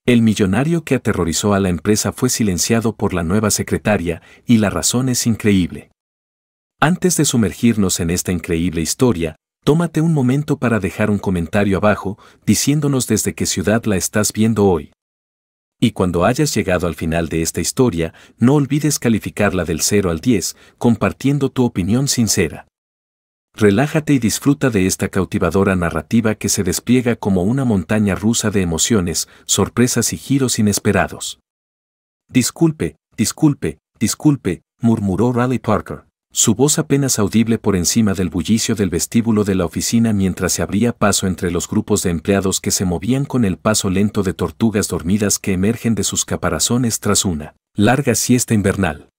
El millonario que aterrorizó a la empresa fue silenciado por la nueva secretaria, y la razón es increíble. Antes de sumergirnos en esta increíble historia, tómate un momento para dejar un comentario abajo, diciéndonos desde qué ciudad la estás viendo hoy. Y cuando hayas llegado al final de esta historia, no olvides calificarla del 0 al 10, compartiendo tu opinión sincera. Relájate y disfruta de esta cautivadora narrativa que se despliega como una montaña rusa de emociones, sorpresas y giros inesperados. Disculpe, murmuró Riley Parker, su voz apenas audible por encima del bullicio del vestíbulo de la oficina mientras se abría paso entre los grupos de empleados que se movían con el paso lento de tortugas dormidas que emergen de sus caparazones tras una larga siesta invernal.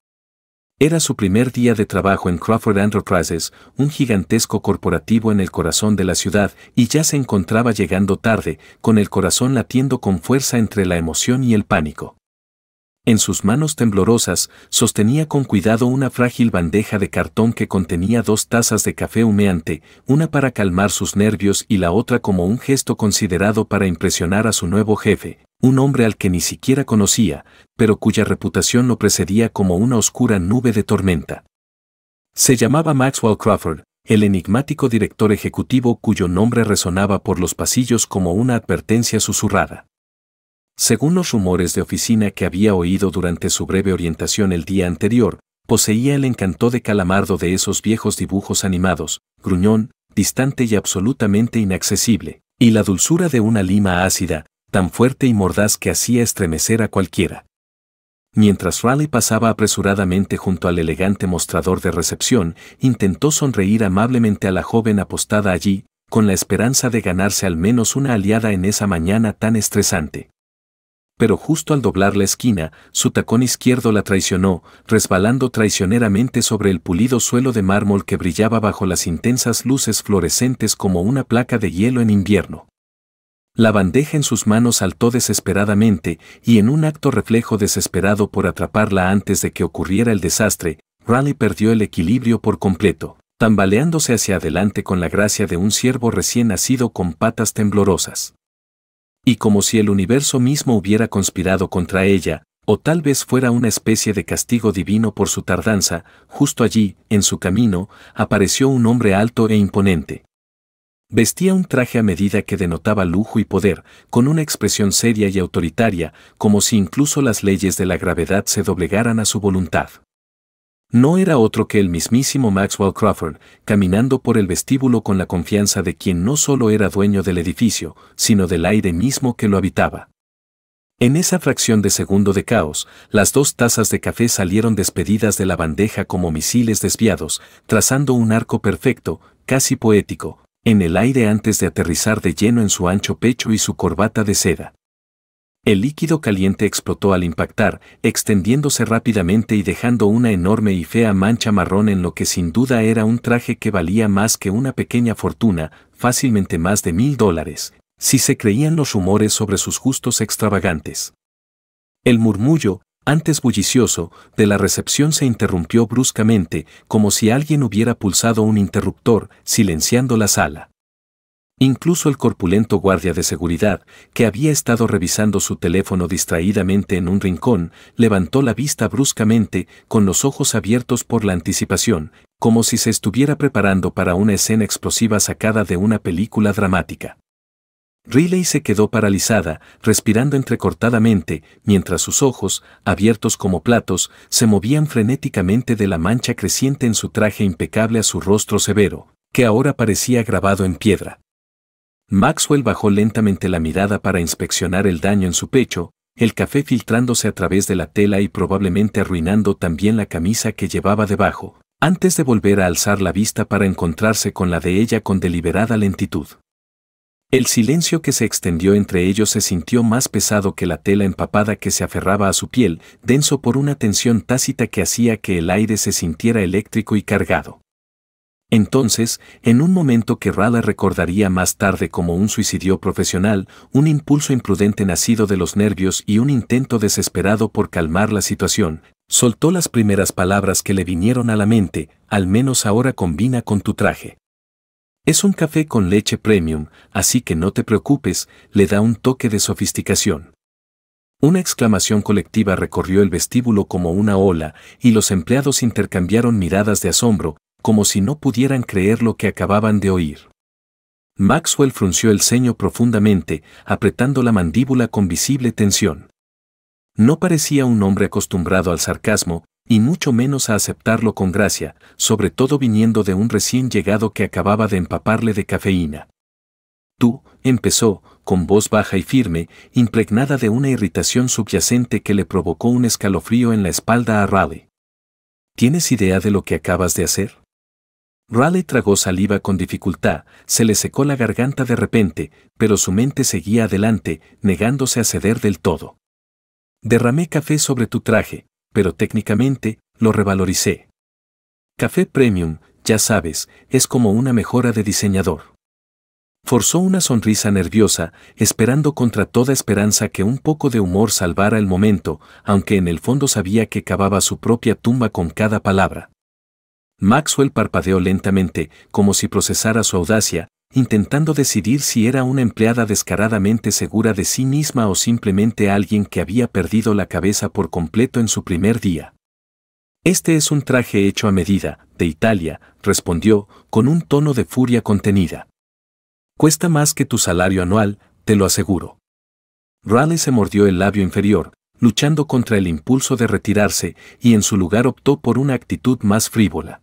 Era su primer día de trabajo en Crawford Enterprises, un gigantesco corporativo en el corazón de la ciudad, y ya se encontraba llegando tarde, con el corazón latiendo con fuerza entre la emoción y el pánico. En sus manos temblorosas, sostenía con cuidado una frágil bandeja de cartón que contenía 2 tazas de café humeante, una para calmar sus nervios y la otra como un gesto considerado para impresionar a su nuevo jefe, un hombre al que ni siquiera conocía, pero cuya reputación lo precedía como una oscura nube de tormenta. Se llamaba Maxwell Crawford, el enigmático director ejecutivo cuyo nombre resonaba por los pasillos como una advertencia susurrada. Según los rumores de oficina que había oído durante su breve orientación el día anterior, poseía el encanto de calamardo de esos viejos dibujos animados, gruñón, distante y absolutamente inaccesible, y la dulzura de una lima ácida, tan fuerte y mordaz que hacía estremecer a cualquiera. Mientras Riley pasaba apresuradamente junto al elegante mostrador de recepción, intentó sonreír amablemente a la joven apostada allí, con la esperanza de ganarse al menos una aliada en esa mañana tan estresante. Pero justo al doblar la esquina, su tacón izquierdo la traicionó, resbalando traicioneramente sobre el pulido suelo de mármol que brillaba bajo las intensas luces fluorescentes como una placa de hielo en invierno. La bandeja en sus manos saltó desesperadamente, y en un acto reflejo desesperado por atraparla antes de que ocurriera el desastre, Riley perdió el equilibrio por completo, tambaleándose hacia adelante con la gracia de un ciervo recién nacido con patas temblorosas. Y como si el universo mismo hubiera conspirado contra ella, o tal vez fuera una especie de castigo divino por su tardanza, justo allí, en su camino, apareció un hombre alto e imponente. Vestía un traje a medida que denotaba lujo y poder, con una expresión seria y autoritaria, como si incluso las leyes de la gravedad se doblegaran a su voluntad. No era otro que el mismísimo Maxwell Crawford, caminando por el vestíbulo con la confianza de quien no solo era dueño del edificio, sino del aire mismo que lo habitaba. En esa fracción de segundo de caos, las 2 tazas de café salieron despedidas de la bandeja como misiles desviados, trazando un arco perfecto, casi poético, en el aire antes de aterrizar de lleno en su ancho pecho y su corbata de seda. El líquido caliente explotó al impactar, extendiéndose rápidamente y dejando una enorme y fea mancha marrón en lo que sin duda era un traje que valía más que una pequeña fortuna, fácilmente más de $1000, si se creían los rumores sobre sus gustos extravagantes. El murmullo, antes bullicioso, de la recepción se interrumpió bruscamente, como si alguien hubiera pulsado un interruptor, silenciando la sala. Incluso el corpulento guardia de seguridad, que había estado revisando su teléfono distraídamente en un rincón, levantó la vista bruscamente, con los ojos abiertos por la anticipación, como si se estuviera preparando para una escena explosiva sacada de una película dramática. Riley se quedó paralizada, respirando entrecortadamente, mientras sus ojos, abiertos como platos, se movían frenéticamente de la mancha creciente en su traje impecable a su rostro severo, que ahora parecía grabado en piedra. Maxwell bajó lentamente la mirada para inspeccionar el daño en su pecho, el café filtrándose a través de la tela y probablemente arruinando también la camisa que llevaba debajo, antes de volver a alzar la vista para encontrarse con la de ella con deliberada lentitud. El silencio que se extendió entre ellos se sintió más pesado que la tela empapada que se aferraba a su piel, denso por una tensión tácita que hacía que el aire se sintiera eléctrico y cargado. Entonces, en un momento que Riley recordaría más tarde como un suicidio profesional, un impulso imprudente nacido de los nervios y un intento desesperado por calmar la situación, soltó las primeras palabras que le vinieron a la mente: al menos ahora combina con tu traje. Es un café con leche premium, así que no te preocupes, le da un toque de sofisticación. Una exclamación colectiva recorrió el vestíbulo como una ola, y los empleados intercambiaron miradas de asombro, como si no pudieran creer lo que acababan de oír. Maxwell frunció el ceño profundamente, apretando la mandíbula con visible tensión. No parecía un hombre acostumbrado al sarcasmo, y mucho menos a aceptarlo con gracia, sobre todo viniendo de un recién llegado que acababa de empaparle de cafeína. Tú, empezó, con voz baja y firme, impregnada de una irritación subyacente que le provocó un escalofrío en la espalda a Raleigh. ¿Tienes idea de lo que acabas de hacer? Raleigh tragó saliva con dificultad, se le secó la garganta de repente, pero su mente seguía adelante, negándose a ceder del todo. Derramé café sobre tu traje, pero técnicamente, lo revaloricé. Café Premium, ya sabes, es como una mejora de diseñador. Forzó una sonrisa nerviosa, esperando contra toda esperanza que un poco de humor salvara el momento, aunque en el fondo sabía que cavaba su propia tumba con cada palabra. Maxwell parpadeó lentamente, como si procesara su audacia, intentando decidir si era una empleada descaradamente segura de sí misma o simplemente alguien que había perdido la cabeza por completo en su primer día. Este es un traje hecho a medida, de Italia, respondió, con un tono de furia contenida. Cuesta más que tu salario anual, te lo aseguro. Raleigh se mordió el labio inferior, luchando contra el impulso de retirarse, y en su lugar optó por una actitud más frívola.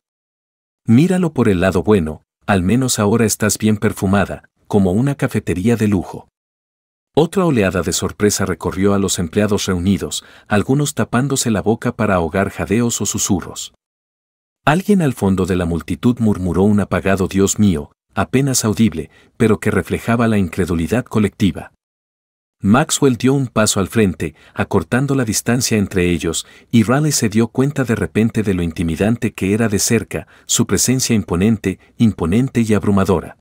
Míralo por el lado bueno, al menos ahora estás bien perfumada, como una cafetería de lujo. Otra oleada de sorpresa recorrió a los empleados reunidos, algunos tapándose la boca para ahogar jadeos o susurros. Alguien al fondo de la multitud murmuró un apagado Dios mío, apenas audible, pero que reflejaba la incredulidad colectiva. Maxwell dio un paso al frente, acortando la distancia entre ellos, y Raleigh se dio cuenta de repente de lo intimidante que era de cerca, su presencia imponente y abrumadora.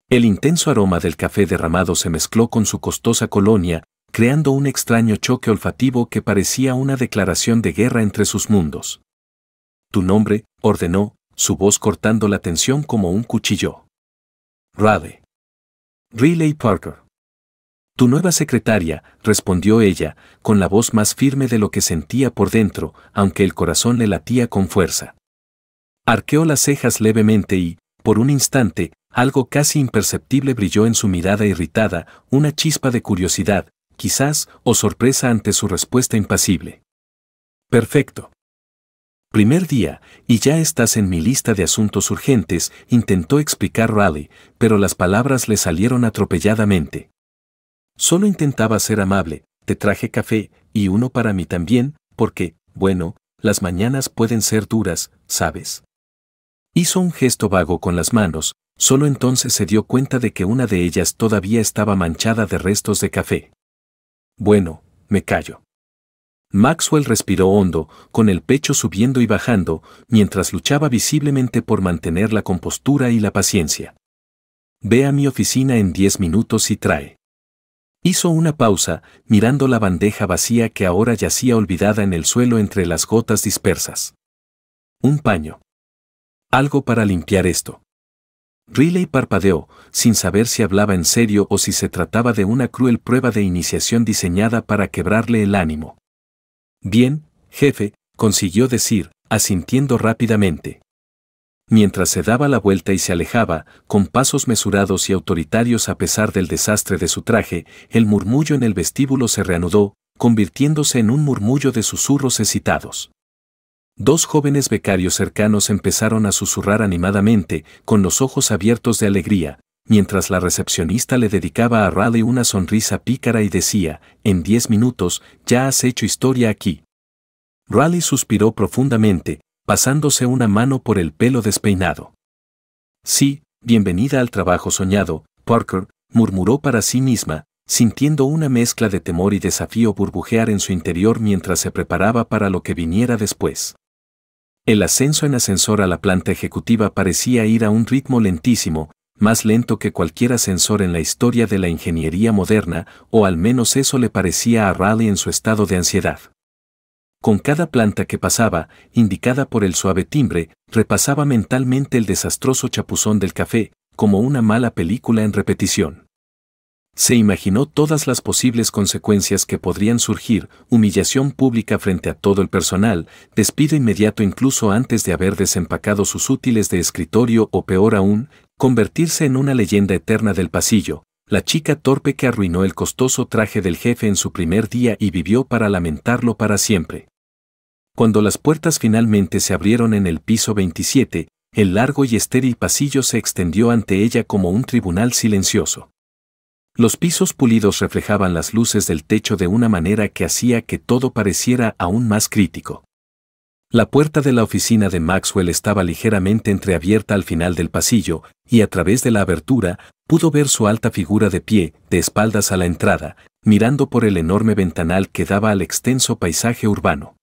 El intenso aroma del café derramado se mezcló con su costosa colonia, creando un extraño choque olfativo que parecía una declaración de guerra entre sus mundos. Tu nombre, ordenó, su voz cortando la tensión como un cuchillo. Raleigh. Riley Parker. Tu nueva secretaria, respondió ella, con la voz más firme de lo que sentía por dentro, aunque el corazón le latía con fuerza. Arqueó las cejas levemente y, por un instante, algo casi imperceptible brilló en su mirada irritada, una chispa de curiosidad, quizás, o sorpresa ante su respuesta impasible. Perfecto. Primer día, y ya estás en mi lista de asuntos urgentes, intentó explicar Raleigh, pero las palabras le salieron atropelladamente. Solo intentaba ser amable, te traje café, y uno para mí también, porque, bueno, las mañanas pueden ser duras, ¿sabes? Hizo un gesto vago con las manos, solo entonces se dio cuenta de que una de ellas todavía estaba manchada de restos de café. Bueno, me callo. Maxwell respiró hondo, con el pecho subiendo y bajando, mientras luchaba visiblemente por mantener la compostura y la paciencia. Ve a mi oficina en 10 minutos y trae. Hizo una pausa, mirando la bandeja vacía que ahora yacía olvidada en el suelo entre las gotas dispersas. Un paño. Algo para limpiar esto. Riley parpadeó, sin saber si hablaba en serio o si se trataba de una cruel prueba de iniciación diseñada para quebrarle el ánimo. Bien, jefe, consiguió decir, asintiendo rápidamente. Mientras se daba la vuelta y se alejaba, con pasos mesurados y autoritarios a pesar del desastre de su traje, el murmullo en el vestíbulo se reanudó, convirtiéndose en un murmullo de susurros excitados. Dos jóvenes becarios cercanos empezaron a susurrar animadamente, con los ojos abiertos de alegría, mientras la recepcionista le dedicaba a Raleigh una sonrisa pícara y decía, en 10 minutos, ya has hecho historia aquí. Raleigh suspiró profundamente, pasándose una mano por el pelo despeinado. Sí, bienvenida al trabajo soñado, Parker, murmuró para sí misma, sintiendo una mezcla de temor y desafío burbujear en su interior mientras se preparaba para lo que viniera después. El ascenso en ascensor a la planta ejecutiva parecía ir a un ritmo lentísimo, más lento que cualquier ascensor en la historia de la ingeniería moderna, o al menos eso le parecía a Raleigh en su estado de ansiedad. Con cada planta que pasaba, indicada por el suave timbre, repasaba mentalmente el desastroso chapuzón del café, como una mala película en repetición. Se imaginó todas las posibles consecuencias que podrían surgir: humillación pública frente a todo el personal, despido inmediato incluso antes de haber desempacado sus útiles de escritorio o peor aún, convertirse en una leyenda eterna del pasillo, la chica torpe que arruinó el costoso traje del jefe en su primer día y vivió para lamentarlo para siempre. Cuando las puertas finalmente se abrieron en el piso 27, el largo y estéril pasillo se extendió ante ella como un tribunal silencioso. Los pisos pulidos reflejaban las luces del techo de una manera que hacía que todo pareciera aún más crítico. La puerta de la oficina de Maxwell estaba ligeramente entreabierta al final del pasillo, y a través de la abertura pudo ver su alta figura de pie, de espaldas a la entrada, mirando por el enorme ventanal que daba al extenso paisaje urbano.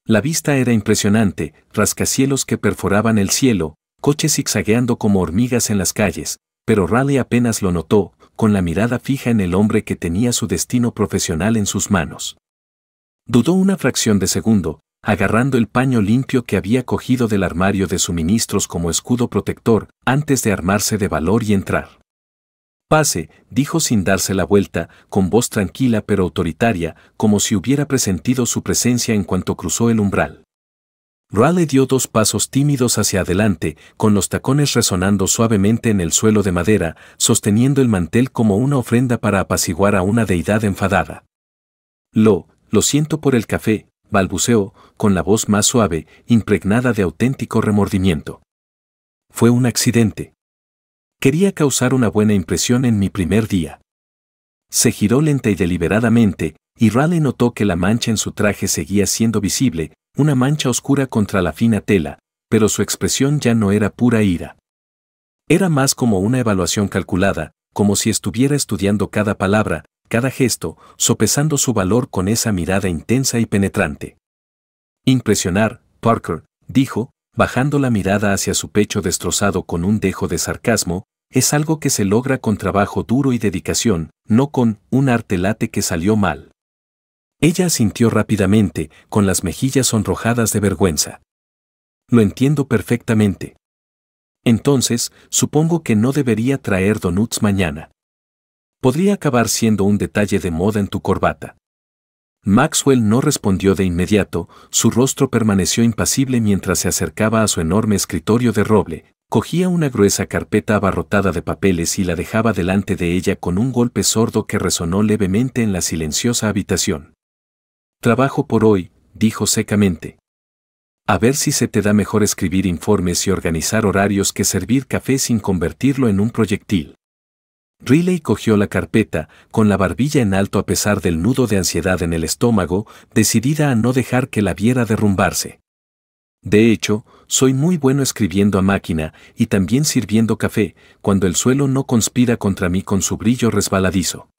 La vista era impresionante: rascacielos que perforaban el cielo, coches zigzagueando como hormigas en las calles, pero Raleigh apenas lo notó, con la mirada fija en el hombre que tenía su destino profesional en sus manos. Dudó una fracción de segundo, agarrando el paño limpio que había cogido del armario de suministros como escudo protector, antes de armarse de valor y entrar. «Pase», dijo sin darse la vuelta, con voz tranquila pero autoritaria, como si hubiera presentido su presencia en cuanto cruzó el umbral. Raleigh dio 2 pasos tímidos hacia adelante, con los tacones resonando suavemente en el suelo de madera, sosteniendo el mantel como una ofrenda para apaciguar a una deidad enfadada. Lo siento por el café», balbuceó, con la voz más suave, impregnada de auténtico remordimiento. «Fue un accidente. Quería causar una buena impresión en mi primer día». Se giró lenta y deliberadamente, y Raleigh notó que la mancha en su traje seguía siendo visible, una mancha oscura contra la fina tela, pero su expresión ya no era pura ira. Era más como una evaluación calculada, como si estuviera estudiando cada palabra, cada gesto, sopesando su valor con esa mirada intensa y penetrante. «Impresionar, Parker», dijo, bajando la mirada hacia su pecho destrozado con un dejo de sarcasmo, «es algo que se logra con trabajo duro y dedicación, no con un arte late que salió mal». Ella asintió rápidamente, con las mejillas sonrojadas de vergüenza. «Lo entiendo perfectamente. Entonces, supongo que no debería traer donuts mañana. Podría acabar siendo un detalle de moda en tu corbata». Maxwell no respondió de inmediato, su rostro permaneció impasible mientras se acercaba a su enorme escritorio de roble, cogía una gruesa carpeta abarrotada de papeles y la dejaba delante de ella con un golpe sordo que resonó levemente en la silenciosa habitación. «Trabajo por hoy», dijo secamente. «A ver si se te da mejor escribir informes y organizar horarios que servir café sin convertirlo en un proyectil». Riley cogió la carpeta, con la barbilla en alto a pesar del nudo de ansiedad en el estómago, decidida a no dejar que la viera derrumbarse. «De hecho, soy muy bueno escribiendo a máquina y también sirviendo café, cuando el suelo no conspira contra mí con su brillo resbaladizo».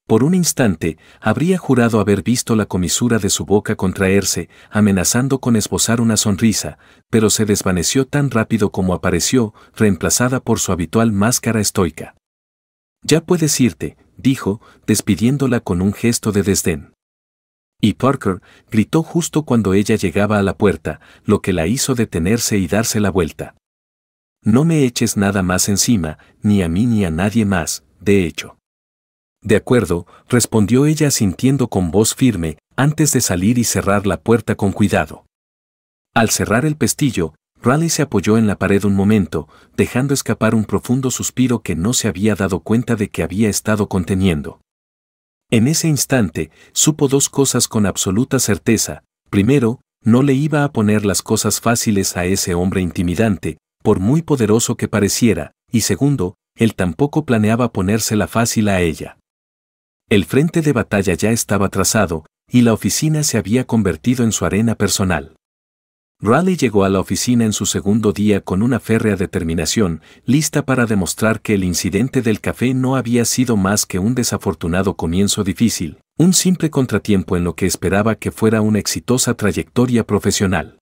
Por un instante, habría jurado haber visto la comisura de su boca contraerse, amenazando con esbozar una sonrisa, pero se desvaneció tan rápido como apareció, reemplazada por su habitual máscara estoica. «Ya puedes irte», dijo, despidiéndola con un gesto de desdén. Y Parker gritó justo cuando ella llegaba a la puerta, lo que la hizo detenerse y darse la vuelta. «No me eches nada más encima, ni a mí ni a nadie más, de hecho». «De acuerdo», respondió ella asintiendo con voz firme, antes de salir y cerrar la puerta con cuidado. Al cerrar el pestillo, Raleigh se apoyó en la pared un momento, dejando escapar un profundo suspiro que no se había dado cuenta de que había estado conteniendo. En ese instante, supo 2 cosas con absoluta certeza. Primero, no le iba a poner las cosas fáciles a ese hombre intimidante, por muy poderoso que pareciera, y segundo, él tampoco planeaba ponérsela fácil a ella. El frente de batalla ya estaba trazado, y la oficina se había convertido en su arena personal. Raleigh llegó a la oficina en su segundo día con una férrea determinación, lista para demostrar que el incidente del café no había sido más que un desafortunado comienzo difícil, un simple contratiempo en lo que esperaba que fuera una exitosa trayectoria profesional.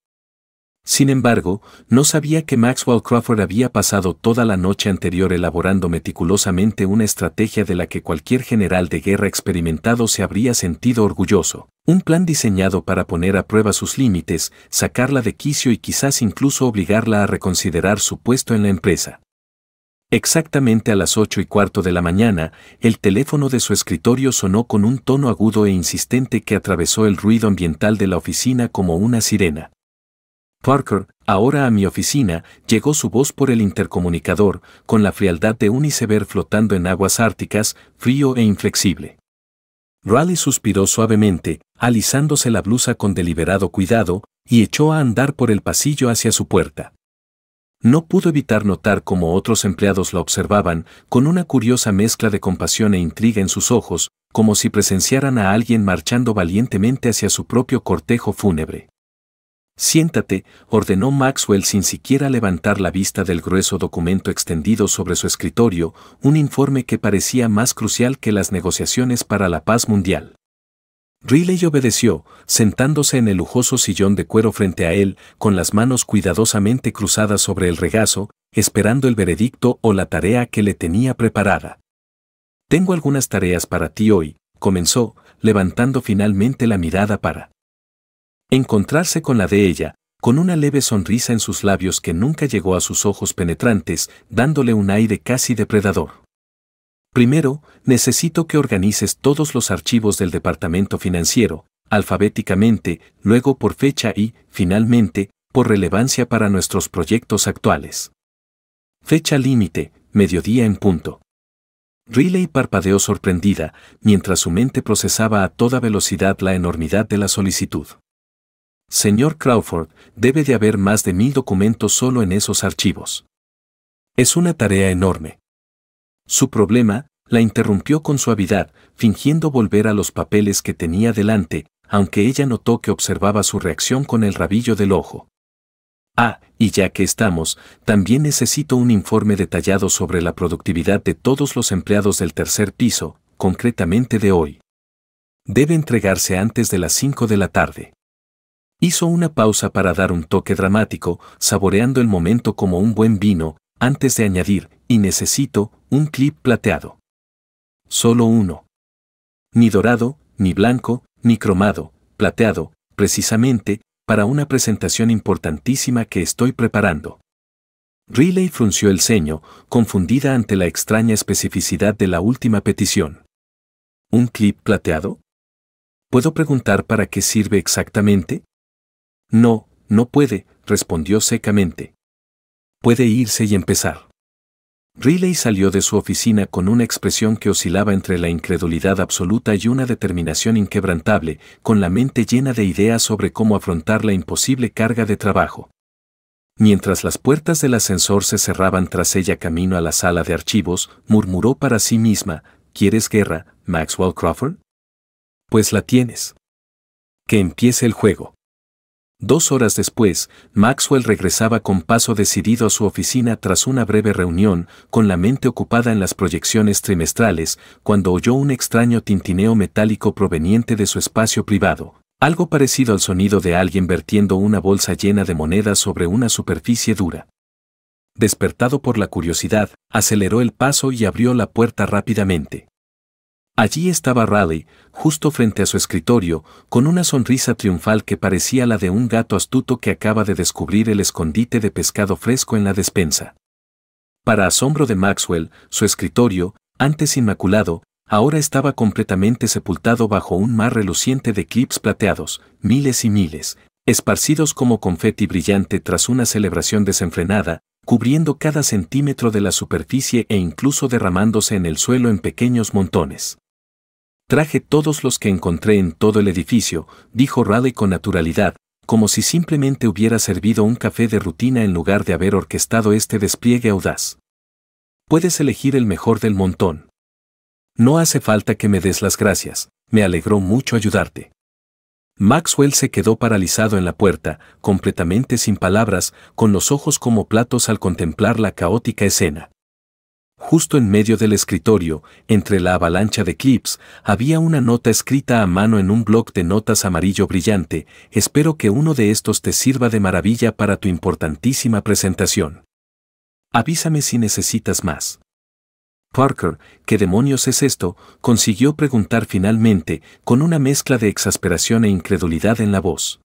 Sin embargo, no sabía que Maxwell Crawford había pasado toda la noche anterior elaborando meticulosamente una estrategia de la que cualquier general de guerra experimentado se habría sentido orgulloso. Un plan diseñado para poner a prueba sus límites, sacarla de quicio y quizás incluso obligarla a reconsiderar su puesto en la empresa. Exactamente a las 8:15 de la mañana, el teléfono de su escritorio sonó con un tono agudo e insistente que atravesó el ruido ambiental de la oficina como una sirena. Parker, ahora a mi oficina, llegó su voz por el intercomunicador, con la frialdad de un iceberg flotando en aguas árticas, frío e inflexible. Raleigh suspiró suavemente, alisándose la blusa con deliberado cuidado, y echó a andar por el pasillo hacia su puerta. No pudo evitar notar cómo otros empleados la observaban, con una curiosa mezcla de compasión e intriga en sus ojos, como si presenciaran a alguien marchando valientemente hacia su propio cortejo fúnebre. Siéntate, ordenó Maxwell sin siquiera levantar la vista del grueso documento extendido sobre su escritorio, un informe que parecía más crucial que las negociaciones para la paz mundial. Riley obedeció, sentándose en el lujoso sillón de cuero frente a él, con las manos cuidadosamente cruzadas sobre el regazo, esperando el veredicto o la tarea que le tenía preparada. Tengo algunas tareas para ti hoy, comenzó, levantando finalmente la mirada para encontrarse con la de ella, con una leve sonrisa en sus labios que nunca llegó a sus ojos penetrantes, dándole un aire casi depredador. Primero, necesito que organices todos los archivos del departamento financiero, alfabéticamente, luego por fecha y, finalmente, por relevancia para nuestros proyectos actuales. Fecha límite, mediodía en punto. Riley parpadeó sorprendida, mientras su mente procesaba a toda velocidad la enormidad de la solicitud. Señor Crawford, debe de haber más de 1000 documentos solo en esos archivos. Es una tarea enorme. Su problema, la interrumpió con suavidad, fingiendo volver a los papeles que tenía delante, aunque ella notó que observaba su reacción con el rabillo del ojo. Ah, y ya que estamos, también necesito un informe detallado sobre la productividad de todos los empleados del tercer piso, concretamente de hoy. Debe entregarse antes de las 5 de la tarde. Hizo una pausa para dar un toque dramático, saboreando el momento como un buen vino, antes de añadir, y necesito un clip plateado. Solo uno. Ni dorado, ni blanco, ni cromado, plateado, precisamente, para una presentación importantísima que estoy preparando. Riley frunció el ceño, confundida ante la extraña especificidad de la última petición. ¿Un clip plateado? ¿Puedo preguntar para qué sirve exactamente? No, no puede, respondió secamente. Puede irse y empezar. Riley salió de su oficina con una expresión que oscilaba entre la incredulidad absoluta y una determinación inquebrantable, con la mente llena de ideas sobre cómo afrontar la imposible carga de trabajo. Mientras las puertas del ascensor se cerraban tras ella camino a la sala de archivos, murmuró para sí misma, ¿quieres guerra, Maxwell Crawford? Pues la tienes. Que empiece el juego. 2 horas después, Maxwell regresaba con paso decidido a su oficina tras una breve reunión, con la mente ocupada en las proyecciones trimestrales, cuando oyó un extraño tintineo metálico proveniente de su espacio privado, algo parecido al sonido de alguien vertiendo una bolsa llena de monedas sobre una superficie dura. Despertado por la curiosidad, aceleró el paso y abrió la puerta rápidamente. Allí estaba Raleigh, justo frente a su escritorio, con una sonrisa triunfal que parecía la de un gato astuto que acaba de descubrir el escondite de pescado fresco en la despensa. Para asombro de Maxwell, su escritorio, antes inmaculado, ahora estaba completamente sepultado bajo un mar reluciente de clips plateados, miles y miles, esparcidos como confeti brillante tras una celebración desenfrenada, cubriendo cada centímetro de la superficie e incluso derramándose en el suelo en pequeños montones. Traje todos los que encontré en todo el edificio, dijo Raleigh con naturalidad, como si simplemente hubiera servido un café de rutina en lugar de haber orquestado este despliegue audaz. Puedes elegir el mejor del montón. No hace falta que me des las gracias, me alegró mucho ayudarte. Maxwell se quedó paralizado en la puerta, completamente sin palabras, con los ojos como platos al contemplar la caótica escena. Justo en medio del escritorio, entre la avalancha de clips, había una nota escrita a mano en un bloc de notas amarillo brillante. Espero que uno de estos te sirva de maravilla para tu importantísima presentación. Avísame si necesitas más. Parker, ¿qué demonios es esto?, consiguió preguntar finalmente, con una mezcla de exasperación e incredulidad en la voz.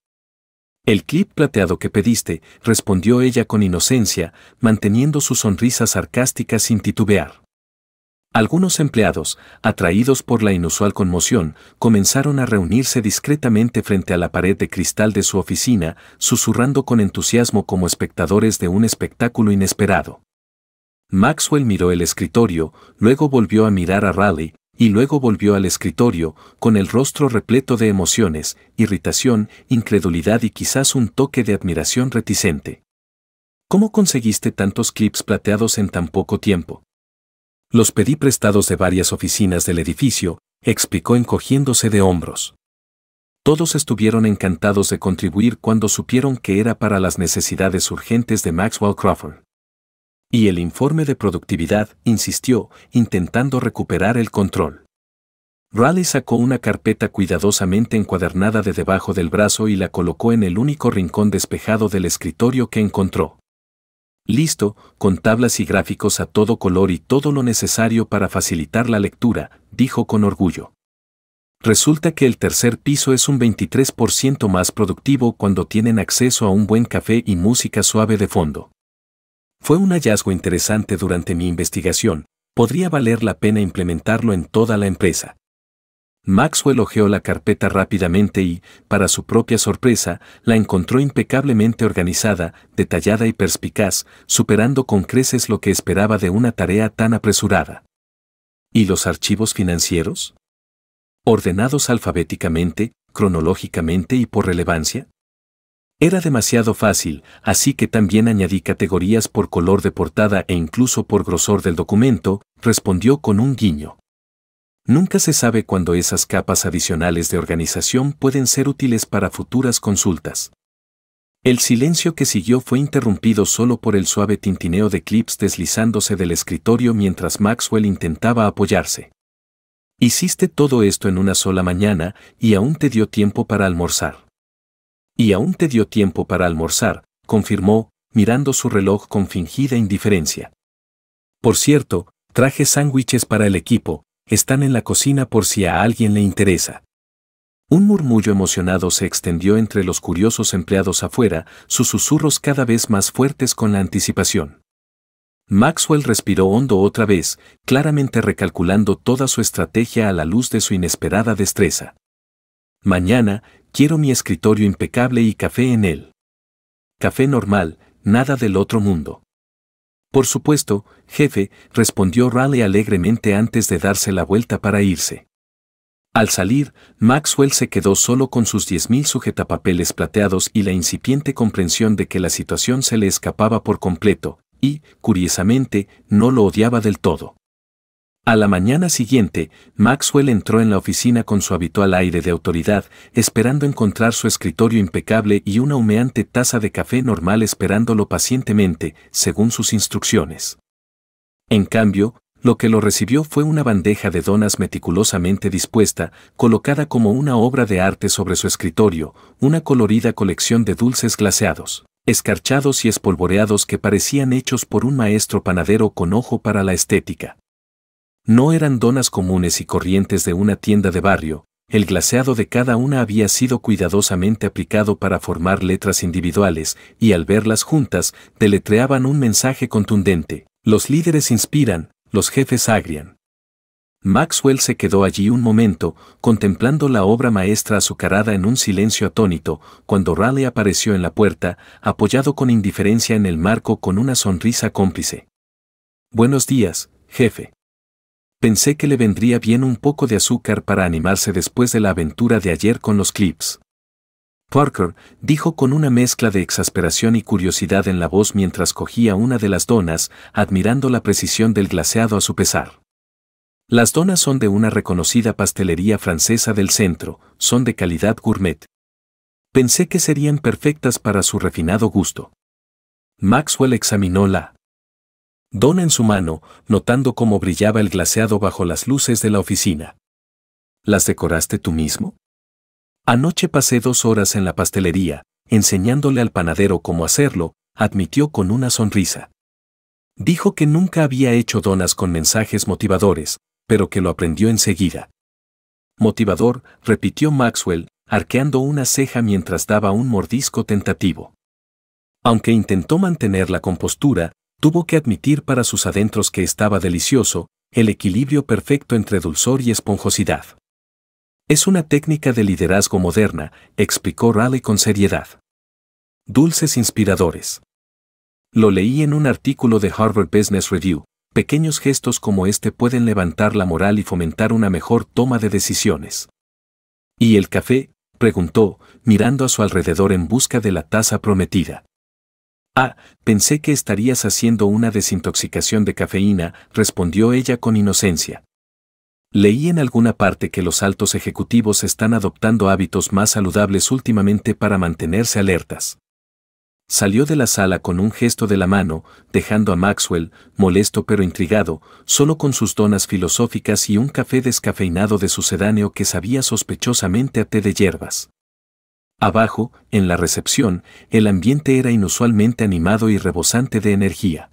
El clip plateado que pediste, respondió ella con inocencia, manteniendo su sonrisa sarcástica sin titubear. Algunos empleados, atraídos por la inusual conmoción, comenzaron a reunirse discretamente frente a la pared de cristal de su oficina, susurrando con entusiasmo como espectadores de un espectáculo inesperado. Maxwell miró el escritorio, luego volvió a mirar a Raleigh, y luego volvió al escritorio, con el rostro repleto de emociones, irritación, incredulidad y quizás un toque de admiración reticente. ¿Cómo conseguiste tantos clips plateados en tan poco tiempo? Los pedí prestados de varias oficinas del edificio, explicó encogiéndose de hombros. Todos estuvieron encantados de contribuir cuando supieron que era para las necesidades urgentes de Maxwell Crawford. Y el informe de productividad, insistió, intentando recuperar el control. Raleigh sacó una carpeta cuidadosamente encuadernada de debajo del brazo y la colocó en el único rincón despejado del escritorio que encontró. Listo, con tablas y gráficos a todo color y todo lo necesario para facilitar la lectura, dijo con orgullo. Resulta que el tercer piso es un 23% más productivo cuando tienen acceso a un buen café y música suave de fondo. Fue un hallazgo interesante durante mi investigación, podría valer la pena implementarlo en toda la empresa. Maxwell hojeó la carpeta rápidamente y, para su propia sorpresa, la encontró impecablemente organizada, detallada y perspicaz, superando con creces lo que esperaba de una tarea tan apresurada. ¿Y los archivos financieros? ¿Ordenados alfabéticamente, cronológicamente y por relevancia? Era demasiado fácil, así que también añadí categorías por color de portada e incluso por grosor del documento, respondió con un guiño. Nunca se sabe cuándo esas capas adicionales de organización pueden ser útiles para futuras consultas. El silencio que siguió fue interrumpido solo por el suave tintineo de clips deslizándose del escritorio mientras Maxwell intentaba apoyarse. Hiciste todo esto en una sola mañana y aún te dio tiempo para almorzar. Y aún te dio tiempo para almorzar, confirmó, mirando su reloj con fingida indiferencia. Por cierto, traje sándwiches para el equipo, están en la cocina por si a alguien le interesa. Un murmullo emocionado se extendió entre los curiosos empleados afuera, sus susurros cada vez más fuertes con la anticipación. Maxwell respiró hondo otra vez, claramente recalculando toda su estrategia a la luz de su inesperada destreza. Mañana, quiero mi escritorio impecable y café en él. Café normal, nada del otro mundo. Por supuesto, jefe, respondió Raleigh alegremente antes de darse la vuelta para irse. Al salir, Maxwell se quedó solo con sus 10.000 sujetapapeles plateados y la incipiente comprensión de que la situación se le escapaba por completo, y, curiosamente, no lo odiaba del todo. A la mañana siguiente, Maxwell entró en la oficina con su habitual aire de autoridad, esperando encontrar su escritorio impecable y una humeante taza de café normal esperándolo pacientemente, según sus instrucciones. En cambio, lo que lo recibió fue una bandeja de donas meticulosamente dispuesta, colocada como una obra de arte sobre su escritorio, una colorida colección de dulces glaseados, escarchados y espolvoreados que parecían hechos por un maestro panadero con ojo para la estética. No eran donas comunes y corrientes de una tienda de barrio, el glaseado de cada una había sido cuidadosamente aplicado para formar letras individuales, y al verlas juntas, deletreaban un mensaje contundente: los líderes inspiran, los jefes agrian. Maxwell se quedó allí un momento, contemplando la obra maestra azucarada en un silencio atónito, cuando Raleigh apareció en la puerta, apoyado con indiferencia en el marco con una sonrisa cómplice. Buenos días, jefe. Pensé que le vendría bien un poco de azúcar para animarse después de la aventura de ayer con los clips. Parker, dijo con una mezcla de exasperación y curiosidad en la voz mientras cogía una de las donas, admirando la precisión del glaseado a su pesar. Las donas son de una reconocida pastelería francesa del centro, son de calidad gourmet. Pensé que serían perfectas para su refinado gusto. Maxwell examinó la dona en su mano, notando cómo brillaba el glaseado bajo las luces de la oficina. ¿Las decoraste tú mismo? Anoche pasé 2 horas en la pastelería, enseñándole al panadero cómo hacerlo, admitió con una sonrisa. Dijo que nunca había hecho donas con mensajes motivadores, pero que lo aprendió enseguida. Motivador, repitió Maxwell, arqueando una ceja mientras daba un mordisco tentativo. Aunque intentó mantener la compostura, tuvo que admitir para sus adentros que estaba delicioso, el equilibrio perfecto entre dulzor y esponjosidad. Es una técnica de liderazgo moderna, explicó Raleigh con seriedad. Dulces inspiradores. Lo leí en un artículo de Harvard Business Review. Pequeños gestos como este pueden levantar la moral y fomentar una mejor toma de decisiones. ¿Y el café?, preguntó, mirando a su alrededor en busca de la taza prometida. Ah, pensé que estarías haciendo una desintoxicación de cafeína, respondió ella con inocencia. Leí en alguna parte que los altos ejecutivos están adoptando hábitos más saludables últimamente para mantenerse alertas. Salió de la sala con un gesto de la mano, dejando a Maxwell, molesto pero intrigado, solo con sus donas filosóficas y un café descafeinado de sucedáneo que sabía sospechosamente a té de hierbas. Abajo, en la recepción, el ambiente era inusualmente animado y rebosante de energía.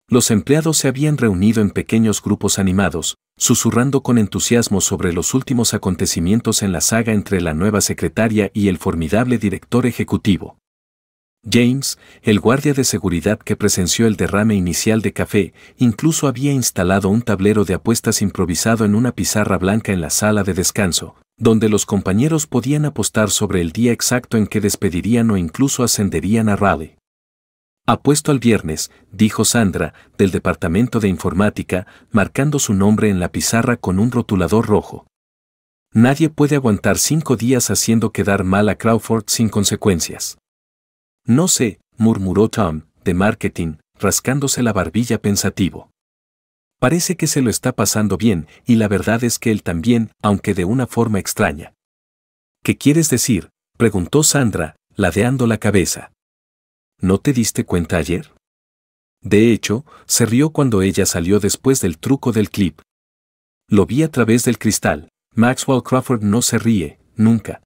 Los empleados se habían reunido en pequeños grupos animados, susurrando con entusiasmo sobre los últimos acontecimientos en la saga entre la nueva secretaria y el formidable director ejecutivo. James, el guardia de seguridad que presenció el derrame inicial de café, incluso había instalado un tablero de apuestas improvisado en una pizarra blanca en la sala de descanso, donde los compañeros podían apostar sobre el día exacto en que despedirían o incluso ascenderían a Raleigh. Apuesto al viernes, dijo Sandra, del departamento de informática, marcando su nombre en la pizarra con un rotulador rojo. Nadie puede aguantar 5 días haciendo quedar mal a Crawford sin consecuencias. No sé, murmuró Tom, de marketing, rascándose la barbilla pensativo. Parece que se lo está pasando bien, y la verdad es que él también, aunque de una forma extraña. ¿Qué quieres decir?, preguntó Sandra, ladeando la cabeza. ¿No te diste cuenta ayer? De hecho, se rió cuando ella salió después del truco del clip. Lo vi a través del cristal. Maxwell Crawford no se ríe, nunca.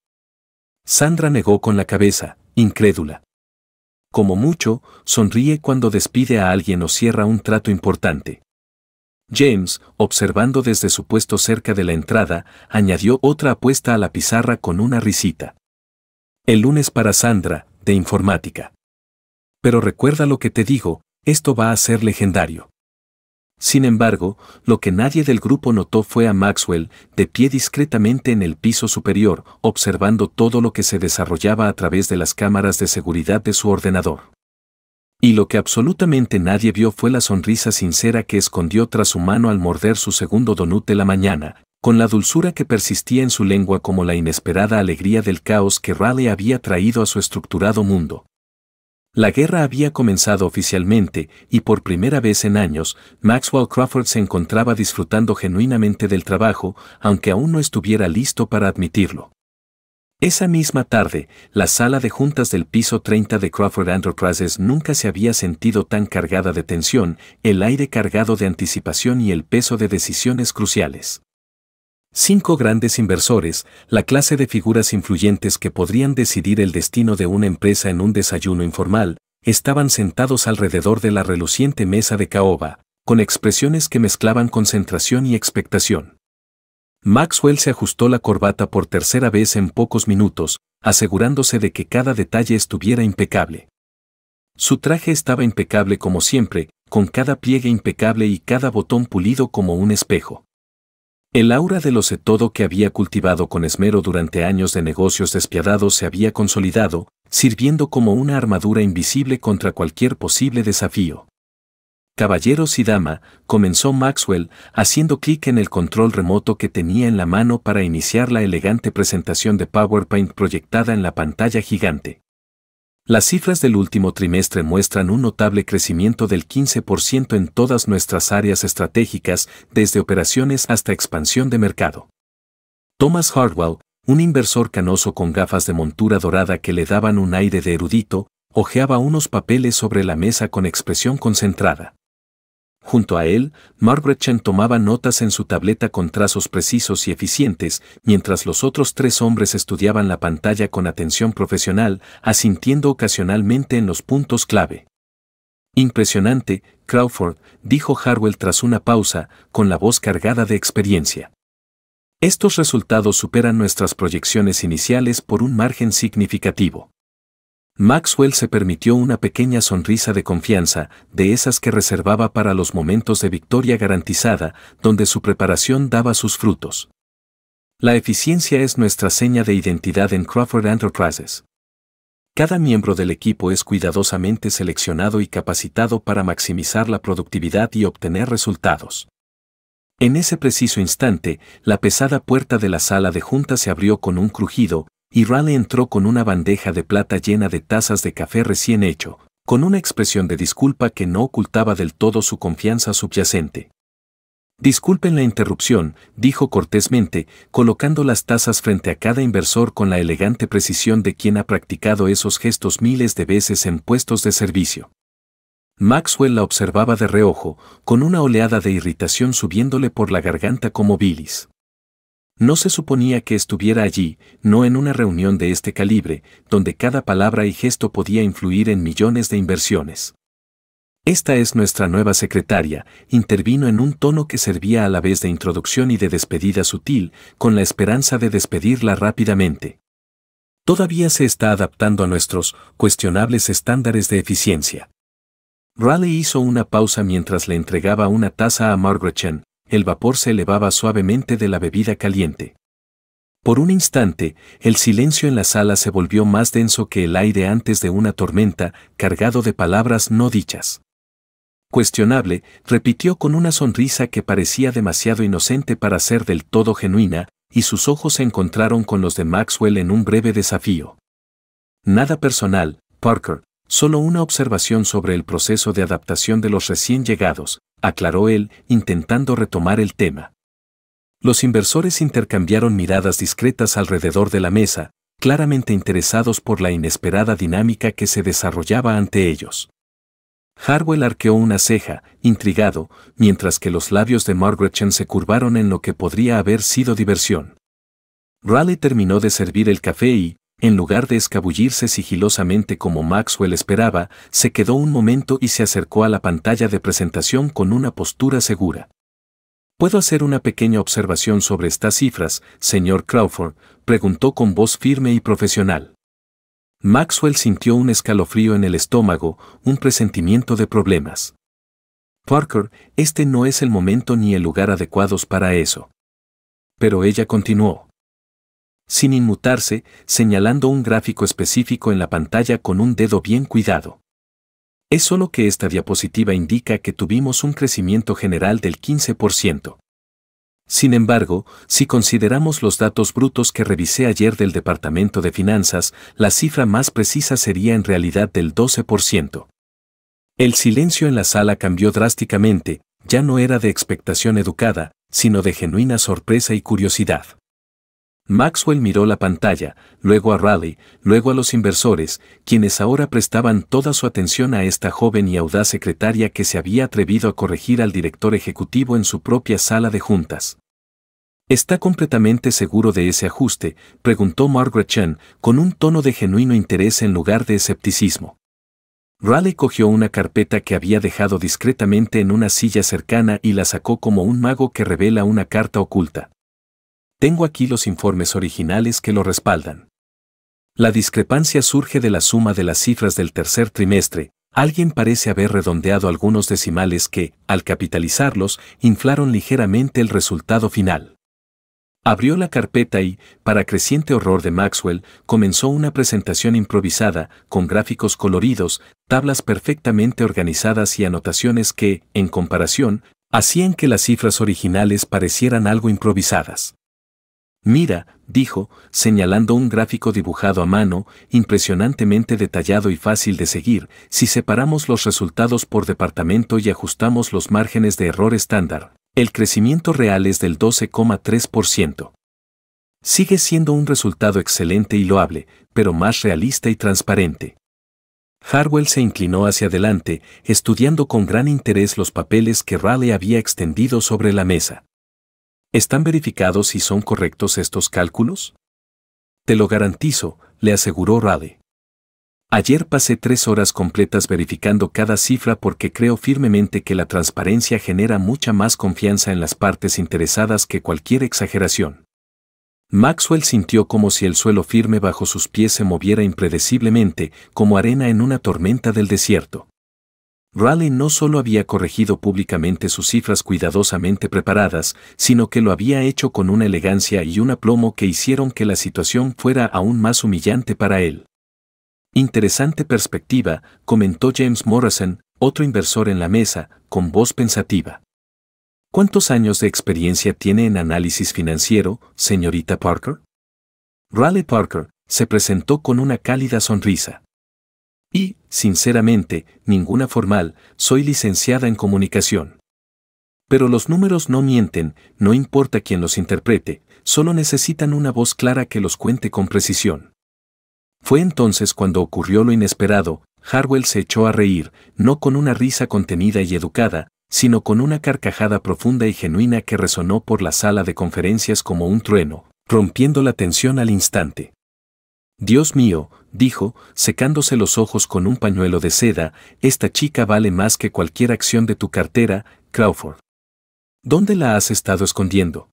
Sandra negó con la cabeza, incrédula. Como mucho, sonríe cuando despide a alguien o cierra un trato importante. James, observando desde su puesto cerca de la entrada, añadió otra apuesta a la pizarra con una risita. El lunes para Sandra, de informática. Pero recuerda lo que te digo, esto va a ser legendario. Sin embargo, lo que nadie del grupo notó fue a Maxwell, de pie discretamente en el piso superior, observando todo lo que se desarrollaba a través de las cámaras de seguridad de su ordenador. Y lo que absolutamente nadie vio fue la sonrisa sincera que escondió tras su mano al morder su segundo donut de la mañana, con la dulzura que persistía en su lengua como la inesperada alegría del caos que Raleigh había traído a su estructurado mundo. La guerra había comenzado oficialmente, y por primera vez en años, Maxwell Crawford se encontraba disfrutando genuinamente del trabajo, aunque aún no estuviera listo para admitirlo. Esa misma tarde, la sala de juntas del piso 30 de Crawford Enterprises nunca se había sentido tan cargada de tensión, el aire cargado de anticipación y el peso de decisiones cruciales. 5 grandes inversores, la clase de figuras influyentes que podrían decidir el destino de una empresa en un desayuno informal, estaban sentados alrededor de la reluciente mesa de caoba, con expresiones que mezclaban concentración y expectación. Maxwell se ajustó la corbata por tercera vez en pocos minutos, asegurándose de que cada detalle estuviera impecable. Su traje estaba impecable como siempre, con cada pliegue impecable y cada botón pulido como un espejo. El aura de lo sé todo que había cultivado con esmero durante años de negocios despiadados se había consolidado, sirviendo como una armadura invisible contra cualquier posible desafío. Caballeros y dama, comenzó Maxwell, haciendo clic en el control remoto que tenía en la mano para iniciar la elegante presentación de PowerPoint proyectada en la pantalla gigante. Las cifras del último trimestre muestran un notable crecimiento del 15% en todas nuestras áreas estratégicas, desde operaciones hasta expansión de mercado. Thomas Hartwell, un inversor canoso con gafas de montura dorada que le daban un aire de erudito, hojeaba unos papeles sobre la mesa con expresión concentrada. Junto a él, Margaret Chen tomaba notas en su tableta con trazos precisos y eficientes, mientras los otros 3 hombres estudiaban la pantalla con atención profesional, asintiendo ocasionalmente en los puntos clave. Impresionante, Crawford, dijo Hartwell tras una pausa, con la voz cargada de experiencia. Estos resultados superan nuestras proyecciones iniciales por un margen significativo. Maxwell se permitió una pequeña sonrisa de confianza, de esas que reservaba para los momentos de victoria garantizada, donde su preparación daba sus frutos. La eficiencia es nuestra seña de identidad en Crawford Enterprises. Cada miembro del equipo es cuidadosamente seleccionado y capacitado para maximizar la productividad y obtener resultados. En ese preciso instante, la pesada puerta de la sala de juntas se abrió con un crujido, y Raleigh entró con una bandeja de plata llena de tazas de café recién hecho, con una expresión de disculpa que no ocultaba del todo su confianza subyacente. «Disculpen la interrupción», dijo cortésmente, colocando las tazas frente a cada inversor con la elegante precisión de quien ha practicado esos gestos miles de veces en puestos de servicio. Maxwell la observaba de reojo, con una oleada de irritación subiéndole por la garganta como bilis. No se suponía que estuviera allí, no en una reunión de este calibre, donde cada palabra y gesto podía influir en millones de inversiones. «Esta es nuestra nueva secretaria», intervino en un tono que servía a la vez de introducción y de despedida sutil, con la esperanza de despedirla rápidamente. «Todavía se está adaptando a nuestros cuestionables estándares de eficiencia». Raleigh hizo una pausa mientras le entregaba una taza a Margaret Chen. El vapor se elevaba suavemente de la bebida caliente. Por un instante, el silencio en la sala se volvió más denso que el aire antes de una tormenta, cargado de palabras no dichas. «Cuestionable», repitió con una sonrisa que parecía demasiado inocente para ser del todo genuina, y sus ojos se encontraron con los de Maxwell en un breve desafío. «Nada personal, Parker, solo una observación sobre el proceso de adaptación de los recién llegados», aclaró él, intentando retomar el tema. Los inversores intercambiaron miradas discretas alrededor de la mesa, claramente interesados por la inesperada dinámica que se desarrollaba ante ellos. Harwell arqueó una ceja, intrigado, mientras que los labios de Margaret Chen se curvaron en lo que podría haber sido diversión. Raleigh terminó de servir el café y, en lugar de escabullirse sigilosamente como Maxwell esperaba, se quedó un momento y se acercó a la pantalla de presentación con una postura segura. «¿Puedo hacer una pequeña observación sobre estas cifras, señor Crawford?», preguntó con voz firme y profesional. Maxwell sintió un escalofrío en el estómago, un presentimiento de problemas. «Parker, este no es el momento ni el lugar adecuados para eso». Pero ella continuó, sin inmutarse, señalando un gráfico específico en la pantalla con un dedo bien cuidado. «Es solo que esta diapositiva indica que tuvimos un crecimiento general del 15%. Sin embargo, si consideramos los datos brutos que revisé ayer del Departamento de Finanzas, la cifra más precisa sería en realidad del 12%. El silencio en la sala cambió drásticamente, ya no era de expectación educada, sino de genuina sorpresa y curiosidad. Maxwell miró la pantalla, luego a Raleigh, luego a los inversores, quienes ahora prestaban toda su atención a esta joven y audaz secretaria que se había atrevido a corregir al director ejecutivo en su propia sala de juntas. «¿Está completamente seguro de ese ajuste?», preguntó Margaret Chen, con un tono de genuino interés en lugar de escepticismo. Raleigh cogió una carpeta que había dejado discretamente en una silla cercana y la sacó como un mago que revela una carta oculta. «Tengo aquí los informes originales que lo respaldan. La discrepancia surge de la suma de las cifras del tercer trimestre. Alguien parece haber redondeado algunos decimales que, al capitalizarlos, inflaron ligeramente el resultado final». Abrió la carpeta y, para creciente horror de Maxwell, comenzó una presentación improvisada, con gráficos coloridos, tablas perfectamente organizadas y anotaciones que, en comparación, hacían que las cifras originales parecieran algo improvisadas. «Mira», dijo, señalando un gráfico dibujado a mano, impresionantemente detallado y fácil de seguir, si separamos los resultados por departamento y ajustamos los márgenes de error estándar, el crecimiento real es del 12,3%. Sigue siendo un resultado excelente y loable, pero más realista y transparente. Harwell se inclinó hacia adelante, estudiando con gran interés los papeles que Raleigh había extendido sobre la mesa. ¿Están verificados y son correctos estos cálculos? Te lo garantizo, le aseguró Raleigh. Ayer pasé 3 horas completas verificando cada cifra porque creo firmemente que la transparencia genera mucha más confianza en las partes interesadas que cualquier exageración. Maxwell sintió como si el suelo firme bajo sus pies se moviera impredeciblemente, como arena en una tormenta del desierto. Raleigh no solo había corregido públicamente sus cifras cuidadosamente preparadas, sino que lo había hecho con una elegancia y un aplomo que hicieron que la situación fuera aún más humillante para él. Interesante perspectiva, comentó James Morrison, otro inversor en la mesa, con voz pensativa. ¿Cuántos años de experiencia tiene en análisis financiero, señorita Parker? Raleigh Parker se presentó con una cálida sonrisa. Y, sinceramente, ninguna formal, soy licenciada en comunicación. Pero los números no mienten, no importa quién los interprete, solo necesitan una voz clara que los cuente con precisión. Fue entonces cuando ocurrió lo inesperado. Harwell se echó a reír, no con una risa contenida y educada, sino con una carcajada profunda y genuina que resonó por la sala de conferencias como un trueno, rompiendo la tensión al instante. Dios mío, dijo, secándose los ojos con un pañuelo de seda, esta chica vale más que cualquier acción de tu cartera, Crawford. ¿Dónde la has estado escondiendo?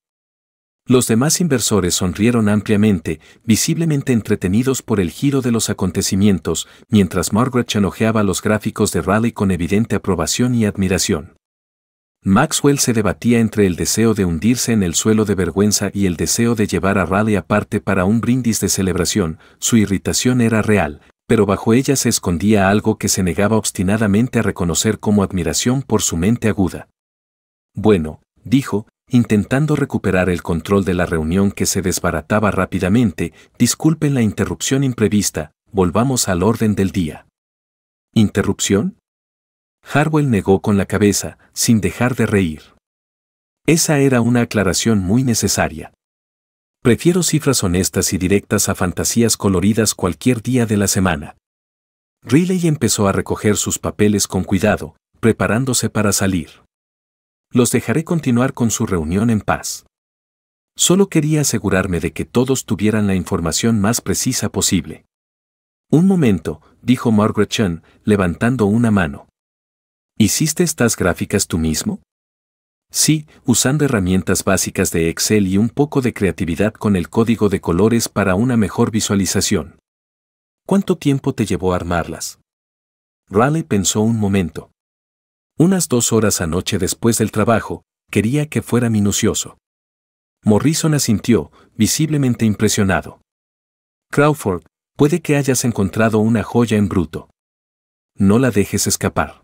Los demás inversores sonrieron ampliamente, visiblemente entretenidos por el giro de los acontecimientos, mientras Margaret hojeaba los gráficos de Raleigh con evidente aprobación y admiración. Maxwell se debatía entre el deseo de hundirse en el suelo de vergüenza y el deseo de llevar a Raleigh aparte para un brindis de celebración. Su irritación era real, pero bajo ella se escondía algo que se negaba obstinadamente a reconocer como admiración por su mente aguda. Bueno, dijo, intentando recuperar el control de la reunión que se desbarataba rápidamente, disculpen la interrupción imprevista, volvamos al orden del día. ¿Interrupción? Harwell negó con la cabeza, sin dejar de reír. Esa era una aclaración muy necesaria. Prefiero cifras honestas y directas a fantasías coloridas cualquier día de la semana. Riley empezó a recoger sus papeles con cuidado, preparándose para salir. Los dejaré continuar con su reunión en paz. Solo quería asegurarme de que todos tuvieran la información más precisa posible. Un momento, dijo Margaret Chan, levantando una mano. ¿Hiciste estas gráficas tú mismo? Sí, usando herramientas básicas de Excel y un poco de creatividad con el código de colores para una mejor visualización. ¿Cuánto tiempo te llevó a armarlas? Raleigh pensó un momento. Unas 2 horas anoche después del trabajo, quería que fuera minucioso. Morrison asintió, visiblemente impresionado. Crawford, puede que hayas encontrado una joya en bruto. No la dejes escapar.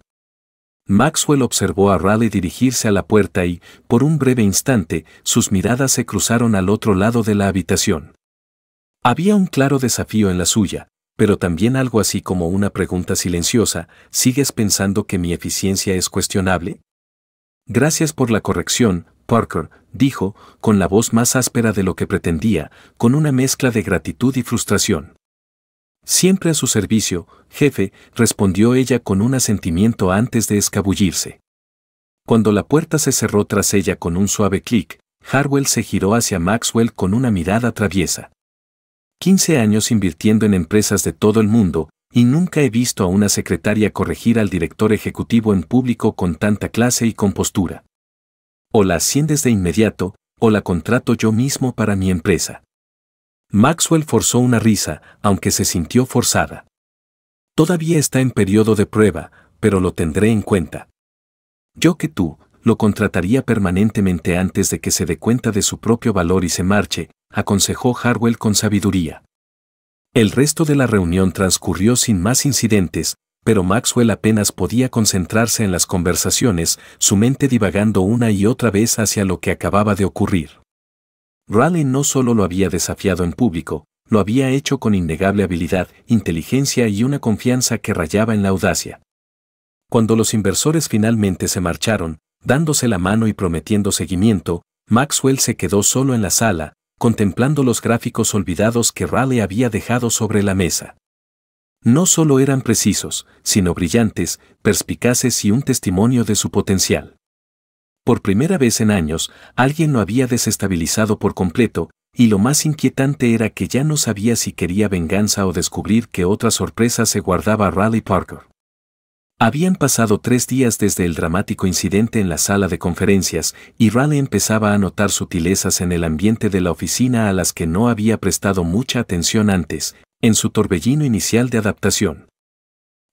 Maxwell observó a Raleigh dirigirse a la puerta y, por un breve instante, sus miradas se cruzaron al otro lado de la habitación. Había un claro desafío en la suya, pero también algo así como una pregunta silenciosa: ¿sigues pensando que mi eficiencia es cuestionable? Gracias por la corrección, Parker, dijo, con la voz más áspera de lo que pretendía, con una mezcla de gratitud y frustración. Siempre a su servicio, jefe, respondió ella con un asentimiento antes de escabullirse. Cuando la puerta se cerró tras ella con un suave clic, Harwell se giró hacia Maxwell con una mirada traviesa. 15 años invirtiendo en empresas de todo el mundo, y nunca he visto a una secretaria corregir al director ejecutivo en público con tanta clase y compostura. O la asciendes de inmediato, o la contrato yo mismo para mi empresa. Maxwell forzó una risa, aunque se sintió forzada. Todavía está en periodo de prueba, pero lo tendré en cuenta. Yo que tú, lo contrataría permanentemente antes de que se dé cuenta de su propio valor y se marche, aconsejó Harwell con sabiduría. El resto de la reunión transcurrió sin más incidentes, pero Maxwell apenas podía concentrarse en las conversaciones, su mente divagando una y otra vez hacia lo que acababa de ocurrir. Raleigh no solo lo había desafiado en público, lo había hecho con innegable habilidad, inteligencia y una confianza que rayaba en la audacia. Cuando los inversores finalmente se marcharon, dándose la mano y prometiendo seguimiento, Maxwell se quedó solo en la sala, contemplando los gráficos olvidados que Raleigh había dejado sobre la mesa. No solo eran precisos, sino brillantes, perspicaces y un testimonio de su potencial. Por primera vez en años, alguien lo había desestabilizado por completo, y lo más inquietante era que ya no sabía si quería venganza o descubrir qué otra sorpresa se guardaba Raleigh Parker. Habían pasado 3 días desde el dramático incidente en la sala de conferencias, y Raleigh empezaba a notar sutilezas en el ambiente de la oficina a las que no había prestado mucha atención antes, en su torbellino inicial de adaptación.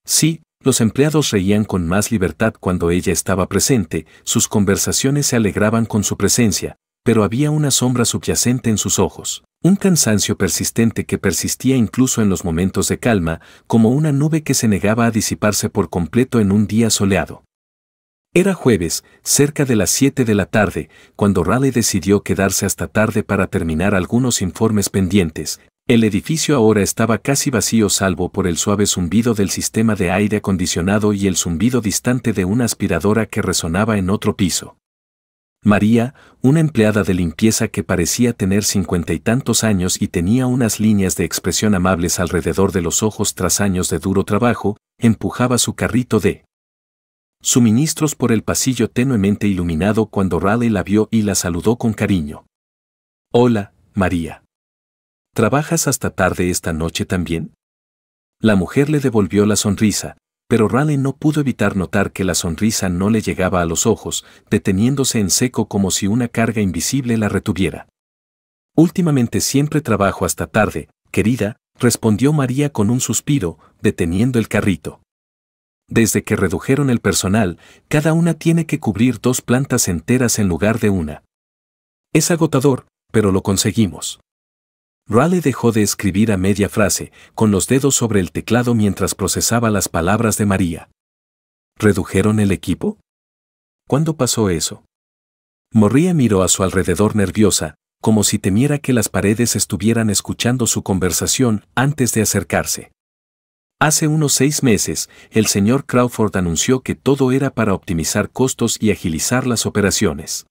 Sí, los empleados reían con más libertad cuando ella estaba presente, sus conversaciones se alegraban con su presencia, pero había una sombra subyacente en sus ojos, un cansancio persistente que persistía incluso en los momentos de calma, como una nube que se negaba a disiparse por completo en un día soleado. Era jueves, cerca de las 7 de la tarde, cuando Raleigh decidió quedarse hasta tarde para terminar algunos informes pendientes. El edificio ahora estaba casi vacío salvo por el suave zumbido del sistema de aire acondicionado y el zumbido distante de una aspiradora que resonaba en otro piso. María, una empleada de limpieza que parecía tener 50 y tantos años y tenía unas líneas de expresión amables alrededor de los ojos tras años de duro trabajo, empujaba su carrito de suministros por el pasillo tenuemente iluminado cuando Raleigh la vio y la saludó con cariño. «Hola, María. ¿Trabajas hasta tarde esta noche también?» La mujer le devolvió la sonrisa, pero Raleigh no pudo evitar notar que la sonrisa no le llegaba a los ojos, deteniéndose en seco como si una carga invisible la retuviera. «Últimamente siempre trabajo hasta tarde, querida», respondió María con un suspiro, deteniendo el carrito. «Desde que redujeron el personal, cada una tiene que cubrir 2 plantas enteras en lugar de una. Es agotador, pero lo conseguimos». Raleigh dejó de escribir a media frase, con los dedos sobre el teclado mientras procesaba las palabras de María. ¿Redujeron el equipo? ¿Cuándo pasó eso? María miró a su alrededor nerviosa, como si temiera que las paredes estuvieran escuchando su conversación antes de acercarse. Hace unos 6 meses, el señor Crawford anunció que todo era para optimizar costos y agilizar las operaciones.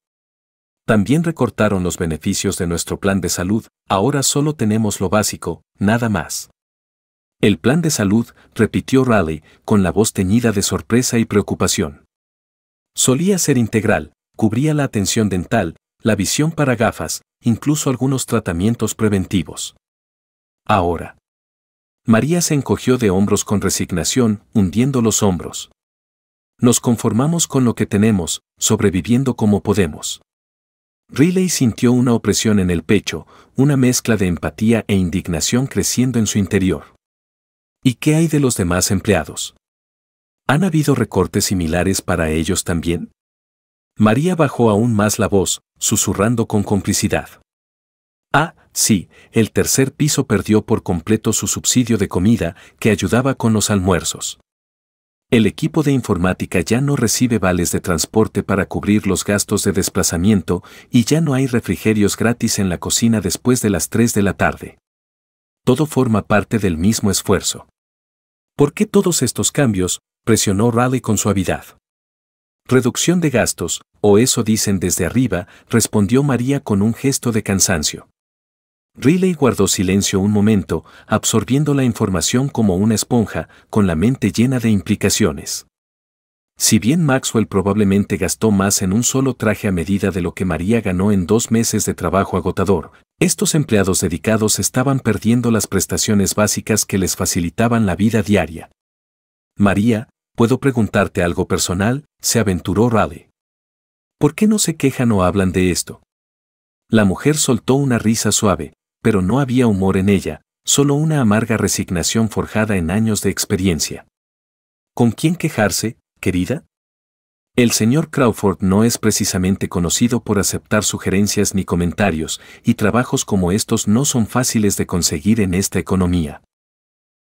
También recortaron los beneficios de nuestro plan de salud, ahora solo tenemos lo básico, nada más. El plan de salud, repitió Raleigh, con la voz teñida de sorpresa y preocupación. Solía ser integral, cubría la atención dental, la visión para gafas, incluso algunos tratamientos preventivos. Ahora. María se encogió de hombros con resignación, hundiendo los hombros. Nos conformamos con lo que tenemos, sobreviviendo como podemos. Raleigh sintió una opresión en el pecho, una mezcla de empatía e indignación creciendo en su interior. ¿Y qué hay de los demás empleados? ¿Han habido recortes similares para ellos también? María bajó aún más la voz, susurrando con complicidad. Ah, sí, el 3er piso perdió por completo su subsidio de comida que ayudaba con los almuerzos. El equipo de informática ya no recibe vales de transporte para cubrir los gastos de desplazamiento y ya no hay refrigerios gratis en la cocina después de las 3 de la tarde. Todo forma parte del mismo esfuerzo. ¿Por qué todos estos cambios?, presionó Raleigh con suavidad. Reducción de gastos, o eso dicen desde arriba, respondió María con un gesto de cansancio. Raleigh guardó silencio un momento, absorbiendo la información como una esponja, con la mente llena de implicaciones. Si bien Maxwell probablemente gastó más en un solo traje a medida de lo que María ganó en 2 meses de trabajo agotador, estos empleados dedicados estaban perdiendo las prestaciones básicas que les facilitaban la vida diaria. María, ¿puedo preguntarte algo personal?, se aventuró Raleigh. ¿Por qué no se quejan o hablan de esto? La mujer soltó una risa suave, pero no había humor en ella, solo una amarga resignación forjada en años de experiencia. ¿Con quién quejarse, querida? El señor Crawford no es precisamente conocido por aceptar sugerencias ni comentarios, y trabajos como estos no son fáciles de conseguir en esta economía.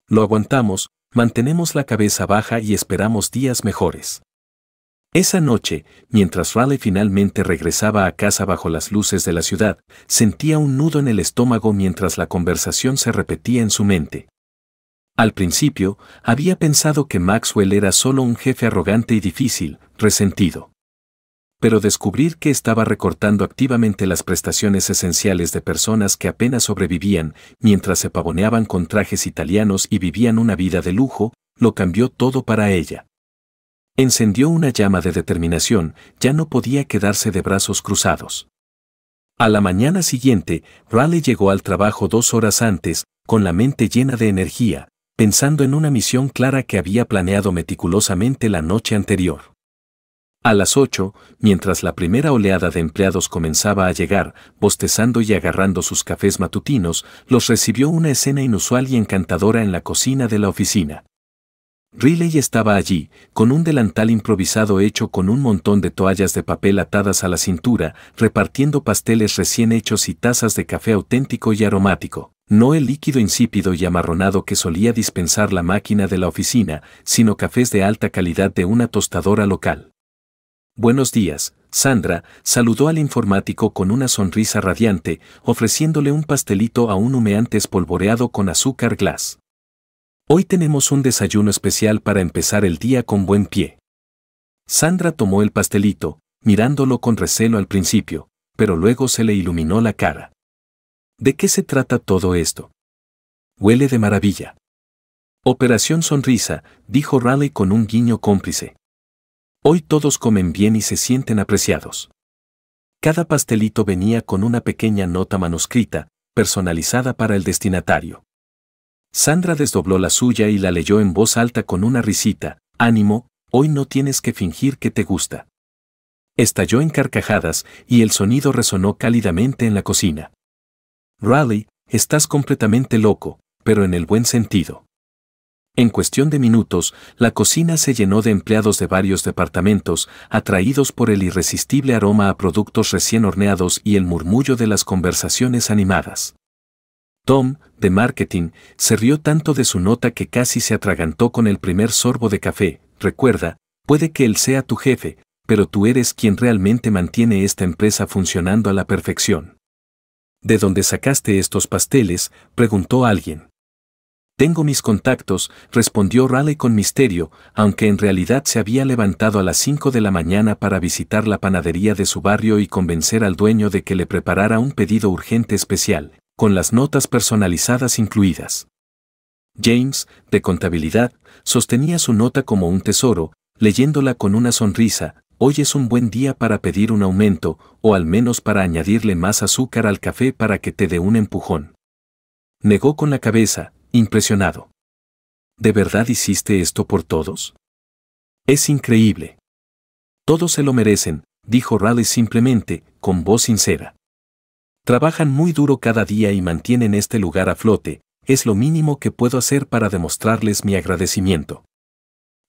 Lo aguantamos, mantenemos la cabeza baja y esperamos días mejores. Esa noche, mientras Raleigh finalmente regresaba a casa bajo las luces de la ciudad, sentía un nudo en el estómago mientras la conversación se repetía en su mente. Al principio, había pensado que Maxwell era solo un jefe arrogante y difícil, resentido. Pero descubrir que estaba recortando activamente las prestaciones esenciales de personas que apenas sobrevivían mientras se pavoneaban con trajes italianos y vivían una vida de lujo, lo cambió todo para ella. Encendió una llama de determinación, ya no podía quedarse de brazos cruzados. A la mañana siguiente, Raleigh llegó al trabajo 2 horas antes, con la mente llena de energía, pensando en una misión clara que había planeado meticulosamente la noche anterior. A las 8, mientras la primera oleada de empleados comenzaba a llegar, bostezando y agarrando sus cafés matutinos, los recibió una escena inusual y encantadora en la cocina de la oficina. Riley estaba allí, con un delantal improvisado hecho con un montón de toallas de papel atadas a la cintura, repartiendo pasteles recién hechos y tazas de café auténtico y aromático, no el líquido insípido y amarronado que solía dispensar la máquina de la oficina, sino cafés de alta calidad de una tostadora local. «Buenos días», Sandra saludó al informático con una sonrisa radiante, ofreciéndole un pastelito aún humeante espolvoreado con azúcar glass. «Hoy tenemos un desayuno especial para empezar el día con buen pie». Sandra tomó el pastelito, mirándolo con recelo al principio, pero luego se le iluminó la cara. «¿De qué se trata todo esto?» «Huele de maravilla». «Operación Sonrisa», dijo Riley con un guiño cómplice. «Hoy todos comen bien y se sienten apreciados». Cada pastelito venía con una pequeña nota manuscrita, personalizada para el destinatario. Sandra desdobló la suya y la leyó en voz alta con una risita. «Ánimo, hoy no tienes que fingir que te gusta». Estalló en carcajadas y el sonido resonó cálidamente en la cocina. «Riley, estás completamente loco, pero en el buen sentido». En cuestión de minutos, la cocina se llenó de empleados de varios departamentos, atraídos por el irresistible aroma a productos recién horneados y el murmullo de las conversaciones animadas. Tom, de marketing, se rió tanto de su nota que casi se atragantó con el primer sorbo de café. «Recuerda, puede que él sea tu jefe, pero tú eres quien realmente mantiene esta empresa funcionando a la perfección». «¿De dónde sacaste estos pasteles?», preguntó alguien. «Tengo mis contactos», respondió Riley con misterio, aunque en realidad se había levantado a las 5 de la mañana para visitar la panadería de su barrio y convencer al dueño de que le preparara un pedido urgente especial, con las notas personalizadas incluidas. James, de contabilidad, sostenía su nota como un tesoro, leyéndola con una sonrisa. «Hoy es un buen día para pedir un aumento, o al menos para añadirle más azúcar al café para que te dé un empujón». Negó con la cabeza, impresionado. «¿De verdad hiciste esto por todos?». «Es increíble». «Todos se lo merecen», dijo Riley simplemente, con voz sincera. «Trabajan muy duro cada día y mantienen este lugar a flote, es lo mínimo que puedo hacer para demostrarles mi agradecimiento».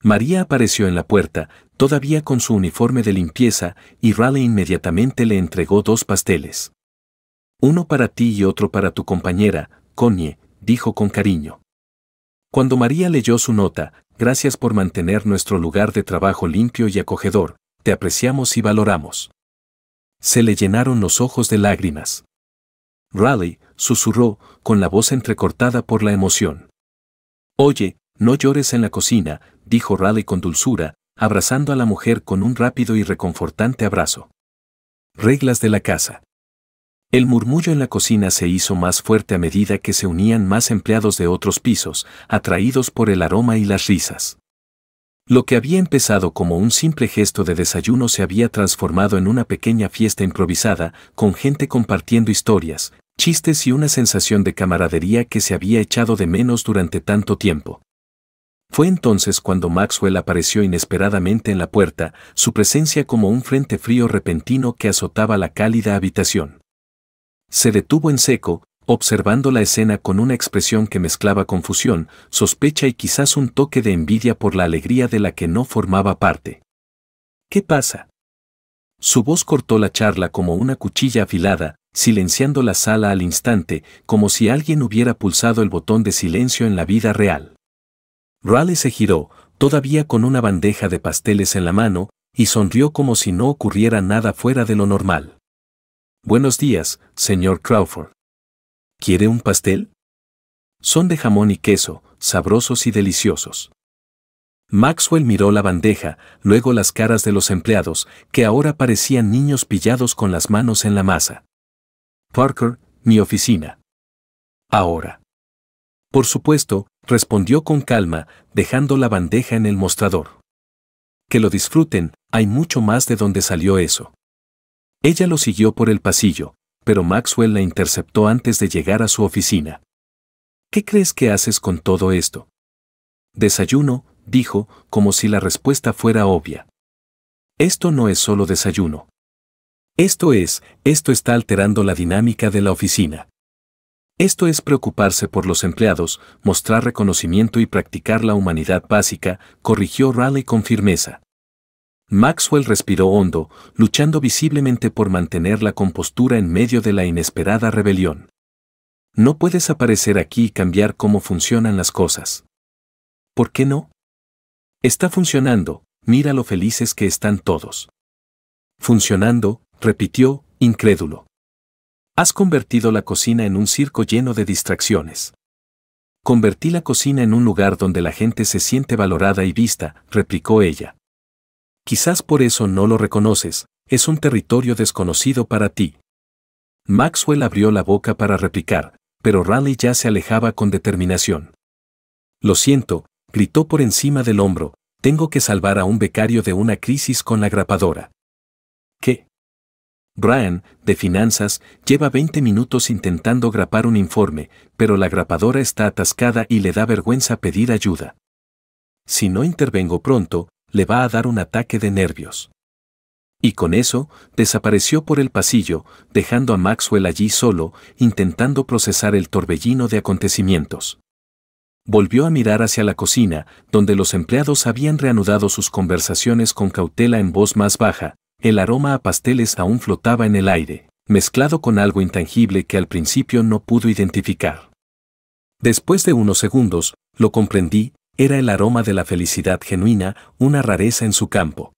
María apareció en la puerta, todavía con su uniforme de limpieza, y Riley inmediatamente le entregó 2 pasteles. «Uno para ti y otro para tu compañera, Connie», dijo con cariño. Cuando María leyó su nota: «Gracias por mantener nuestro lugar de trabajo limpio y acogedor, te apreciamos y valoramos». Se le llenaron los ojos de lágrimas. Riley susurró, con la voz entrecortada por la emoción. «Oye, no llores en la cocina», dijo Riley con dulzura, abrazando a la mujer con un rápido y reconfortante abrazo. Reglas de la casa. El murmullo en la cocina se hizo más fuerte a medida que se unían más empleados de otros pisos, atraídos por el aroma y las risas. Lo que había empezado como un simple gesto de desayuno se había transformado en una pequeña fiesta improvisada, con gente compartiendo historias, chistes y una sensación de camaradería que se había echado de menos durante tanto tiempo. Fue entonces cuando Maxwell apareció inesperadamente en la puerta, su presencia como un frente frío repentino que azotaba la cálida habitación. Se detuvo en seco, observando la escena con una expresión que mezclaba confusión, sospecha y quizás un toque de envidia por la alegría de la que no formaba parte. «¿Qué pasa?». Su voz cortó la charla como una cuchilla afilada, silenciando la sala al instante, como si alguien hubiera pulsado el botón de silencio en la vida real. Riley se giró, todavía con una bandeja de pasteles en la mano, y sonrió como si no ocurriera nada fuera de lo normal. «Buenos días, señor Crawford. ¿Quiere un pastel? Son de jamón y queso, sabrosos y deliciosos». Maxwell miró la bandeja, luego las caras de los empleados, que ahora parecían niños pillados con las manos en la masa. «Parker, mi oficina». «Ahora». «Por supuesto», respondió con calma, dejando la bandeja en el mostrador. «Que lo disfruten, hay mucho más de donde salió eso». Ella lo siguió por el pasillo, pero Maxwell la interceptó antes de llegar a su oficina. «¿Qué crees que haces con todo esto?». Desayuno, dijo, como si la respuesta fuera obvia. Esto no es solo desayuno. Esto está alterando la dinámica de la oficina. Esto es preocuparse por los empleados, mostrar reconocimiento y practicar la humanidad básica, corrigió Raleigh con firmeza. Maxwell respiró hondo, luchando visiblemente por mantener la compostura en medio de la inesperada rebelión. No puedes aparecer aquí y cambiar cómo funcionan las cosas. ¿Por qué no? Está funcionando, mira lo felices que están todos. Funcionando, repitió, incrédulo. Has convertido la cocina en un circo lleno de distracciones. Convertí la cocina en un lugar donde la gente se siente valorada y vista, replicó ella. Quizás por eso no lo reconoces, es un territorio desconocido para ti. Maxwell abrió la boca para replicar, pero Raleigh ya se alejaba con determinación. Lo siento, gritó por encima del hombro, tengo que salvar a un becario de una crisis con la grapadora. ¿Qué? Brian, de finanzas, lleva 20 minutos intentando grapar un informe, pero la grapadora está atascada y le da vergüenza pedir ayuda. Si no intervengo pronto, le va a dar un ataque de nervios. Y con eso, desapareció por el pasillo, dejando a Maxwell allí solo, intentando procesar el torbellino de acontecimientos. Volvió a mirar hacia la cocina, donde los empleados habían reanudado sus conversaciones con cautela en voz más baja. El aroma a pasteles aún flotaba en el aire, mezclado con algo intangible que al principio no pudo identificar. Después de unos segundos, lo comprendí, era el aroma de la felicidad genuina, una rareza en su campo.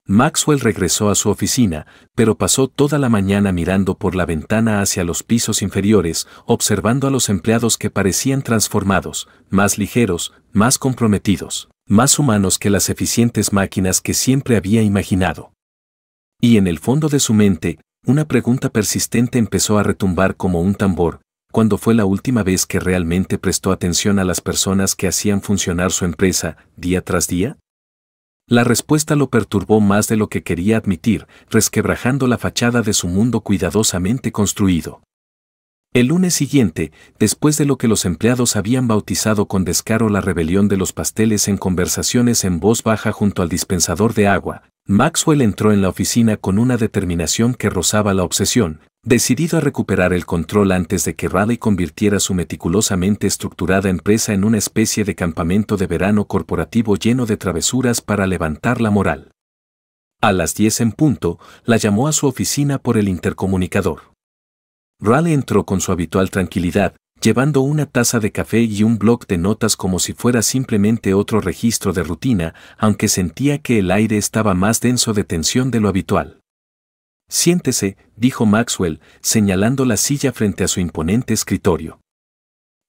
Maxwell regresó a su oficina, pero pasó toda la mañana mirando por la ventana hacia los pisos inferiores, observando a los empleados que parecían transformados, más ligeros, más comprometidos, más humanos que las eficientes máquinas que siempre había imaginado. Y en el fondo de su mente, una pregunta persistente empezó a retumbar como un tambor. ¿Cuándo fue la última vez que realmente prestó atención a las personas que hacían funcionar su empresa, día tras día? La respuesta lo perturbó más de lo que quería admitir, resquebrajando la fachada de su mundo cuidadosamente construido. El lunes siguiente, después de lo que los empleados habían bautizado con descaro la rebelión de los pasteles en conversaciones en voz baja junto al dispensador de agua, Maxwell entró en la oficina con una determinación que rozaba la obsesión, decidido a recuperar el control antes de que Raleigh convirtiera su meticulosamente estructurada empresa en una especie de campamento de verano corporativo lleno de travesuras para levantar la moral. A las 10 en punto, la llamó a su oficina por el intercomunicador. Raleigh entró con su habitual tranquilidad, llevando una taza de café y un bloc de notas como si fuera simplemente otro registro de rutina, aunque sentía que el aire estaba más denso de tensión de lo habitual. Siéntese, dijo Maxwell, señalando la silla frente a su imponente escritorio.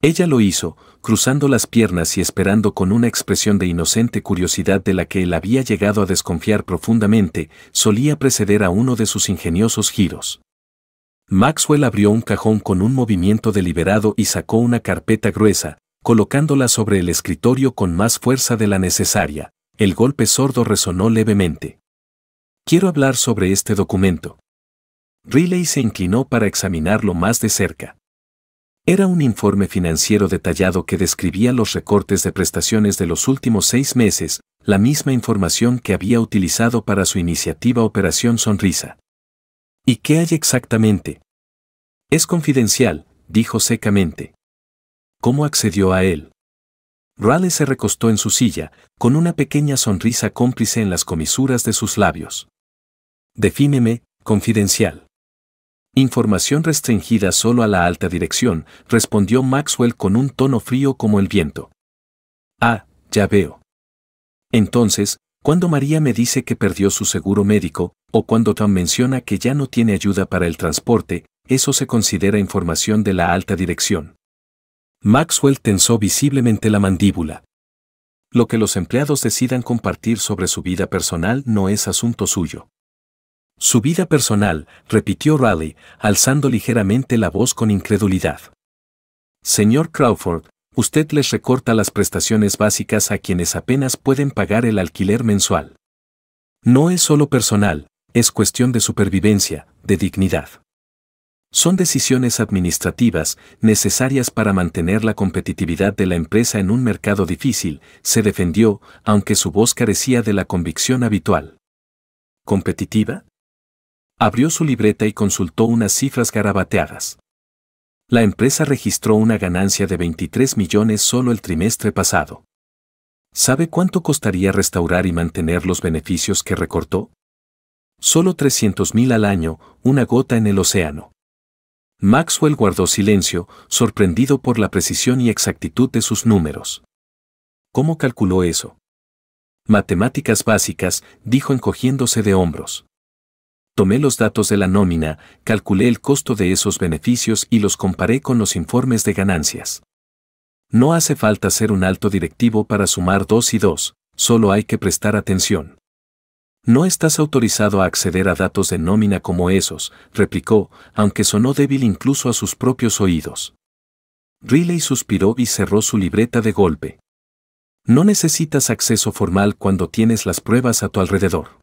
Ella lo hizo, cruzando las piernas y esperando con una expresión de inocente curiosidad de la que él había llegado a desconfiar profundamente, solía preceder a uno de sus ingeniosos giros. Maxwell abrió un cajón con un movimiento deliberado y sacó una carpeta gruesa, colocándola sobre el escritorio con más fuerza de la necesaria. El golpe sordo resonó levemente. Quiero hablar sobre este documento. Riley se inclinó para examinarlo más de cerca. Era un informe financiero detallado que describía los recortes de prestaciones de los últimos 6 meses, la misma información que había utilizado para su iniciativa Operación Sonrisa. ¿Y qué hay exactamente? Es confidencial, dijo secamente. ¿Cómo accedió a él? Raleigh se recostó en su silla, con una pequeña sonrisa cómplice en las comisuras de sus labios. Defíneme, confidencial. Información restringida solo a la alta dirección, respondió Maxwell con un tono frío como el viento. Ah, ya veo. Entonces, cuando María me dice que perdió su seguro médico, o cuando Tom menciona que ya no tiene ayuda para el transporte, eso se considera información de la alta dirección. Maxwell tensó visiblemente la mandíbula. Lo que los empleados decidan compartir sobre su vida personal no es asunto suyo. Su vida personal, repitió Raleigh, alzando ligeramente la voz con incredulidad. Señor Crawford, usted les recorta las prestaciones básicas a quienes apenas pueden pagar el alquiler mensual. No es solo personal, es cuestión de supervivencia, de dignidad. Son decisiones administrativas necesarias para mantener la competitividad de la empresa en un mercado difícil, se defendió, aunque su voz carecía de la convicción habitual. ¿Competitiva? Abrió su libreta y consultó unas cifras garabateadas. La empresa registró una ganancia de 23 millones solo el trimestre pasado. ¿Sabe cuánto costaría restaurar y mantener los beneficios que recortó? Solo 300.000 al año, una gota en el océano. Maxwell guardó silencio, sorprendido por la precisión y exactitud de sus números. ¿Cómo calculó eso? Matemáticas básicas, dijo encogiéndose de hombros. Tomé los datos de la nómina, calculé el costo de esos beneficios y los comparé con los informes de ganancias. No hace falta ser un alto directivo para sumar 2 y 2, solo hay que prestar atención. No estás autorizado a acceder a datos de nómina como esos, replicó, aunque sonó débil incluso a sus propios oídos. Riley suspiró y cerró su libreta de golpe. No necesitas acceso formal cuando tienes las pruebas a tu alrededor.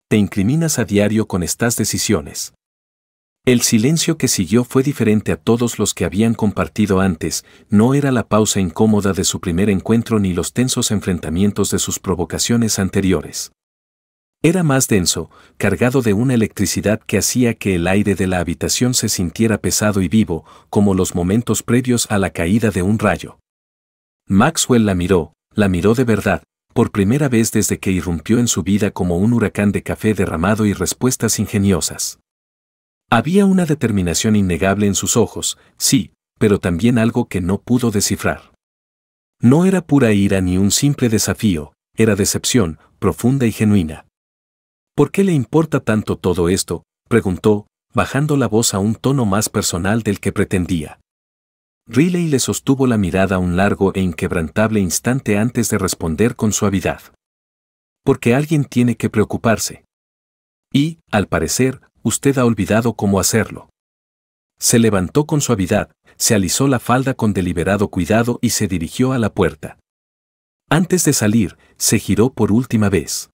Te incriminas a diario con estas decisiones. El silencio que siguió fue diferente a todos los que habían compartido antes, no era la pausa incómoda de su primer encuentro ni los tensos enfrentamientos de sus provocaciones anteriores. Era más denso, cargado de una electricidad que hacía que el aire de la habitación se sintiera pesado y vivo, como los momentos previos a la caída de un rayo. Maxwell la miró de verdad, por primera vez desde que irrumpió en su vida como un huracán de café derramado y respuestas ingeniosas. Había una determinación innegable en sus ojos, sí, pero también algo que no pudo descifrar. No era pura ira ni un simple desafío, era decepción, profunda y genuina. ¿Por qué le importa tanto todo esto?, preguntó, bajando la voz a un tono más personal del que pretendía. Riley le sostuvo la mirada un largo e inquebrantable instante antes de responder con suavidad. Porque alguien tiene que preocuparse. Y, al parecer, usted ha olvidado cómo hacerlo. Se levantó con suavidad, se alisó la falda con deliberado cuidado y se dirigió a la puerta. Antes de salir, se giró por última vez.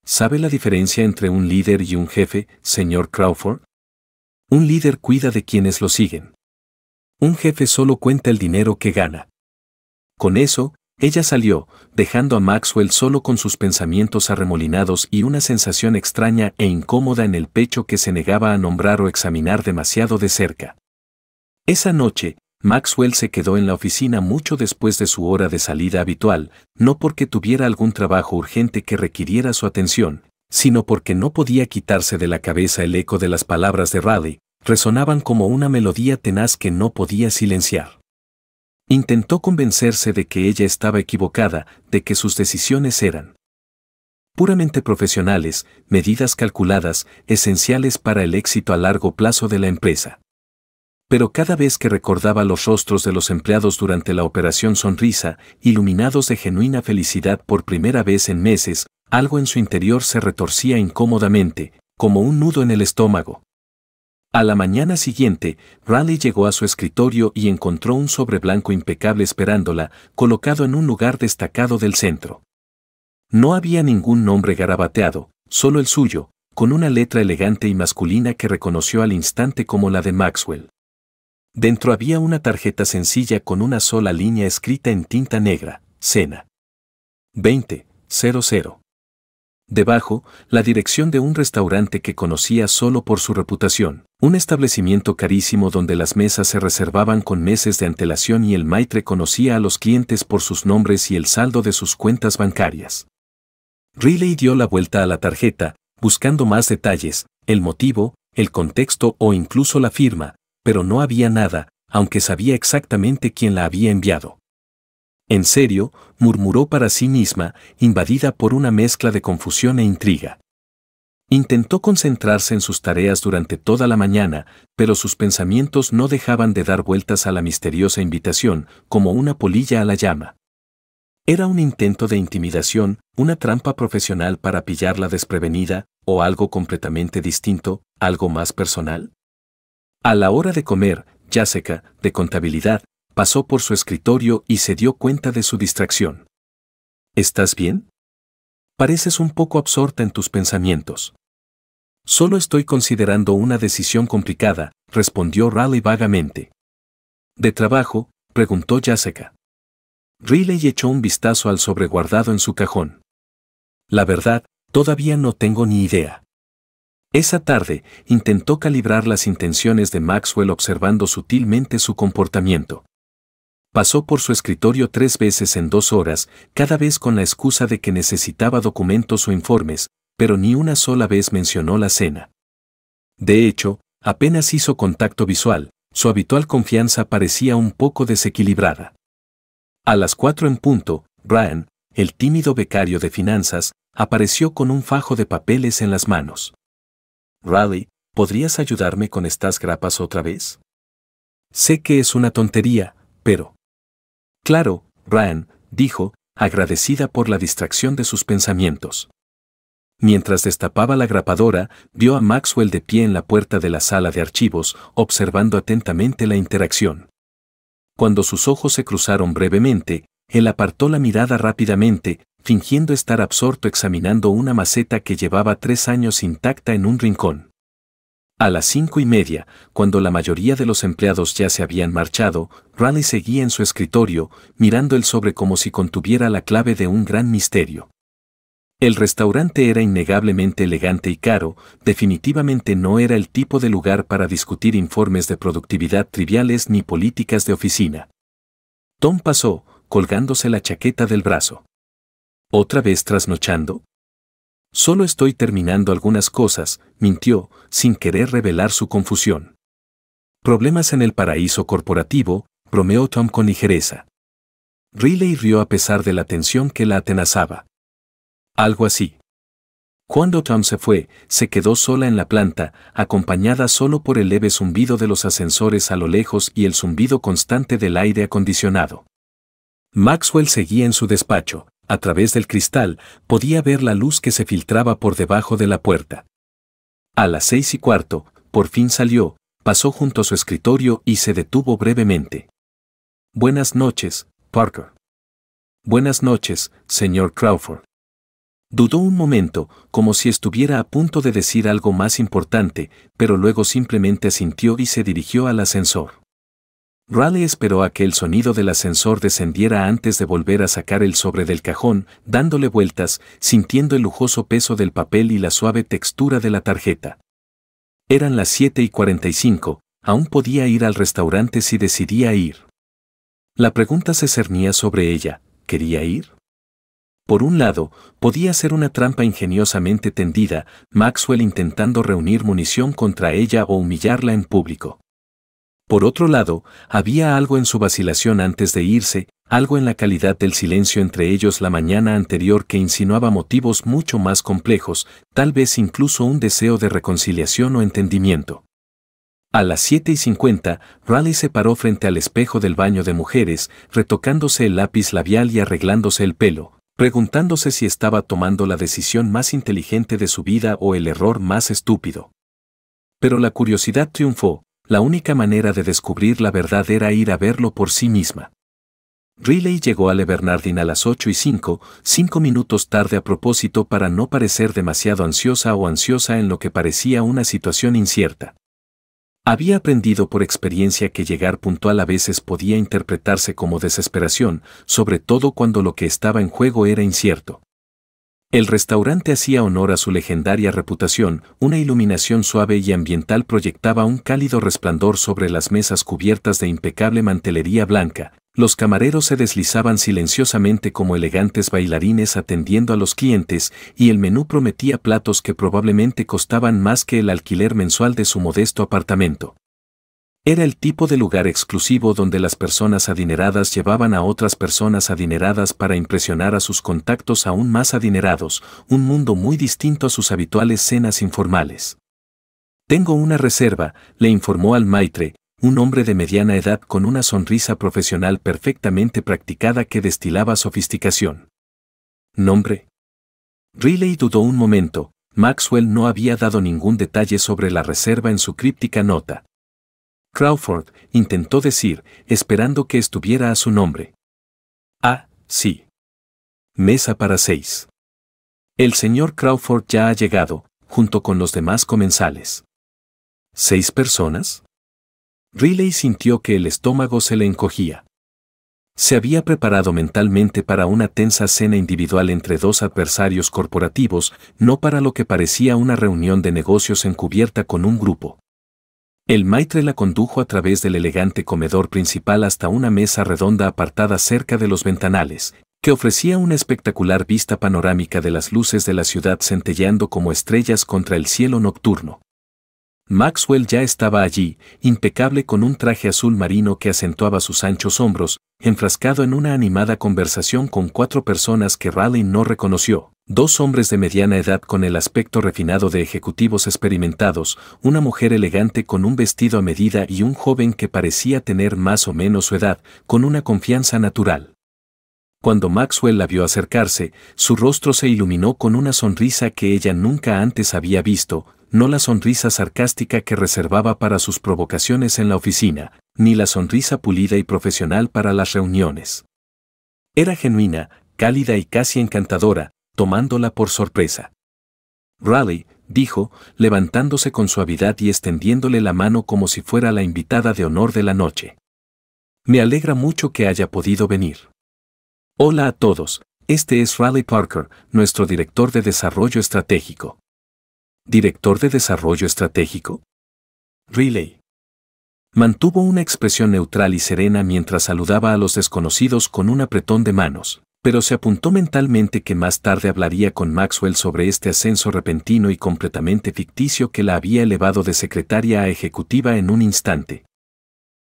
¿Sabe la diferencia entre un líder y un jefe, señor Crawford? Un líder cuida de quienes lo siguen. Un jefe solo cuenta el dinero que gana. Con eso, ella salió, dejando a Maxwell solo con sus pensamientos arremolinados y una sensación extraña e incómoda en el pecho que se negaba a nombrar o examinar demasiado de cerca. Esa noche, Maxwell se quedó en la oficina mucho después de su hora de salida habitual, no porque tuviera algún trabajo urgente que requiriera su atención, sino porque no podía quitarse de la cabeza el eco de las palabras de Riley, resonaban como una melodía tenaz que no podía silenciar. Intentó convencerse de que ella estaba equivocada, de que sus decisiones eran puramente profesionales, medidas calculadas, esenciales para el éxito a largo plazo de la empresa. Pero cada vez que recordaba los rostros de los empleados durante la operación Sonrisa, iluminados de genuina felicidad por primera vez en meses, algo en su interior se retorcía incómodamente, como un nudo en el estómago. A la mañana siguiente, Riley llegó a su escritorio y encontró un sobre blanco impecable esperándola, colocado en un lugar destacado del centro. No había ningún nombre garabateado, solo el suyo, con una letra elegante y masculina que reconoció al instante como la de Maxwell. Dentro había una tarjeta sencilla con una sola línea escrita en tinta negra, cena 20:00. Debajo, la dirección de un restaurante que conocía solo por su reputación, un establecimiento carísimo donde las mesas se reservaban con meses de antelación y el maitre conocía a los clientes por sus nombres y el saldo de sus cuentas bancarias. Riley dio la vuelta a la tarjeta, buscando más detalles, el motivo, el contexto o incluso la firma, pero no había nada, aunque sabía exactamente quién la había enviado. En serio, murmuró para sí misma, invadida por una mezcla de confusión e intriga. Intentó concentrarse en sus tareas durante toda la mañana, pero sus pensamientos no dejaban de dar vueltas a la misteriosa invitación, como una polilla a la llama. ¿Era un intento de intimidación, una trampa profesional para pillarla desprevenida, o algo completamente distinto, algo más personal? A la hora de comer, Jessica, de contabilidad, pasó por su escritorio y se dio cuenta de su distracción. ¿Estás bien? Pareces un poco absorta en tus pensamientos. Solo estoy considerando una decisión complicada, respondió Riley vagamente. ¿De trabajo?, preguntó Jessica. Riley echó un vistazo al sobre guardado en su cajón. La verdad, todavía no tengo ni idea. Esa tarde, intentó calibrar las intenciones de Maxwell observando sutilmente su comportamiento. Pasó por su escritorio 3 veces en 2 horas, cada vez con la excusa de que necesitaba documentos o informes, pero ni una sola vez mencionó la cena. De hecho, apenas hizo contacto visual, su habitual confianza parecía un poco desequilibrada. A las 4 en punto, Brian, el tímido becario de finanzas, apareció con un fajo de papeles en las manos. «Riley, ¿podrías ayudarme con estas grapas otra vez? Sé que es una tontería, pero...» «Claro», Brian dijo, agradecida por la distracción de sus pensamientos. Mientras destapaba la grapadora, vio a Maxwell de pie en la puerta de la sala de archivos, observando atentamente la interacción. Cuando sus ojos se cruzaron brevemente, él apartó la mirada rápidamente, fingiendo estar absorto examinando una maceta que llevaba 3 años intacta en un rincón. A las 5:30, cuando la mayoría de los empleados ya se habían marchado, Riley seguía en su escritorio, mirando el sobre como si contuviera la clave de un gran misterio. El restaurante era innegablemente elegante y caro, definitivamente no era el tipo de lugar para discutir informes de productividad triviales ni políticas de oficina. Tom pasó, colgándose la chaqueta del brazo. ¿Otra vez trasnochando? Solo estoy terminando algunas cosas, mintió, sin querer revelar su confusión. Problemas en el paraíso corporativo, bromeó Tom con ligereza. Riley rió a pesar de la tensión que la atenazaba. Algo así. Cuando Tom se fue, se quedó sola en la planta, acompañada solo por el leve zumbido de los ascensores a lo lejos y el zumbido constante del aire acondicionado. Maxwell seguía en su despacho. A través del cristal, podía ver la luz que se filtraba por debajo de la puerta. A las 6:15, por fin salió, pasó junto a su escritorio y se detuvo brevemente. «Buenas noches, Parker». «Buenas noches, señor Crawford». Dudó un momento, como si estuviera a punto de decir algo más importante, pero luego simplemente asintió y se dirigió al ascensor. Riley esperó a que el sonido del ascensor descendiera antes de volver a sacar el sobre del cajón, dándole vueltas, sintiendo el lujoso peso del papel y la suave textura de la tarjeta. Eran las 7:45, aún podía ir al restaurante si decidía ir. La pregunta se cernía sobre ella, ¿quería ir? Por un lado, podía ser una trampa ingeniosamente tendida, Maxwell intentando reunir munición contra ella o humillarla en público. Por otro lado, había algo en su vacilación antes de irse, algo en la calidad del silencio entre ellos la mañana anterior que insinuaba motivos mucho más complejos, tal vez incluso un deseo de reconciliación o entendimiento. A las 7:50, Riley se paró frente al espejo del baño de mujeres, retocándose el lápiz labial y arreglándose el pelo, preguntándose si estaba tomando la decisión más inteligente de su vida o el error más estúpido. Pero la curiosidad triunfó. La única manera de descubrir la verdad era ir a verlo por sí misma. Riley llegó a Le Bernardin a las 8:05, 5 minutos tarde a propósito para no parecer demasiado ansiosa o ansiosa en lo que parecía una situación incierta. Había aprendido por experiencia que llegar puntual a veces podía interpretarse como desesperación, sobre todo cuando lo que estaba en juego era incierto. El restaurante hacía honor a su legendaria reputación, una iluminación suave y ambiental proyectaba un cálido resplandor sobre las mesas cubiertas de impecable mantelería blanca, los camareros se deslizaban silenciosamente como elegantes bailarines atendiendo a los clientes, y el menú prometía platos que probablemente costaban más que el alquiler mensual de su modesto apartamento. Era el tipo de lugar exclusivo donde las personas adineradas llevaban a otras personas adineradas para impresionar a sus contactos aún más adinerados, un mundo muy distinto a sus habituales cenas informales. «Tengo una reserva», le informó al maitre, un hombre de mediana edad con una sonrisa profesional perfectamente practicada que destilaba sofisticación. «¿Nombre?» Riley dudó un momento. Maxwell no había dado ningún detalle sobre la reserva en su críptica nota. Crawford, intentó decir, esperando que estuviera a su nombre. «Ah, sí. Mesa para 6. El señor Crawford ya ha llegado», junto con los demás comensales. ¿6 personas? Riley sintió que el estómago se le encogía. Se había preparado mentalmente para una tensa cena individual entre 2 adversarios corporativos, no para lo que parecía una reunión de negocios encubierta con un grupo. El maitre la condujo a través del elegante comedor principal hasta una mesa redonda apartada cerca de los ventanales, que ofrecía una espectacular vista panorámica de las luces de la ciudad centelleando como estrellas contra el cielo nocturno. Maxwell ya estaba allí, impecable con un traje azul marino que acentuaba sus anchos hombros, enfrascado en una animada conversación con 4 personas que Raleigh no reconoció, 2 hombres de mediana edad con el aspecto refinado de ejecutivos experimentados, una mujer elegante con un vestido a medida y un joven que parecía tener más o menos su edad, con una confianza natural. Cuando Maxwell la vio acercarse, su rostro se iluminó con una sonrisa que ella nunca antes había visto, no la sonrisa sarcástica que reservaba para sus provocaciones en la oficina, ni la sonrisa pulida y profesional para las reuniones. Era genuina, cálida y casi encantadora, tomándola por sorpresa. Raleigh, dijo, levantándose con suavidad y extendiéndole la mano como si fuera la invitada de honor de la noche. Me alegra mucho que haya podido venir. Hola a todos, este es Raleigh Parker, nuestro director de desarrollo estratégico. ¿Director de desarrollo estratégico? Riley. Mantuvo una expresión neutral y serena mientras saludaba a los desconocidos con un apretón de manos, pero se apuntó mentalmente que más tarde hablaría con Maxwell sobre este ascenso repentino y completamente ficticio que la había elevado de secretaria a ejecutiva en un instante.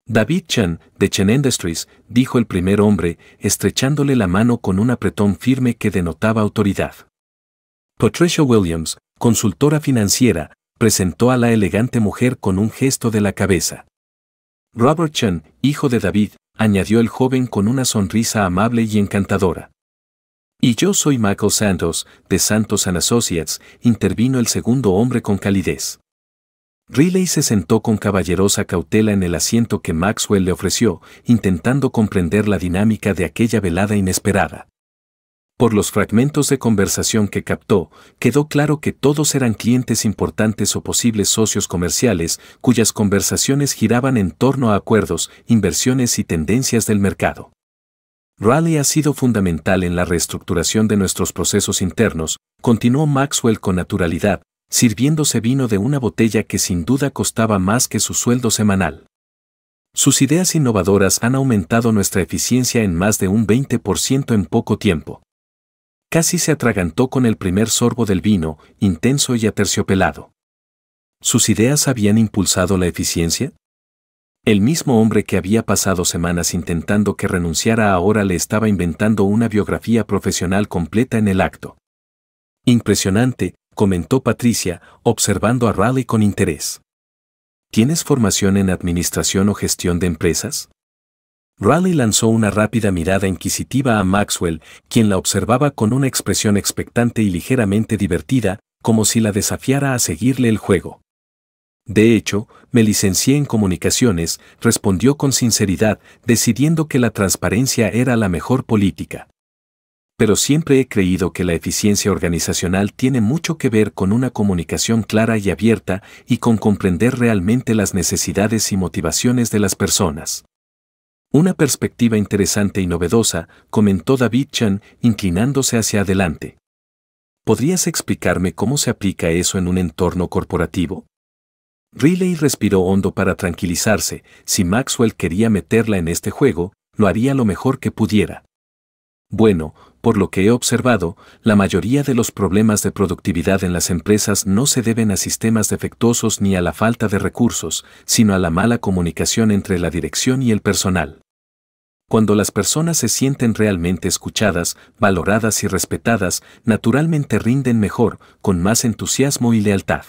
David Chen, de Chen Industries, dijo el primer hombre, estrechándole la mano con un apretón firme que denotaba autoridad. Patricia Williams, consultora financiera, presentó a la elegante mujer con un gesto de la cabeza. Robert Chen, hijo de David, añadió el joven con una sonrisa amable y encantadora. Y yo soy Michael Santos, de Santos & Associates, intervino el segundo hombre con calidez. Riley se sentó con caballerosa cautela en el asiento que Maxwell le ofreció, intentando comprender la dinámica de aquella velada inesperada. Por los fragmentos de conversación que captó, quedó claro que todos eran clientes importantes o posibles socios comerciales, cuyas conversaciones giraban en torno a acuerdos, inversiones y tendencias del mercado. Raleigh ha sido fundamental en la reestructuración de nuestros procesos internos, continuó Maxwell con naturalidad, sirviéndose vino de una botella que sin duda costaba más que su sueldo semanal. Sus ideas innovadoras han aumentado nuestra eficiencia en más de un 20% en poco tiempo. Casi se atragantó con el primer sorbo del vino, intenso y aterciopelado. ¿Sus ideas habían impulsado la eficiencia? El mismo hombre que había pasado semanas intentando que renunciara ahora le estaba inventando una biografía profesional completa en el acto. Impresionante, comentó Patricia, observando a Raleigh con interés. ¿Tienes formación en administración o gestión de empresas? Raleigh lanzó una rápida mirada inquisitiva a Maxwell, quien la observaba con una expresión expectante y ligeramente divertida, como si la desafiara a seguirle el juego. De hecho, me licencié en comunicaciones, respondió con sinceridad, decidiendo que la transparencia era la mejor política. Pero siempre he creído que la eficiencia organizacional tiene mucho que ver con una comunicación clara y abierta y con comprender realmente las necesidades y motivaciones de las personas. Una perspectiva interesante y novedosa, comentó David Chen, inclinándose hacia adelante. ¿Podrías explicarme cómo se aplica eso en un entorno corporativo? Riley respiró hondo para tranquilizarse. Si Maxwell quería meterla en este juego, lo haría lo mejor que pudiera. Bueno, por lo que he observado, la mayoría de los problemas de productividad en las empresas no se deben a sistemas defectuosos ni a la falta de recursos, sino a la mala comunicación entre la dirección y el personal. Cuando las personas se sienten realmente escuchadas, valoradas y respetadas, naturalmente rinden mejor, con más entusiasmo y lealtad.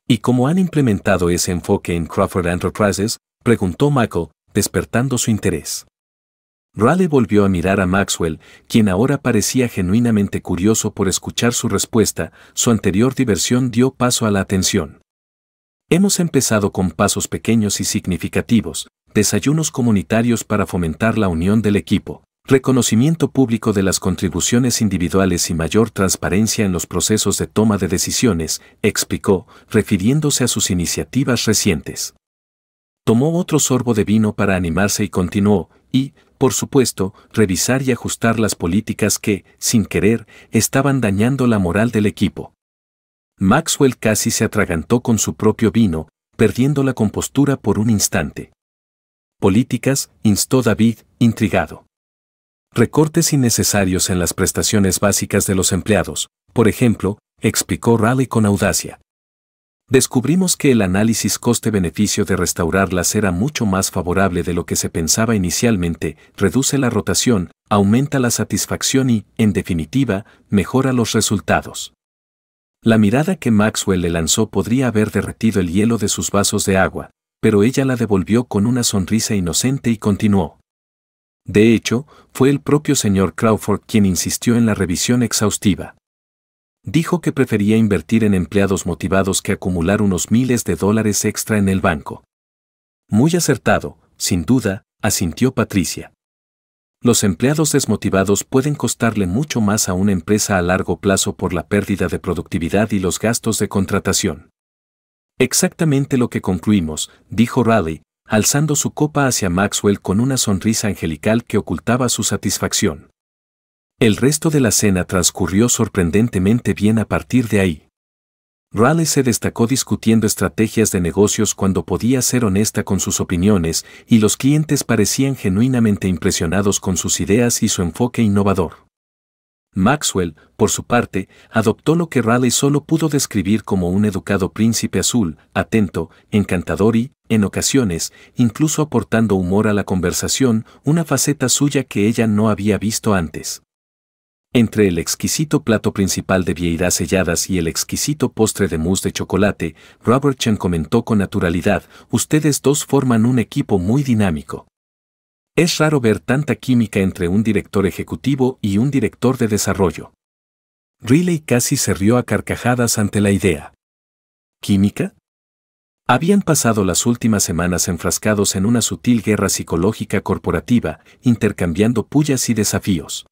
¿Y cómo han implementado ese enfoque en Crawford Enterprises?, preguntó Michael, despertando su interés. Raleigh volvió a mirar a Maxwell, quien ahora parecía genuinamente curioso por escuchar su respuesta. Su anterior diversión dio paso a la atención. Hemos empezado con pasos pequeños y significativos, desayunos comunitarios para fomentar la unión del equipo, Reconocimiento público de las contribuciones individuales y mayor transparencia en los procesos de toma de decisiones, explicó, refiriéndose a sus iniciativas recientes. Tomó otro sorbo de vino para animarse y continuó, y, por supuesto, revisar y ajustar las políticas que, sin querer, estaban dañando la moral del equipo. Maxwell casi se atragantó con su propio vino, perdiendo la compostura por un instante. Políticas, instó David, intrigado. Recortes innecesarios en las prestaciones básicas de los empleados, por ejemplo, explicó Raleigh con audacia. Descubrimos que el análisis coste-beneficio de restaurarlas era mucho más favorable de lo que se pensaba inicialmente, reduce la rotación, aumenta la satisfacción y, en definitiva, mejora los resultados. La mirada que Maxwell le lanzó podría haber derretido el hielo de sus vasos de agua, pero ella la devolvió con una sonrisa inocente y continuó. De hecho, fue el propio señor Crawford quien insistió en la revisión exhaustiva. Dijo que prefería invertir en empleados motivados que acumular unos miles de dólares extra en el banco. Muy acertado, sin duda, asintió Patricia. Los empleados desmotivados pueden costarle mucho más a una empresa a largo plazo por la pérdida de productividad y los gastos de contratación. Exactamente lo que concluimos, dijo Raleigh, alzando su copa hacia Maxwell con una sonrisa angelical que ocultaba su satisfacción. El resto de la cena transcurrió sorprendentemente bien a partir de ahí. Raleigh se destacó discutiendo estrategias de negocios cuando podía ser honesta con sus opiniones, y los clientes parecían genuinamente impresionados con sus ideas y su enfoque innovador. Maxwell, por su parte, adoptó lo que Raleigh solo pudo describir como un educado príncipe azul, atento, encantador y, en ocasiones, incluso aportando humor a la conversación, una faceta suya que ella no había visto antes. Entre el exquisito plato principal de vieiras selladas y el exquisito postre de mousse de chocolate, Robertson comentó con naturalidad: ustedes dos forman un equipo muy dinámico. Es raro ver tanta química entre un director ejecutivo y un director de desarrollo. Riley casi se rió a carcajadas ante la idea. ¿Química? Habían pasado las últimas semanas enfrascados en una sutil guerra psicológica corporativa, intercambiando pullas y desafíos.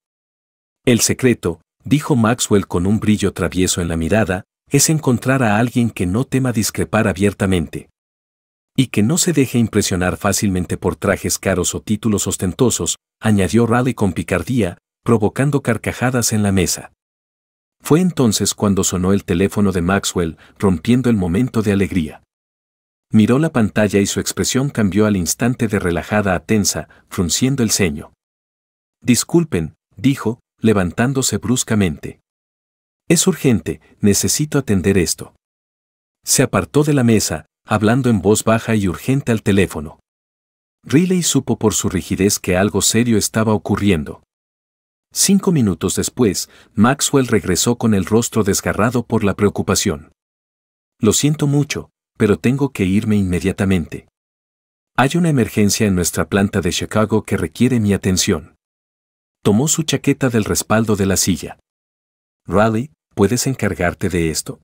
El secreto, dijo Maxwell con un brillo travieso en la mirada, es encontrar a alguien que no tema discrepar abiertamente. Y que no se deje impresionar fácilmente por trajes caros o títulos ostentosos, añadió Raleigh con picardía, provocando carcajadas en la mesa. Fue entonces cuando sonó el teléfono de Maxwell, rompiendo el momento de alegría. Miró la pantalla y su expresión cambió al instante de relajada a tensa, frunciendo el ceño. Disculpen, dijo, levantándose bruscamente. Es urgente, necesito atender esto. Se apartó de la mesa, hablando en voz baja y urgente al teléfono. Riley supo por su rigidez que algo serio estaba ocurriendo. 5 minutos después, Maxwell regresó con el rostro desgarrado por la preocupación. Lo siento mucho, pero tengo que irme inmediatamente. Hay una emergencia en nuestra planta de Chicago que requiere mi atención. Tomó su chaqueta del respaldo de la silla. Raleigh, ¿puedes encargarte de esto?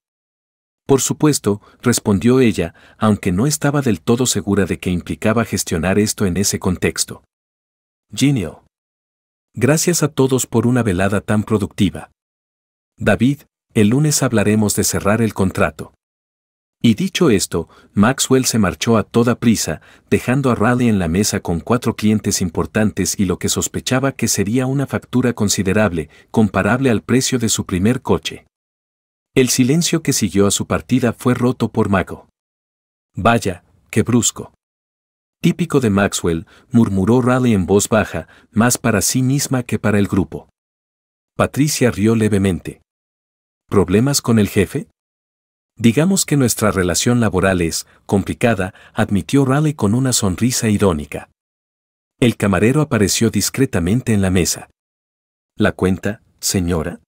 Por supuesto, respondió ella, aunque no estaba del todo segura de que implicaba gestionar esto en ese contexto. Genial. Gracias a todos por una velada tan productiva. David, el lunes hablaremos de cerrar el contrato. Y dicho esto, Maxwell se marchó a toda prisa, dejando a Raleigh en la mesa con 4 clientes importantes y lo que sospechaba que sería una factura considerable, comparable al precio de su primer coche. El silencio que siguió a su partida fue roto por Mago. Vaya, qué brusco. Típico de Maxwell, murmuró Raleigh en voz baja, más para sí misma que para el grupo. Patricia rió levemente. ¿Problemas con el jefe? Digamos que nuestra relación laboral es complicada, admitió Raleigh con una sonrisa irónica. El camarero apareció discretamente en la mesa. ¿La cuenta, señora?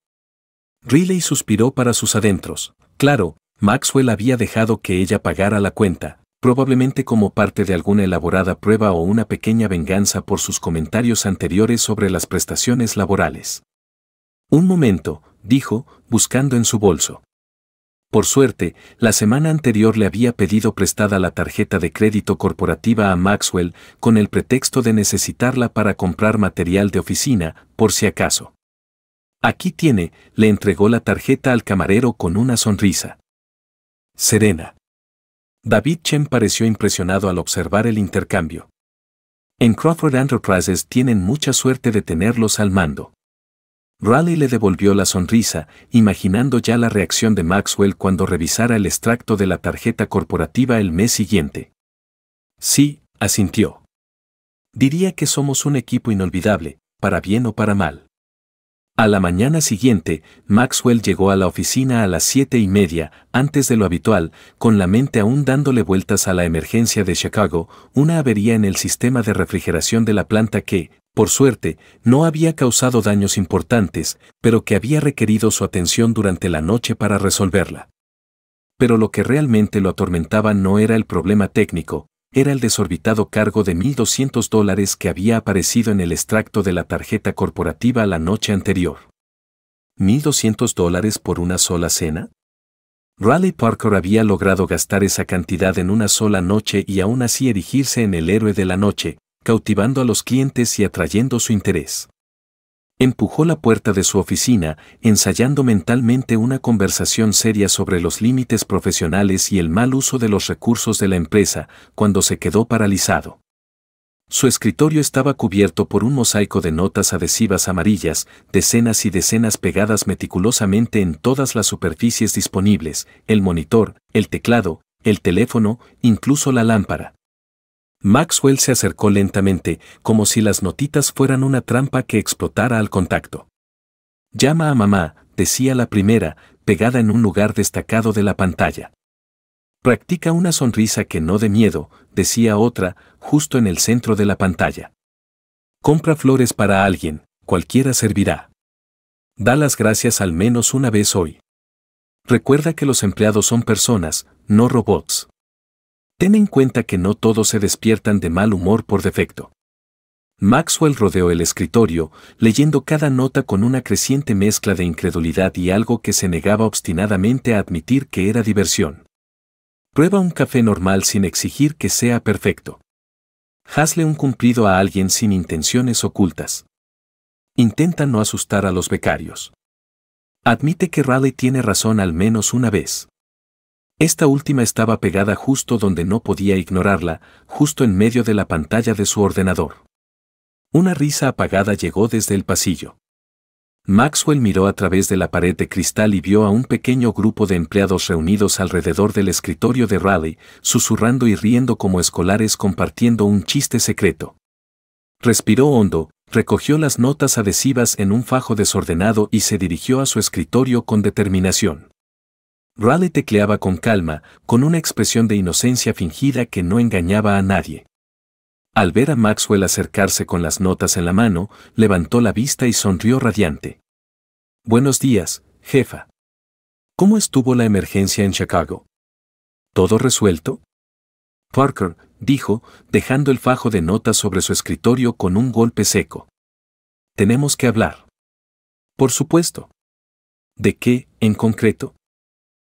Riley suspiró para sus adentros. Claro, Maxwell había dejado que ella pagara la cuenta, probablemente como parte de alguna elaborada prueba o una pequeña venganza por sus comentarios anteriores sobre las prestaciones laborales. Un momento, dijo, buscando en su bolso. Por suerte, la semana anterior le había pedido prestada la tarjeta de crédito corporativa a Maxwell con el pretexto de necesitarla para comprar material de oficina, por si acaso. Aquí tiene, le entregó la tarjeta al camarero con una sonrisa serena. David Chen pareció impresionado al observar el intercambio. En Crawford Enterprises tienen mucha suerte de tenerlos al mando. Raleigh le devolvió la sonrisa, imaginando ya la reacción de Maxwell cuando revisara el extracto de la tarjeta corporativa el mes siguiente. Sí, asintió. Diría que somos un equipo inolvidable, para bien o para mal. A la mañana siguiente, Maxwell llegó a la oficina a las 7:30, antes de lo habitual, con la mente aún dándole vueltas a la emergencia de Chicago, una avería en el sistema de refrigeración de la planta que, por suerte, no había causado daños importantes, pero que había requerido su atención durante la noche para resolverla. Pero lo que realmente lo atormentaba no era el problema técnico, era el desorbitado cargo de $1,200 que había aparecido en el extracto de la tarjeta corporativa la noche anterior. ¿$1,200 por una sola cena? Raleigh Parker había logrado gastar esa cantidad en una sola noche y aún así erigirse en el héroe de la noche, cautivando a los clientes y atrayendo su interés. Empujó la puerta de su oficina, ensayando mentalmente una conversación seria sobre los límites profesionales y el mal uso de los recursos de la empresa, cuando se quedó paralizado. Su escritorio estaba cubierto por un mosaico de notas adhesivas amarillas, decenas y decenas pegadas meticulosamente en todas las superficies disponibles, el monitor, el teclado, el teléfono, incluso la lámpara. Maxwell se acercó lentamente, como si las notitas fueran una trampa que explotara al contacto. «Llama a mamá», decía la primera, pegada en un lugar destacado de la pantalla. «Practica una sonrisa que no dé miedo», decía otra, justo en el centro de la pantalla. «Compra flores para alguien, cualquiera servirá. Da las gracias al menos una vez hoy. Recuerda que los empleados son personas, no robots. Ten en cuenta que no todos se despiertan de mal humor por defecto». Maxwell rodeó el escritorio, leyendo cada nota con una creciente mezcla de incredulidad y algo que se negaba obstinadamente a admitir que era diversión. Prueba un café normal sin exigir que sea perfecto. Hazle un cumplido a alguien sin intenciones ocultas. Intenta no asustar a los becarios. Admite que Raleigh tiene razón al menos una vez. Esta última estaba pegada justo donde no podía ignorarla, justo en medio de la pantalla de su ordenador. Una risa apagada llegó desde el pasillo. Maxwell miró a través de la pared de cristal y vio a un pequeño grupo de empleados reunidos alrededor del escritorio de Raleigh, susurrando y riendo como escolares compartiendo un chiste secreto. Respiró hondo, recogió las notas adhesivas en un fajo desordenado y se dirigió a su escritorio con determinación. Raleigh tecleaba con calma, con una expresión de inocencia fingida que no engañaba a nadie. Al ver a Maxwell acercarse con las notas en la mano, levantó la vista y sonrió radiante. «Buenos días, jefa. ¿Cómo estuvo la emergencia en Chicago? ¿Todo resuelto?» «Parker», dijo, dejando el fajo de notas sobre su escritorio con un golpe seco. «Tenemos que hablar». «Por supuesto». «¿De qué, en concreto?»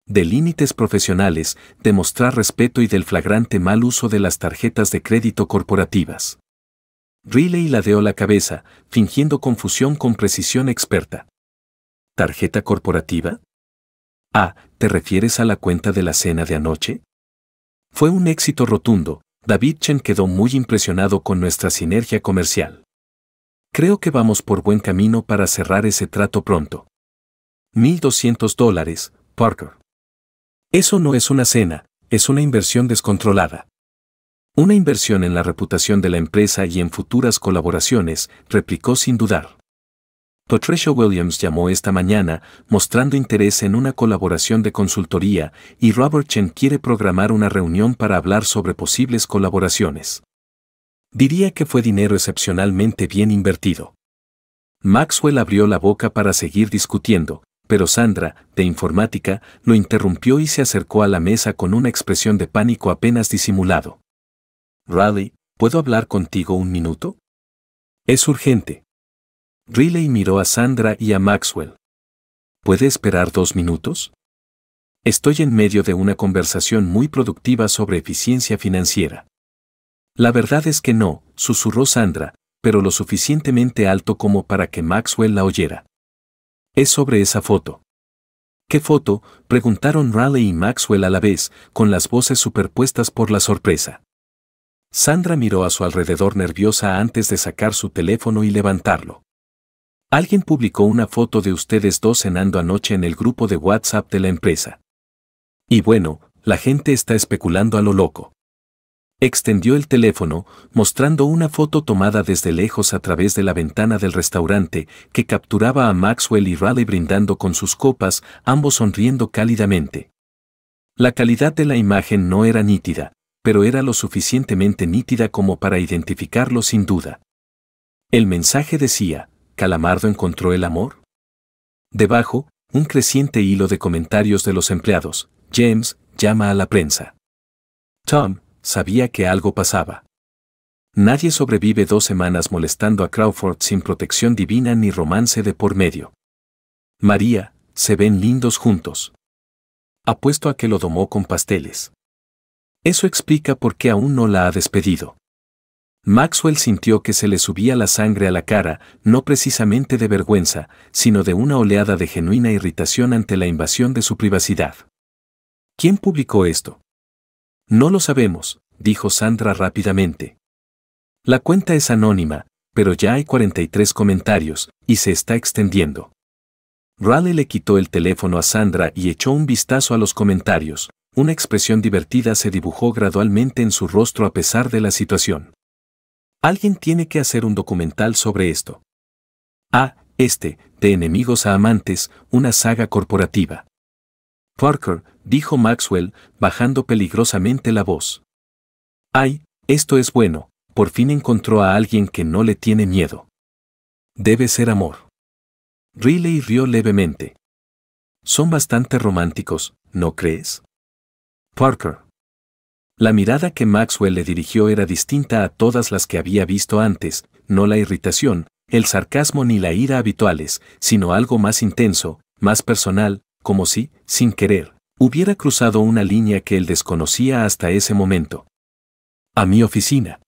«De límites profesionales, de mostrar respeto y del flagrante mal uso de las tarjetas de crédito corporativas». Raleigh ladeó la cabeza, fingiendo confusión con precisión experta. «¿Tarjeta corporativa? Ah, ¿te refieres a la cuenta de la cena de anoche?» Fue un éxito rotundo. David Chen quedó muy impresionado con nuestra sinergia comercial. Creo que vamos por buen camino para cerrar ese trato pronto. $1,200, Parker. Eso no es una cena, es una inversión descontrolada. Una inversión en la reputación de la empresa y en futuras colaboraciones, replicó sin dudar. Patricia Williams llamó esta mañana, mostrando interés en una colaboración de consultoría, y Robert Chen quiere programar una reunión para hablar sobre posibles colaboraciones. Diría que fue dinero excepcionalmente bien invertido. Maxwell abrió la boca para seguir discutiendo, pero Sandra, de informática, lo interrumpió y se acercó a la mesa con una expresión de pánico apenas disimulado. «Raleigh, ¿puedo hablar contigo un minuto?» «Es urgente». Raleigh miró a Sandra y a Maxwell. «¿Puede esperar 2 minutos?» Estoy en medio de una conversación muy productiva sobre eficiencia financiera. La verdad es que no, susurró Sandra, pero lo suficientemente alto como para que Maxwell la oyera. Es sobre esa foto. ¿Qué foto?, preguntaron Raleigh y Maxwell a la vez, con las voces superpuestas por la sorpresa. Sandra miró a su alrededor nerviosa antes de sacar su teléfono y levantarlo. Alguien publicó una foto de ustedes dos cenando anoche en el grupo de WhatsApp de la empresa. Y bueno, la gente está especulando a lo loco. Extendió el teléfono, mostrando una foto tomada desde lejos a través de la ventana del restaurante, que capturaba a Maxwell y Raleigh brindando con sus copas, ambos sonriendo cálidamente. La calidad de la imagen no era nítida, pero era lo suficientemente nítida como para identificarlo sin duda. El mensaje decía: ¿Calamardo encontró el amor? Debajo, un creciente hilo de comentarios de los empleados. James llama a la prensa. Tom sabía que algo pasaba. Nadie sobrevive 2 semanas molestando a Crawford sin protección divina ni romance de por medio. María, se ven lindos juntos. Apuesto a que lo domó con pasteles. Eso explica por qué aún no la ha despedido. Maxwell sintió que se le subía la sangre a la cara, no precisamente de vergüenza, sino de una oleada de genuina irritación ante la invasión de su privacidad. ¿Quién publicó esto? No lo sabemos, dijo Sandra rápidamente. La cuenta es anónima, pero ya hay 43 comentarios, y se está extendiendo. Raleigh le quitó el teléfono a Sandra y echó un vistazo a los comentarios. Una expresión divertida se dibujó gradualmente en su rostro a pesar de la situación. Alguien tiene que hacer un documental sobre esto. De enemigos a amantes, una saga corporativa. Parker, dijo Maxwell, bajando peligrosamente la voz. Ay, esto es bueno, por fin encontró a alguien que no le tiene miedo. Debe ser amor. Riley rió levemente. Son bastante románticos, ¿no crees? Parker. La mirada que Maxwell le dirigió era distinta a todas las que había visto antes, no la irritación, el sarcasmo ni la ira habituales, sino algo más intenso, más personal, como si, sin querer, hubiera cruzado una línea que él desconocía hasta ese momento. A mi oficina.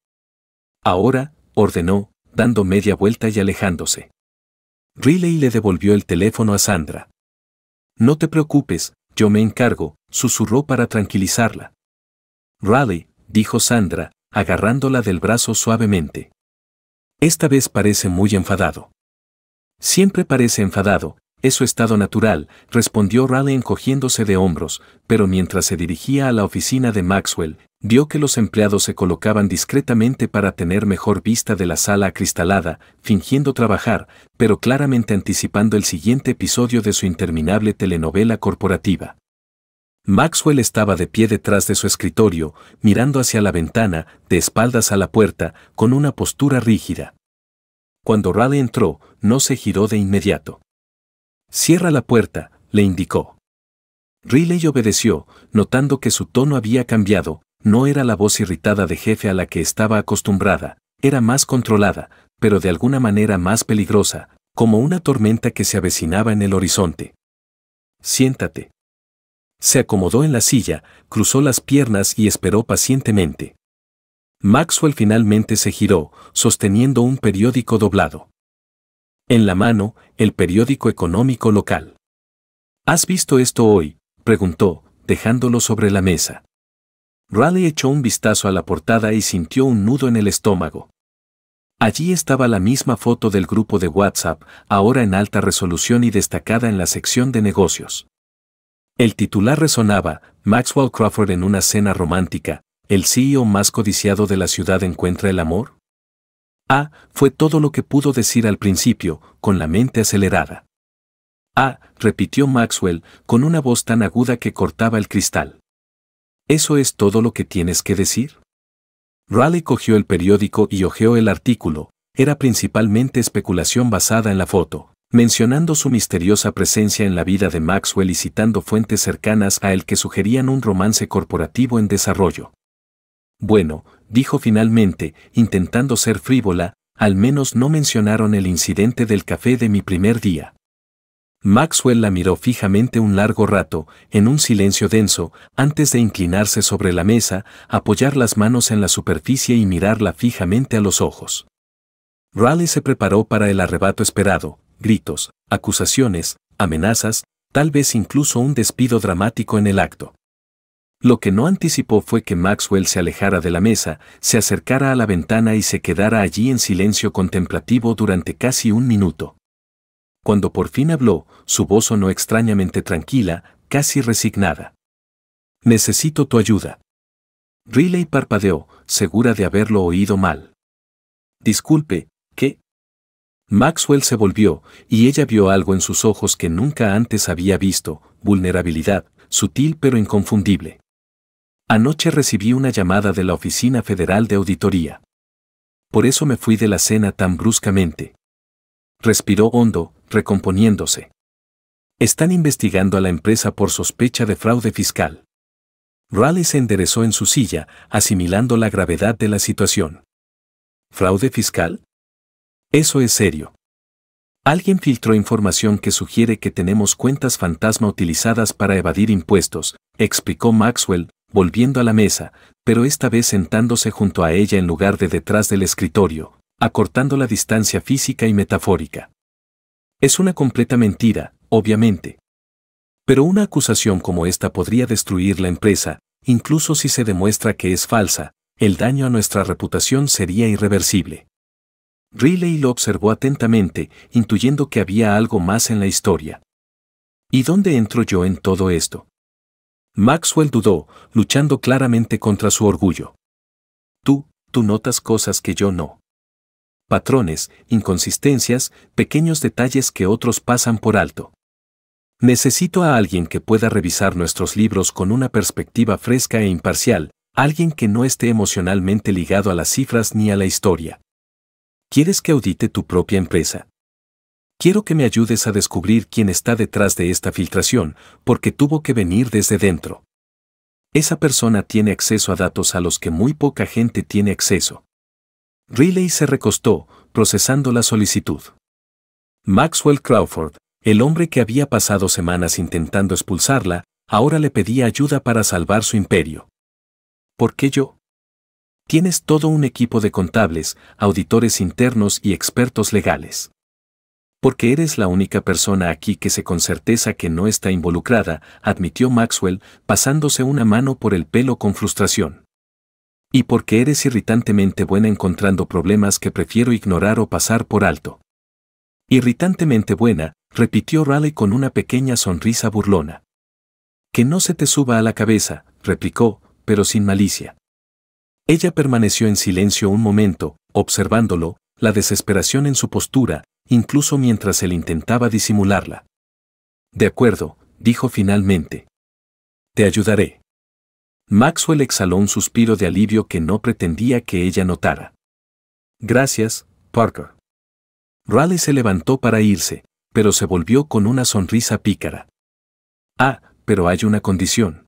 Ahora, ordenó, dando media vuelta y alejándose. Riley le devolvió el teléfono a Sandra. No te preocupes, yo me encargo, susurró para tranquilizarla. Raleigh, dijo Sandra, agarrándola del brazo suavemente. Esta vez parece muy enfadado. Siempre parece enfadado, es su estado natural, respondió Raleigh encogiéndose de hombros, pero mientras se dirigía a la oficina de Maxwell, vio que los empleados se colocaban discretamente para tener mejor vista de la sala acristalada, fingiendo trabajar, pero claramente anticipando el siguiente episodio de su interminable telenovela corporativa. Maxwell estaba de pie detrás de su escritorio, mirando hacia la ventana, de espaldas a la puerta, con una postura rígida. Cuando Raleigh entró, no se giró de inmediato. Cierra la puerta, le indicó. Riley obedeció, notando que su tono había cambiado, no era la voz irritada de jefe a la que estaba acostumbrada, era más controlada, pero de alguna manera más peligrosa, como una tormenta que se avecinaba en el horizonte. Siéntate. Se acomodó en la silla, cruzó las piernas y esperó pacientemente. Maxwell finalmente se giró, sosteniendo un periódico doblado. En la mano, el periódico económico local. ¿Has visto esto hoy?, preguntó, dejándolo sobre la mesa. Raleigh echó un vistazo a la portada y sintió un nudo en el estómago. Allí estaba la misma foto del grupo de WhatsApp, ahora en alta resolución y destacada en la sección de negocios. El titular resonaba: Maxwell Crawford en una cena romántica, ¿el CEO más codiciado de la ciudad encuentra el amor? Fue todo lo que pudo decir al principio, con la mente acelerada. Repitió Maxwell, con una voz tan aguda que cortaba el cristal. ¿Eso es todo lo que tienes que decir? Raleigh cogió el periódico y hojeó el artículo. Era principalmente especulación basada en la foto, mencionando su misteriosa presencia en la vida de Maxwell y citando fuentes cercanas a él que sugerían un romance corporativo en desarrollo. Bueno, dijo finalmente, intentando ser frívola, al menos no mencionaron el incidente del café de mi primer día. Maxwell la miró fijamente un largo rato, en un silencio denso, antes de inclinarse sobre la mesa, apoyar las manos en la superficie y mirarla fijamente a los ojos. Raleigh se preparó para el arrebato esperado: gritos, acusaciones, amenazas, tal vez incluso un despido dramático en el acto. Lo que no anticipó fue que Maxwell se alejara de la mesa, se acercara a la ventana y se quedara allí en silencio contemplativo durante casi un minuto. Cuando por fin habló, su voz sonó extrañamente tranquila, casi resignada. «Necesito tu ayuda». Riley parpadeó, segura de haberlo oído mal. «Disculpe, ¿qué?». Maxwell se volvió, y ella vio algo en sus ojos que nunca antes había visto: vulnerabilidad, sutil pero inconfundible. «Anoche recibí una llamada de la Oficina Federal de Auditoría. Por eso me fui de la cena tan bruscamente». Respiró hondo, recomponiéndose. «Están investigando a la empresa por sospecha de fraude fiscal». Raleigh se enderezó en su silla, asimilando la gravedad de la situación. ¿Fraude fiscal? Eso es serio. Alguien filtró información que sugiere que tenemos cuentas fantasma utilizadas para evadir impuestos, explicó Maxwell, volviendo a la mesa, pero esta vez sentándose junto a ella en lugar de detrás del escritorio, acortando la distancia física y metafórica. Es una completa mentira, obviamente. Pero una acusación como esta podría destruir la empresa, incluso si se demuestra que es falsa. El daño a nuestra reputación sería irreversible. Riley lo observó atentamente, intuyendo que había algo más en la historia. ¿Y dónde entro yo en todo esto? Maxwell dudó, luchando claramente contra su orgullo. Tú notas cosas que yo no. Patrones, inconsistencias, pequeños detalles que otros pasan por alto. Necesito a alguien que pueda revisar nuestros libros con una perspectiva fresca e imparcial, alguien que no esté emocionalmente ligado a las cifras ni a la historia. ¿Quieres que audite tu propia empresa? Quiero que me ayudes a descubrir quién está detrás de esta filtración, porque tuvo que venir desde dentro. Esa persona tiene acceso a datos a los que muy poca gente tiene acceso. Riley se recostó, procesando la solicitud. Maxwell Crawford, el hombre que había pasado semanas intentando expulsarla, ahora le pedía ayuda para salvar su imperio. ¿Por qué yo? Tienes todo un equipo de contables, auditores internos y expertos legales. Porque eres la única persona aquí que sé con certeza que no está involucrada, admitió Maxwell, pasándose una mano por el pelo con frustración. Y porque eres irritantemente buena encontrando problemas que prefiero ignorar o pasar por alto. Irritantemente buena, repitió Raleigh con una pequeña sonrisa burlona. Que no se te suba a la cabeza, replicó, pero sin malicia. Ella permaneció en silencio un momento, observándolo, la desesperación en su postura, incluso mientras él intentaba disimularla. De acuerdo, dijo finalmente. Te ayudaré. Maxwell exhaló un suspiro de alivio que no pretendía que ella notara. Gracias, Parker. Raleigh se levantó para irse, pero se volvió con una sonrisa pícara. Ah, pero hay una condición.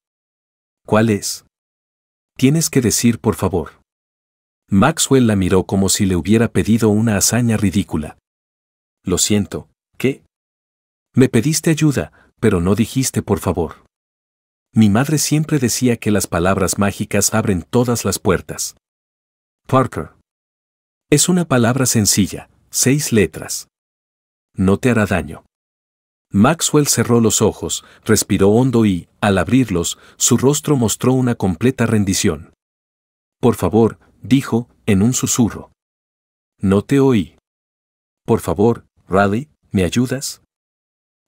¿Cuál es? Tienes que decir por favor. Maxwell la miró como si le hubiera pedido una hazaña ridícula. Lo siento, ¿qué? Me pediste ayuda, pero no dijiste por favor. Mi madre siempre decía que las palabras mágicas abren todas las puertas. Parker. Es una palabra sencilla, 6 letras. No te hará daño. Maxwell cerró los ojos, respiró hondo y, al abrirlos, su rostro mostró una completa rendición. Por favor, dijo, en un susurro. No te oí. Por favor, Raleigh, ¿me ayudas?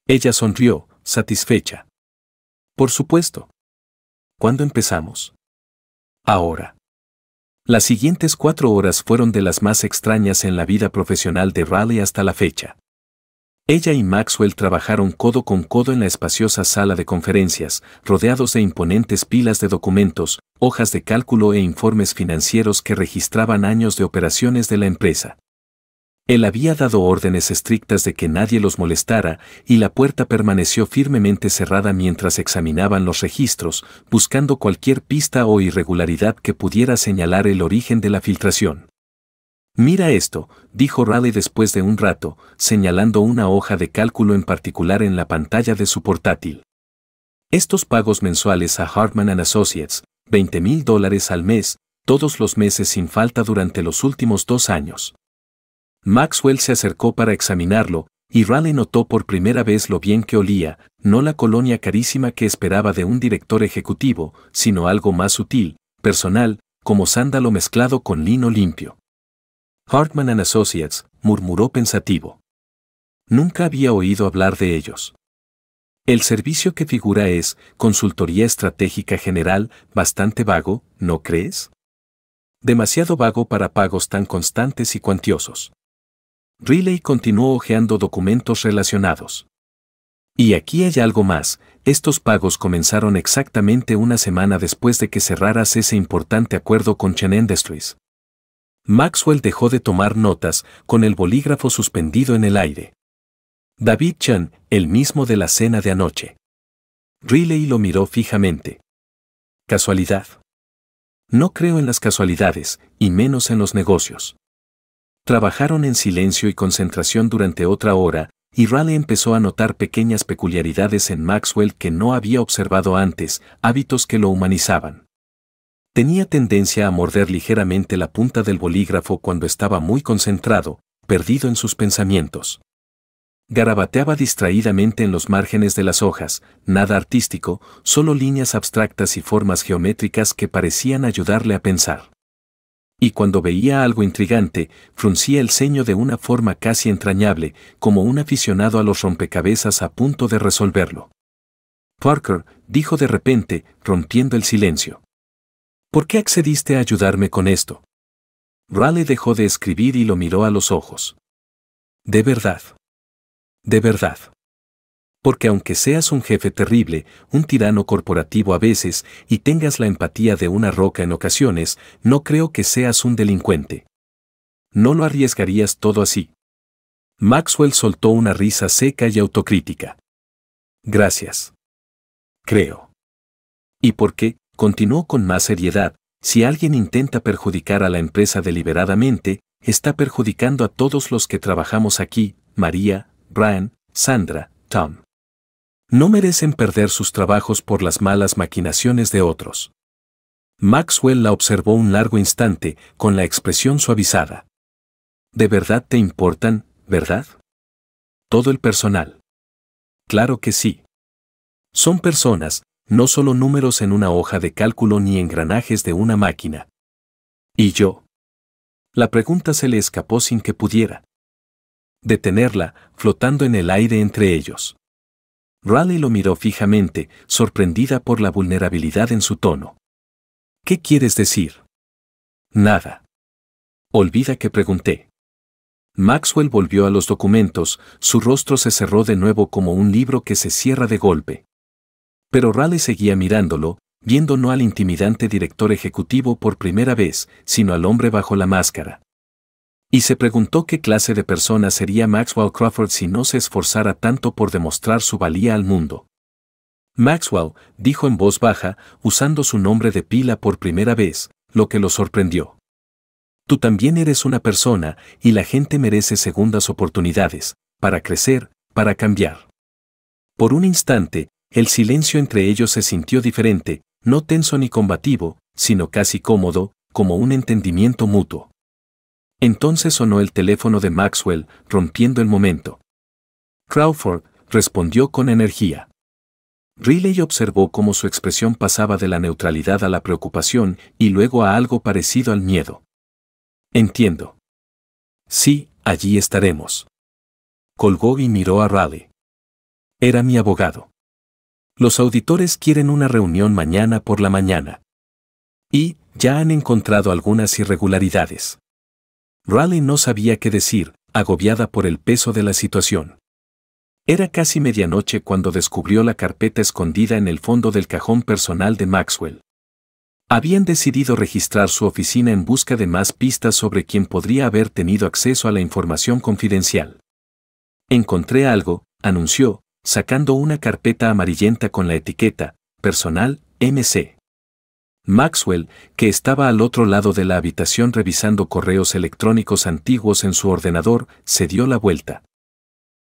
Ella sonrió, satisfecha. Por supuesto. ¿Cuándo empezamos? Ahora. Las siguientes 4 horas fueron de las más extrañas en la vida profesional de Raleigh hasta la fecha. Ella y Maxwell trabajaron codo con codo en la espaciosa sala de conferencias, rodeados de imponentes pilas de documentos, hojas de cálculo e informes financieros que registraban años de operaciones de la empresa. Él había dado órdenes estrictas de que nadie los molestara, y la puerta permaneció firmemente cerrada mientras examinaban los registros, buscando cualquier pista o irregularidad que pudiera señalar el origen de la filtración. Mira esto, dijo Raleigh después de un rato, señalando una hoja de cálculo en particular en la pantalla de su portátil. Estos pagos mensuales a Hartman & Associates, $20,000 al mes, todos los meses sin falta durante los últimos 2 años. Maxwell se acercó para examinarlo, y Raleigh notó por primera vez lo bien que olía, no la colonia carísima que esperaba de un director ejecutivo, sino algo más sutil, personal, como sándalo mezclado con lino limpio. Hartman & Associates, murmuró pensativo. Nunca había oído hablar de ellos. El servicio que figura es consultoría estratégica general, bastante vago, ¿no crees? Demasiado vago para pagos tan constantes y cuantiosos. Riley continuó hojeando documentos relacionados. Y aquí hay algo más, estos pagos comenzaron exactamente una semana después de que cerraras ese importante acuerdo con Chen Industries. Maxwell dejó de tomar notas, con el bolígrafo suspendido en el aire. David Chen, el mismo de la cena de anoche. Riley lo miró fijamente. ¿Casualidad? No creo en las casualidades, y menos en los negocios. Trabajaron en silencio y concentración durante otra hora, y Raleigh empezó a notar pequeñas peculiaridades en Maxwell que no había observado antes, hábitos que lo humanizaban. Tenía tendencia a morder ligeramente la punta del bolígrafo cuando estaba muy concentrado, perdido en sus pensamientos. Garabateaba distraídamente en los márgenes de las hojas, nada artístico, solo líneas abstractas y formas geométricas que parecían ayudarle a pensar. Y cuando veía algo intrigante, fruncía el ceño de una forma casi entrañable, como un aficionado a los rompecabezas a punto de resolverlo. Parker, dijo de repente, rompiendo el silencio. ¿Por qué accediste a ayudarme con esto? Raleigh dejó de escribir y lo miró a los ojos. ¿De verdad? De verdad. Porque aunque seas un jefe terrible, un tirano corporativo a veces, y tengas la empatía de una roca en ocasiones, no creo que seas un delincuente. No lo arriesgarías todo así. Maxwell soltó una risa seca y autocrítica. Gracias. Creo. ¿Y por qué? Continuó con más seriedad. Si alguien intenta perjudicar a la empresa deliberadamente, está perjudicando a todos los que trabajamos aquí, María, Brian, Sandra, Tom. No merecen perder sus trabajos por las malas maquinaciones de otros. Maxwell la observó un largo instante, con la expresión suavizada. ¿De verdad te importan, verdad? Todo el personal. Claro que sí. Son personas, no solo números en una hoja de cálculo ni engranajes de una máquina. ¿Y yo? La pregunta se le escapó sin que pudiera detenerla, flotando en el aire entre ellos. Raleigh lo miró fijamente, sorprendida por la vulnerabilidad en su tono. ¿Qué quieres decir? Nada. Olvida que pregunté. Maxwell volvió a los documentos, su rostro se cerró de nuevo como un libro que se cierra de golpe. Pero Raleigh seguía mirándolo, viendo no al intimidante director ejecutivo por primera vez, sino al hombre bajo la máscara. Y se preguntó qué clase de persona sería Maxwell Crawford si no se esforzara tanto por demostrar su valía al mundo. Maxwell, dijo en voz baja, usando su nombre de pila por primera vez, lo que lo sorprendió. Tú también eres una persona, y la gente merece segundas oportunidades, para crecer, para cambiar. Por un instante, el silencio entre ellos se sintió diferente, no tenso ni combativo, sino casi cómodo, como un entendimiento mutuo. Entonces sonó el teléfono de Maxwell, rompiendo el momento. Crawford, respondió con energía. Riley observó cómo su expresión pasaba de la neutralidad a la preocupación y luego a algo parecido al miedo. Entiendo. Sí, allí estaremos. Colgó y miró a Raleigh. Era mi abogado. Los auditores quieren una reunión mañana por la mañana. Y, ya han encontrado algunas irregularidades. Raleigh no sabía qué decir, agobiada por el peso de la situación. Era casi medianoche cuando descubrió la carpeta escondida en el fondo del cajón personal de Maxwell. Habían decidido registrar su oficina en busca de más pistas sobre quién podría haber tenido acceso a la información confidencial. Encontré algo, anunció, sacando una carpeta amarillenta con la etiqueta, Personal, MC. Maxwell, que estaba al otro lado de la habitación revisando correos electrónicos antiguos en su ordenador, se dio la vuelta.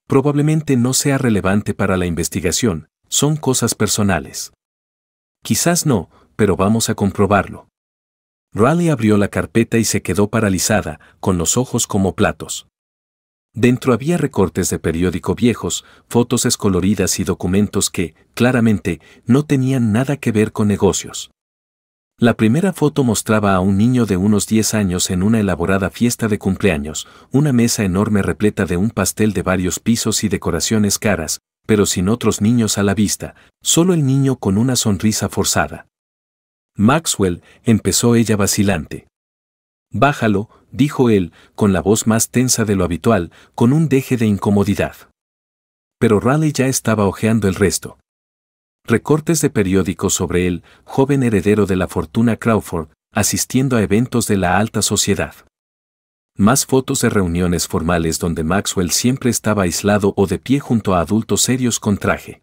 Probablemente no sea relevante para la investigación, son cosas personales. Quizás no, pero vamos a comprobarlo. Raleigh abrió la carpeta y se quedó paralizada, con los ojos como platos. Dentro había recortes de periódico viejos, fotos descoloridas y documentos que, claramente, no tenían nada que ver con negocios. La primera foto mostraba a un niño de unos 10 años en una elaborada fiesta de cumpleaños, una mesa enorme repleta de un pastel de varios pisos y decoraciones caras, pero sin otros niños a la vista, solo el niño con una sonrisa forzada. Maxwell, empezó ella vacilante. Bájalo, dijo él, con la voz más tensa de lo habitual, con un deje de incomodidad. Pero Raleigh ya estaba hojeando el resto. Recortes de periódicos sobre el joven heredero de la fortuna Crawford, asistiendo a eventos de la alta sociedad. Más fotos de reuniones formales donde Maxwell siempre estaba aislado o de pie junto a adultos serios con traje.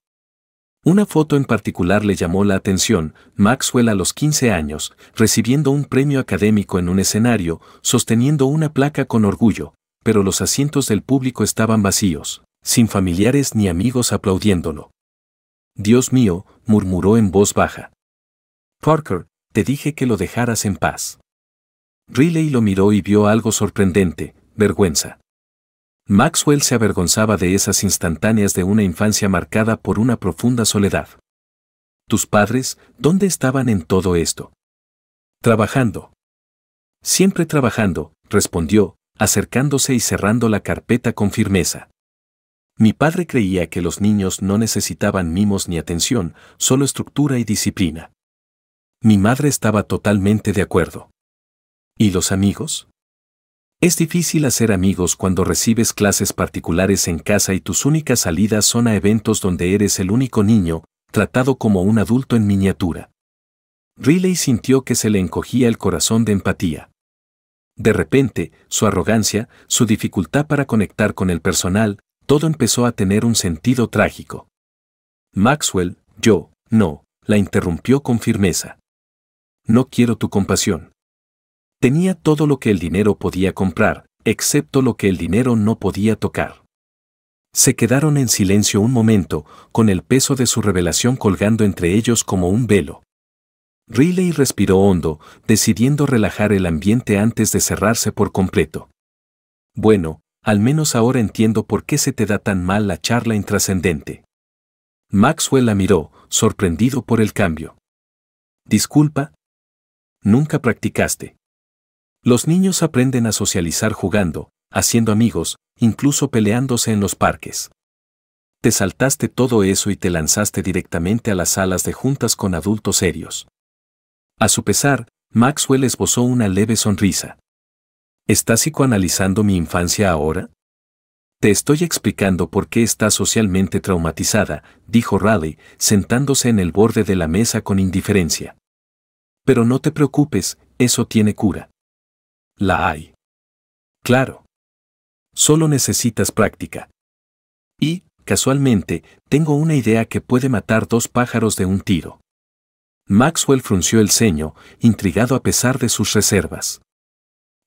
Una foto en particular le llamó la atención: Maxwell a los 15 años, recibiendo un premio académico en un escenario, sosteniendo una placa con orgullo, pero los asientos del público estaban vacíos, sin familiares ni amigos aplaudiéndolo. Dios mío, murmuró en voz baja. Parker, te dije que lo dejaras en paz. Riley lo miró y vio algo sorprendente: vergüenza. Maxwell se avergonzaba de esas instantáneas de una infancia marcada por una profunda soledad. ¿Tus padres, dónde estaban en todo esto? Trabajando. Siempre trabajando, respondió, acercándose y cerrando la carpeta con firmeza. Mi padre creía que los niños no necesitaban mimos ni atención, solo estructura y disciplina. Mi madre estaba totalmente de acuerdo. ¿Y los amigos? Es difícil hacer amigos cuando recibes clases particulares en casa y tus únicas salidas son a eventos donde eres el único niño, tratado como un adulto en miniatura. Riley sintió que se le encogía el corazón de empatía. De repente, su arrogancia, su dificultad para conectar con el personal, todo empezó a tener un sentido trágico. Maxwell, no, la interrumpió con firmeza. No quiero tu compasión. Tenía todo lo que el dinero podía comprar, excepto lo que el dinero no podía tocar. Se quedaron en silencio un momento, con el peso de su revelación colgando entre ellos como un velo. Riley respiró hondo, decidiendo relajar el ambiente antes de cerrarse por completo. Bueno, al menos ahora entiendo por qué se te da tan mal la charla intrascendente. Maxwell la miró, sorprendido por el cambio. ¿Disculpa? Nunca practicaste. Los niños aprenden a socializar jugando, haciendo amigos, incluso peleándose en los parques. Te saltaste todo eso y te lanzaste directamente a las salas de juntas con adultos serios. A su pesar, Maxwell esbozó una leve sonrisa. ¿Estás psicoanalizando mi infancia ahora? Te estoy explicando por qué estás socialmente traumatizada, dijo Raleigh, sentándose en el borde de la mesa con indiferencia. Pero no te preocupes, eso tiene cura. La hay. Claro. Solo necesitas práctica. Y, casualmente, tengo una idea que puede matar 2 pájaros de un tiro. Maxwell frunció el ceño, intrigado a pesar de sus reservas.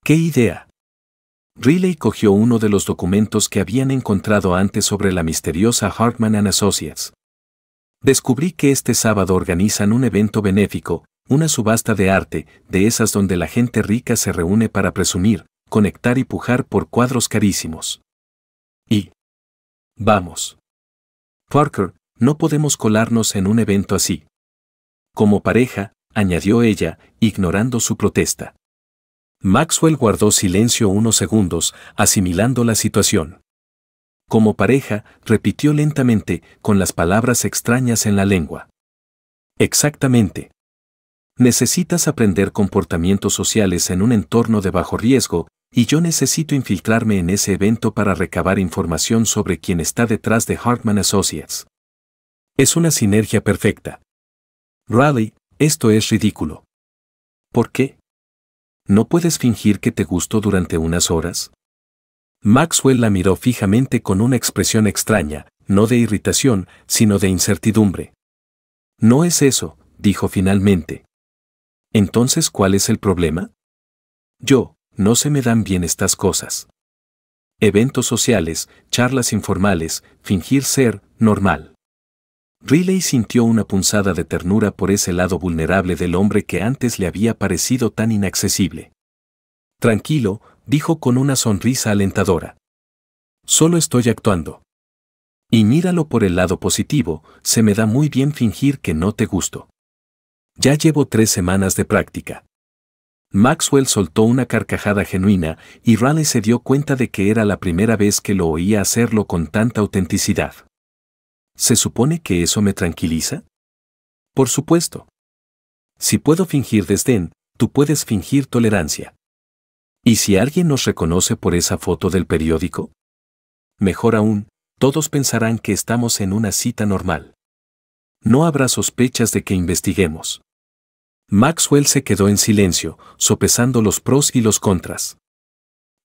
¿Qué idea? Riley cogió uno de los documentos que habían encontrado antes sobre la misteriosa Hartman & Associates. Descubrí que este sábado organizan un evento benéfico, una subasta de arte, de esas donde la gente rica se reúne para presumir, conectar y pujar por cuadros carísimos. Y... vamos. Parker, no podemos colarnos en un evento así. Como pareja, añadió ella, ignorando su protesta. Maxwell guardó silencio unos segundos, asimilando la situación. Como pareja, repitió lentamente, con las palabras extrañas en la lengua. Exactamente. Necesitas aprender comportamientos sociales en un entorno de bajo riesgo, y yo necesito infiltrarme en ese evento para recabar información sobre quién está detrás de Hartman Associates. Es una sinergia perfecta. Raleigh, esto es ridículo. ¿Por qué? ¿No puedes fingir que te gustó durante unas horas? Maxwell la miró fijamente con una expresión extraña, no de irritación, sino de incertidumbre. No es eso, dijo finalmente. Entonces, ¿cuál es el problema? No se me dan bien estas cosas. Eventos sociales, charlas informales, fingir ser normal. Riley sintió una punzada de ternura por ese lado vulnerable del hombre que antes le había parecido tan inaccesible. Tranquilo, dijo con una sonrisa alentadora. Solo estoy actuando. Y míralo por el lado positivo, se me da muy bien fingir que no te gusto. Ya llevo 3 semanas de práctica. Maxwell soltó una carcajada genuina y Riley se dio cuenta de que era la primera vez que lo oía hacerlo con tanta autenticidad. ¿Se supone que eso me tranquiliza? Por supuesto. Si puedo fingir desdén, tú puedes fingir tolerancia. ¿Y si alguien nos reconoce por esa foto del periódico? Mejor aún, todos pensarán que estamos en una cita normal. No habrá sospechas de que investiguemos. Maxwell se quedó en silencio, sopesando los pros y los contras.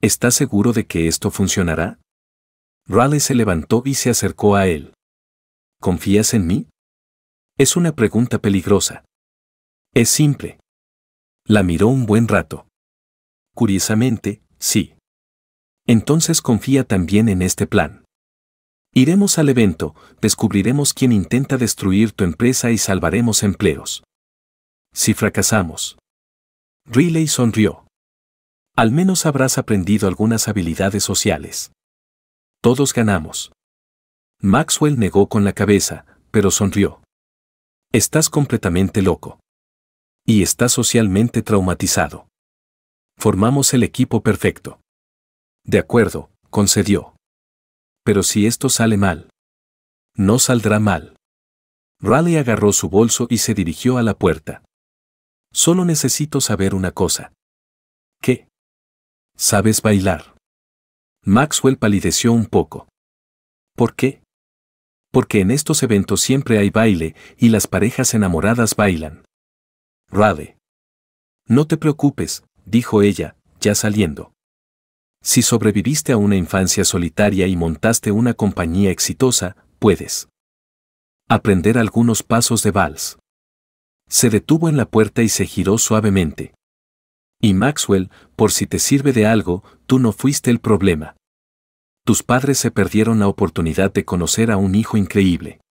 ¿Estás seguro de que esto funcionará? Riley se levantó y se acercó a él. ¿Confías en mí? Es una pregunta peligrosa. Es simple. La miró un buen rato. Curiosamente, sí. Entonces confía también en este plan. Iremos al evento, descubriremos quién intenta destruir tu empresa y salvaremos empleos. Si fracasamos. Riley sonrió. Al menos habrás aprendido algunas habilidades sociales. Todos ganamos. Maxwell negó con la cabeza, pero sonrió. Estás completamente loco. Y estás socialmente traumatizado. Formamos el equipo perfecto. De acuerdo, concedió. Pero si esto sale mal. No saldrá mal. Riley agarró su bolso y se dirigió a la puerta. Solo necesito saber una cosa. ¿Qué? ¿Sabes bailar? Maxwell palideció un poco. ¿Por qué? Porque en estos eventos siempre hay baile y las parejas enamoradas bailan. Riley. No te preocupes, dijo ella, ya saliendo. Si sobreviviste a una infancia solitaria y montaste una compañía exitosa, puedes aprender algunos pasos de vals. Se detuvo en la puerta y se giró suavemente. Y Maxwell, por si te sirve de algo, tú no fuiste el problema. Tus padres se perdieron la oportunidad de conocer a un hijo increíble.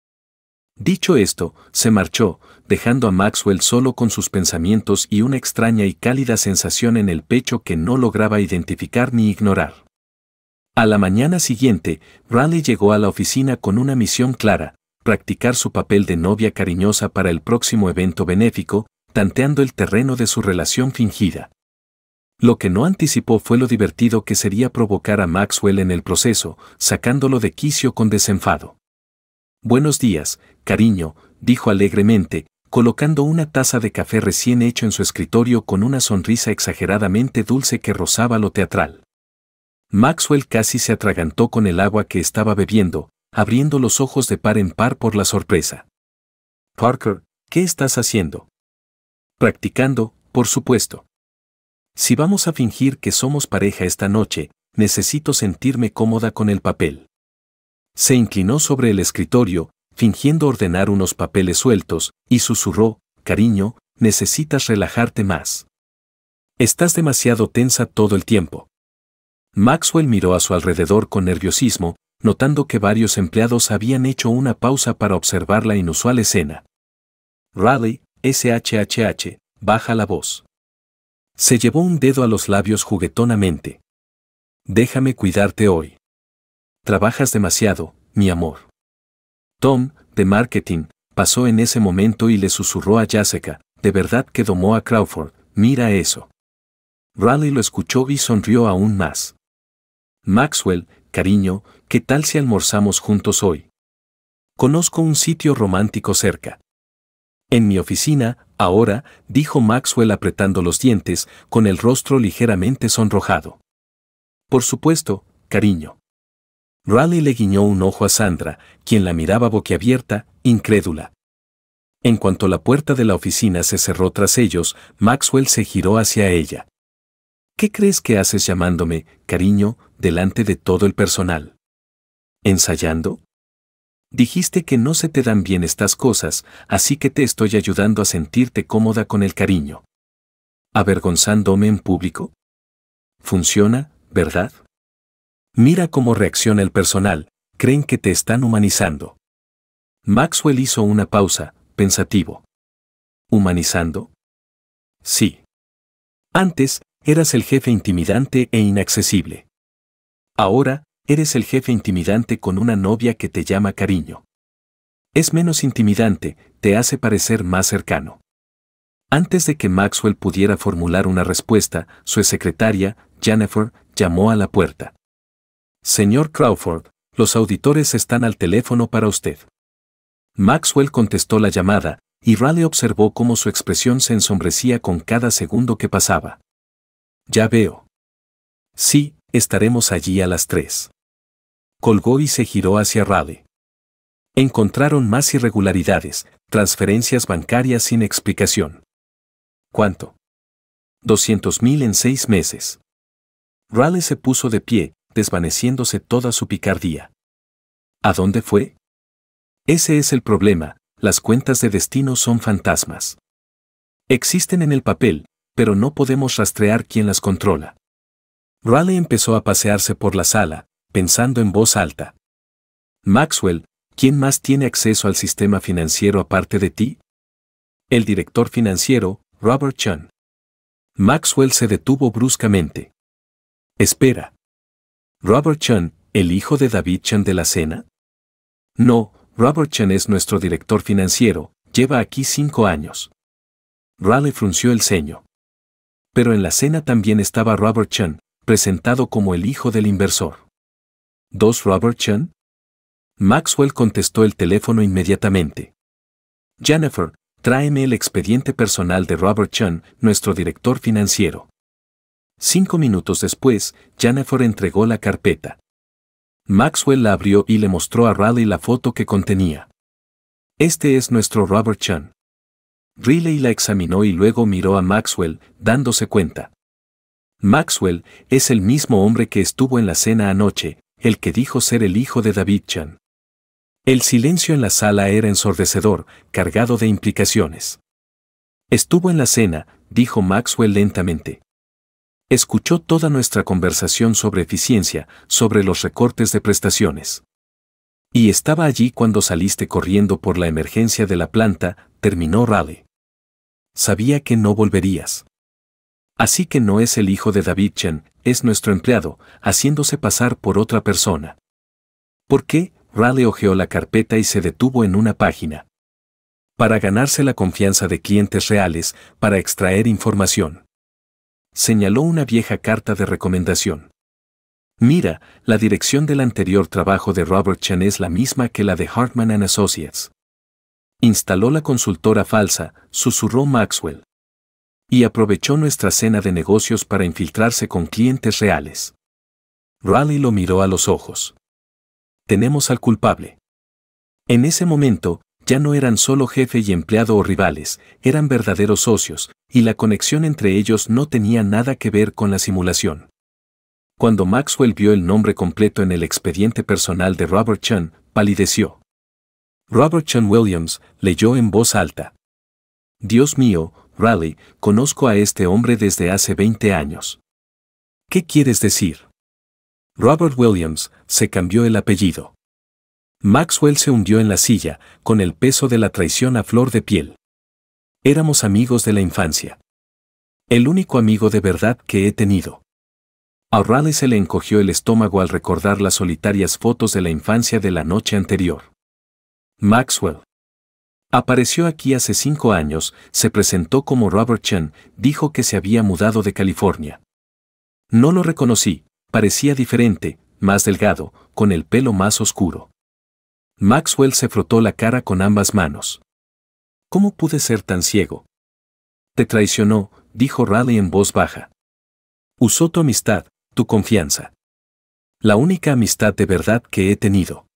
Dicho esto, se marchó, dejando a Maxwell solo con sus pensamientos y una extraña y cálida sensación en el pecho que no lograba identificar ni ignorar. A la mañana siguiente, Riley llegó a la oficina con una misión clara: practicar su papel de novia cariñosa para el próximo evento benéfico, tanteando el terreno de su relación fingida. Lo que no anticipó fue lo divertido que sería provocar a Maxwell en el proceso, sacándolo de quicio con desenfado. Buenos días, cariño, dijo alegremente, colocando una taza de café recién hecho en su escritorio con una sonrisa exageradamente dulce que rozaba lo teatral. Maxwell casi se atragantó con el agua que estaba bebiendo, abriendo los ojos de par en par por la sorpresa. Parker, ¿qué estás haciendo? Practicando, por supuesto. Si vamos a fingir que somos pareja esta noche, necesito sentirme cómoda con el papel. Se inclinó sobre el escritorio, fingiendo ordenar unos papeles sueltos, y susurró: cariño, necesitas relajarte más. Estás demasiado tensa todo el tiempo. Maxwell miró a su alrededor con nerviosismo, notando que varios empleados habían hecho una pausa para observar la inusual escena. Riley, SHHH, baja la voz. Se llevó un dedo a los labios juguetonamente. Déjame cuidarte hoy. Trabajas demasiado, mi amor. Tom, de marketing, pasó en ese momento y le susurró a Jessica: de verdad que domó a Crawford, mira eso. Riley lo escuchó y sonrió aún más. Maxwell, cariño, ¿qué tal si almorzamos juntos hoy? Conozco un sitio romántico cerca. En mi oficina, ahora, dijo Maxwell apretando los dientes, con el rostro ligeramente sonrojado. Por supuesto, cariño. Riley le guiñó un ojo a Sandra, quien la miraba boquiabierta, incrédula. En cuanto la puerta de la oficina se cerró tras ellos, Maxwell se giró hacia ella. ¿Qué crees que haces llamándome, cariño, delante de todo el personal? ¿Ensayando? Dijiste que no se te dan bien estas cosas, así que te estoy ayudando a sentirte cómoda con el cariño. ¿Avergonzándome en público? Funciona, ¿verdad? Mira cómo reacciona el personal, creen que te están humanizando. Maxwell hizo una pausa, pensativo. ¿Humanizando? Sí. Antes, eras el jefe intimidante e inaccesible. Ahora, eres el jefe intimidante con una novia que te llama cariño. Es menos intimidante, te hace parecer más cercano. Antes de que Maxwell pudiera formular una respuesta, su secretaria, Jennifer, llamó a la puerta. Señor Crawford, los auditores están al teléfono para usted. Maxwell contestó la llamada, y Raleigh observó cómo su expresión se ensombrecía con cada segundo que pasaba. Ya veo. Sí, estaremos allí a las 3. Colgó y se giró hacia Raleigh. Encontraron más irregularidades, transferencias bancarias sin explicación. ¿Cuánto? 200,000 en 6 meses. Raleigh se puso de pie, desvaneciéndose toda su picardía. ¿A dónde fue? Ese es el problema, las cuentas de destino son fantasmas. Existen en el papel, pero no podemos rastrear quién las controla. Raleigh empezó a pasearse por la sala, pensando en voz alta. Maxwell, ¿quién más tiene acceso al sistema financiero aparte de ti? El director financiero, Robert Chun. Maxwell se detuvo bruscamente. Espera. ¿Robert Chun, el hijo de David Chun de la Cena? No, Robert Chun es nuestro director financiero, lleva aquí 5 años. Raleigh frunció el ceño. Pero en la cena también estaba Robert Chun, presentado como el hijo del inversor. ¿Dos Robert Chun? Maxwell contestó el teléfono inmediatamente. Jennifer, tráeme el expediente personal de Robert Chun, nuestro director financiero. 5 minutos después, Jennifer entregó la carpeta. Maxwell la abrió y le mostró a Raleigh la foto que contenía. Este es nuestro Robert Chun. Raleigh la examinó y luego miró a Maxwell, dándose cuenta. Maxwell es el mismo hombre que estuvo en la cena anoche, el que dijo ser el hijo de David Chun. El silencio en la sala era ensordecedor, cargado de implicaciones. Estuvo en la cena, dijo Maxwell lentamente. Escuchó toda nuestra conversación sobre eficiencia, sobre los recortes de prestaciones. Y estaba allí cuando saliste corriendo por la emergencia de la planta, terminó Raleigh. Sabía que no volverías. Así que no es el hijo de David Chun, es nuestro empleado, haciéndose pasar por otra persona. ¿Por qué? Raleigh hojeó la carpeta y se detuvo en una página. Para ganarse la confianza de clientes reales, para extraer información. Señaló una vieja carta de recomendación. Mira, la dirección del anterior trabajo de Robert Chun es la misma que la de Hartman & Associates. Instaló la consultora falsa, susurró Maxwell. Y aprovechó nuestra cena de negocios para infiltrarse con clientes reales. Raleigh lo miró a los ojos. Tenemos al culpable. En ese momento, ya no eran solo jefe y empleado o rivales, eran verdaderos socios, y la conexión entre ellos no tenía nada que ver con la simulación. Cuando Maxwell vio el nombre completo en el expediente personal de Robert Chun, palideció. Robert Chun Williams, leyó en voz alta. Dios mío, Raleigh, conozco a este hombre desde hace 20 años. ¿Qué quieres decir? Robert Williams, se cambió el apellido. Maxwell se hundió en la silla, con el peso de la traición a flor de piel. Éramos amigos de la infancia. El único amigo de verdad que he tenido. A Raleigh se le encogió el estómago al recordar las solitarias fotos de la infancia de la noche anterior. Maxwell. Apareció aquí hace 5 años, se presentó como Robert Chun, dijo que se había mudado de California. No lo reconocí, parecía diferente, más delgado, con el pelo más oscuro. Maxwell se frotó la cara con ambas manos. ¿Cómo pude ser tan ciego? Te traicionó, dijo Raleigh en voz baja. Usó tu amistad, tu confianza. La única amistad de verdad que he tenido.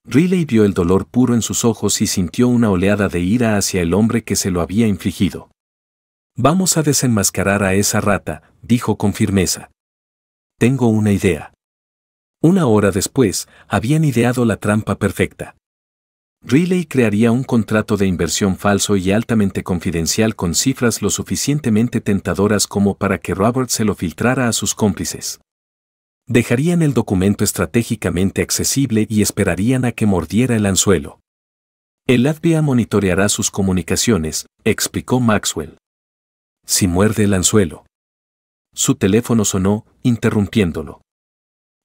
Raleigh vio el dolor puro en sus ojos y sintió una oleada de ira hacia el hombre que se lo había infligido. Vamos a desenmascarar a esa rata, dijo con firmeza. Tengo una idea. 1 hora después, habían ideado la trampa perfecta. Riley crearía un contrato de inversión falso y altamente confidencial con cifras lo suficientemente tentadoras como para que Robert se lo filtrara a sus cómplices. Dejarían el documento estratégicamente accesible y esperarían a que mordiera el anzuelo. El FBI monitoreará sus comunicaciones, explicó Maxwell. Si muerde el anzuelo. Su teléfono sonó, interrumpiéndolo.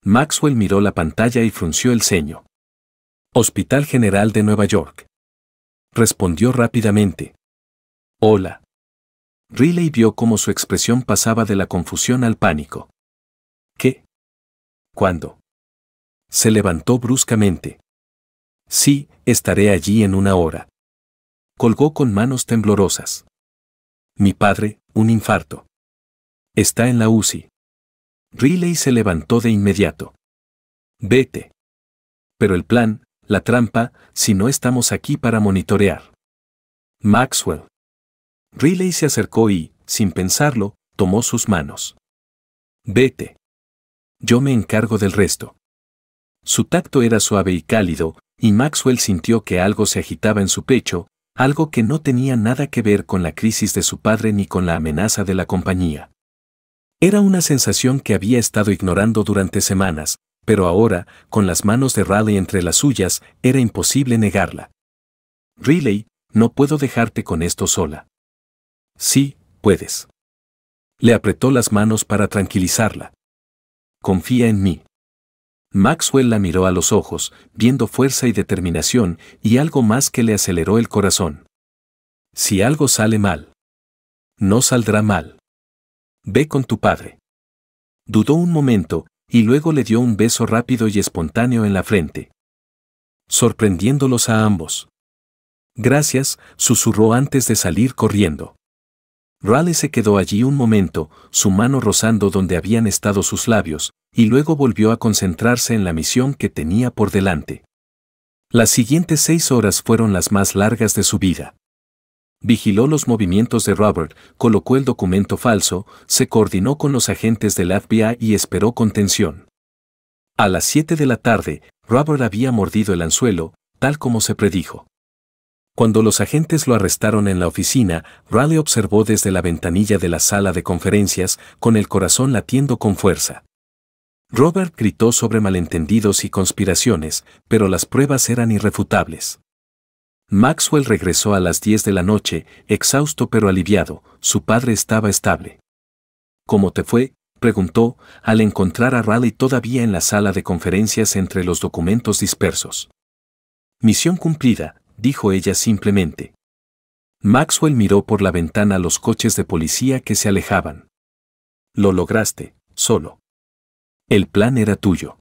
Maxwell miró la pantalla y frunció el ceño. Hospital General de Nueva York. Respondió rápidamente. Hola. Riley vio cómo su expresión pasaba de la confusión al pánico. ¿Qué? ¿Cuándo? Se levantó bruscamente. Sí, estaré allí en 1 hora. Colgó con manos temblorosas. Mi padre, un infarto. Está en la UCI. Riley se levantó de inmediato. Vete. Pero el plan, la trampa, si no estamos aquí para monitorear. Maxwell. Riley se acercó y, sin pensarlo, tomó sus manos. Vete. Yo me encargo del resto. Su tacto era suave y cálido, y Maxwell sintió que algo se agitaba en su pecho, algo que no tenía nada que ver con la crisis de su padre ni con la amenaza de la compañía. Era una sensación que había estado ignorando durante semanas, pero ahora, con las manos de Riley entre las suyas, era imposible negarla. Riley, no puedo dejarte con esto sola. Sí, puedes. Le apretó las manos para tranquilizarla. Confía en mí. Maxwell la miró a los ojos, viendo fuerza y determinación, y algo más que le aceleró el corazón. Si algo sale mal. No saldrá mal. Ve con tu padre. Dudó un momento, y luego le dio un beso rápido y espontáneo en la frente. Sorprendiéndolos a ambos. Gracias, susurró antes de salir corriendo. Riley se quedó allí un momento, su mano rozando donde habían estado sus labios, y luego volvió a concentrarse en la misión que tenía por delante. Las siguientes 6 horas fueron las más largas de su vida. Vigiló los movimientos de Robert, colocó el documento falso, se coordinó con los agentes del FBI y esperó con tensión. A las 7 de la tarde, Robert había mordido el anzuelo, tal como se predijo. Cuando los agentes lo arrestaron en la oficina, Riley observó desde la ventanilla de la sala de conferencias, con el corazón latiendo con fuerza. Robert gritó sobre malentendidos y conspiraciones, pero las pruebas eran irrefutables. Maxwell regresó a las 10 de la noche, exhausto pero aliviado, su padre estaba estable. ¿Cómo te fue?, preguntó, al encontrar a Riley todavía en la sala de conferencias entre los documentos dispersos. Misión cumplida, dijo ella simplemente. Maxwell miró por la ventana los coches de policía que se alejaban. Lo lograste, solo. El plan era tuyo.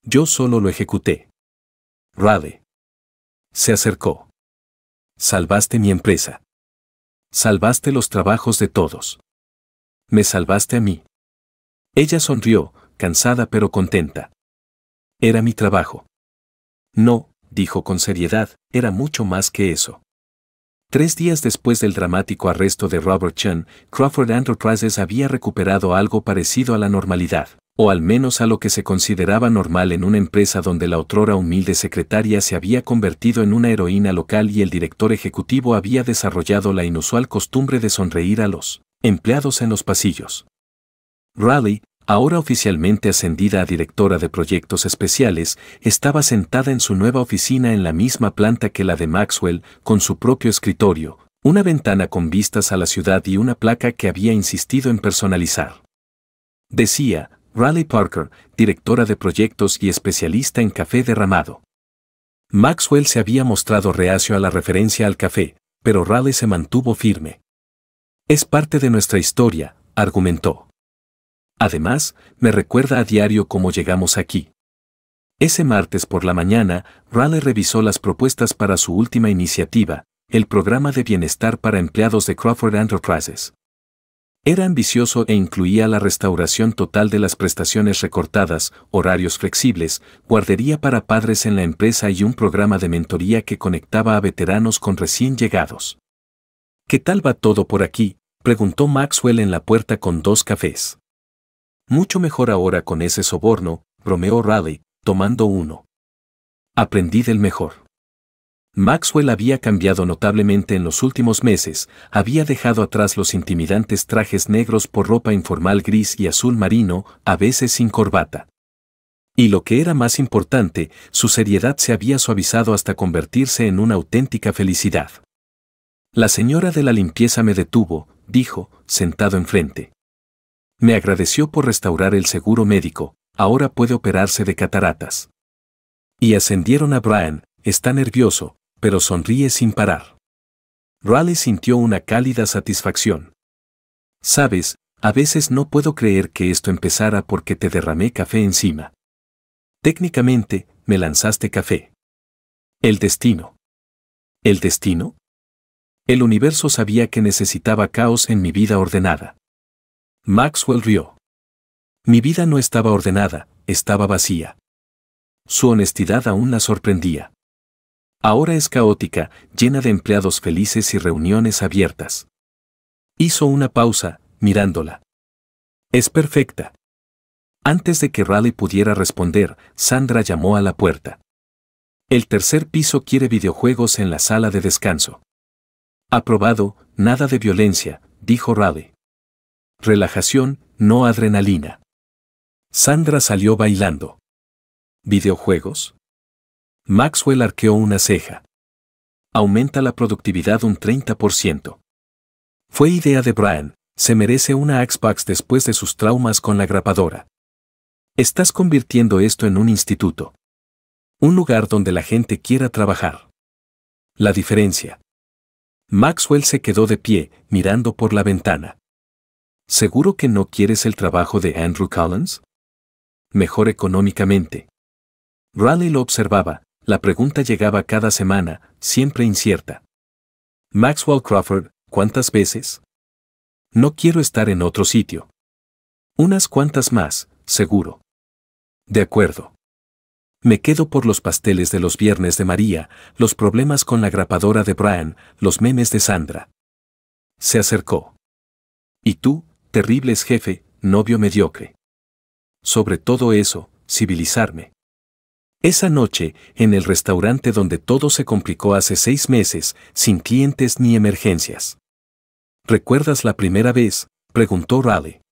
Yo solo lo ejecuté. Riley. Se acercó. Salvaste mi empresa. Salvaste los trabajos de todos. Me salvaste a mí. Ella sonrió, cansada pero contenta. Era mi trabajo. No, dijo con seriedad, era mucho más que eso. 3 días después del dramático arresto de Robert Chun, Crawford Enterprises había recuperado algo parecido a la normalidad, o al menos a lo que se consideraba normal en una empresa donde la otrora humilde secretaria se había convertido en una heroína local y el director ejecutivo había desarrollado la inusual costumbre de sonreír a los empleados en los pasillos. Riley, ahora oficialmente ascendida a directora de proyectos especiales, estaba sentada en su nueva oficina en la misma planta que la de Maxwell, con su propio escritorio, una ventana con vistas a la ciudad y una placa que había insistido en personalizar. Decía, Riley Parker, directora de proyectos y especialista en café derramado. Maxwell se había mostrado reacio a la referencia al café, pero Riley se mantuvo firme. Es parte de nuestra historia, argumentó. Además, me recuerda a diario cómo llegamos aquí. Ese martes por la mañana, Riley revisó las propuestas para su última iniciativa, el programa de bienestar para empleados de Crawford Enterprises. Era ambicioso e incluía la restauración total de las prestaciones recortadas, horarios flexibles, guardería para padres en la empresa y un programa de mentoría que conectaba a veteranos con recién llegados. ¿Qué tal va todo por aquí?, preguntó Maxwell en la puerta con 2 cafés. Mucho mejor ahora con ese soborno, bromeó Riley, tomando uno. Aprendí del mejor. Maxwell había cambiado notablemente en los últimos meses, había dejado atrás los intimidantes trajes negros por ropa informal gris y azul marino, a veces sin corbata. Y lo que era más importante, su seriedad se había suavizado hasta convertirse en una auténtica felicidad. La señora de la limpieza me detuvo, dijo, sentado enfrente. Me agradeció por restaurar el seguro médico, ahora puede operarse de cataratas. Y ascendieron a Brian, está nervioso, pero sonríe sin parar. Raleigh sintió una cálida satisfacción. Sabes, a veces no puedo creer que esto empezara porque te derramé café encima. Técnicamente, me lanzaste café. El destino. ¿El destino? El universo sabía que necesitaba caos en mi vida ordenada. Maxwell rió. Mi vida no estaba ordenada, estaba vacía. Su honestidad aún la sorprendía. Ahora es caótica, llena de empleados felices y reuniones abiertas. Hizo una pausa, mirándola. Es perfecta. Antes de que Raleigh pudiera responder, Sandra llamó a la puerta. El tercer piso quiere videojuegos en la sala de descanso. Aprobado, nada de violencia, dijo Raleigh. Relajación, no adrenalina. Sandra salió bailando. ¿Videojuegos? Maxwell arqueó una ceja. Aumenta la productividad un 30%. Fue idea de Brian, se merece una Xbox después de sus traumas con la grapadora. Estás convirtiendo esto en un instituto. Un lugar donde la gente quiera trabajar. La diferencia. Maxwell se quedó de pie, mirando por la ventana. ¿Seguro que no quieres el trabajo de Andrew Collins? Mejor económicamente. Raleigh lo observaba, la pregunta llegaba cada semana, siempre incierta. Maxwell Crawford, ¿cuántas veces? No quiero estar en otro sitio. Unas cuantas más, seguro. De acuerdo. Me quedo por los pasteles de los viernes de María, los problemas con la grapadora de Brian, los memes de Sandra. Se acercó. ¿Y tú, terrible jefe, novio mediocre? Sobre todo eso, civilizarme. Esa noche, en el restaurante donde todo se complicó hace 6 meses, sin clientes ni emergencias. ¿Recuerdas la primera vez?, preguntó Raleigh.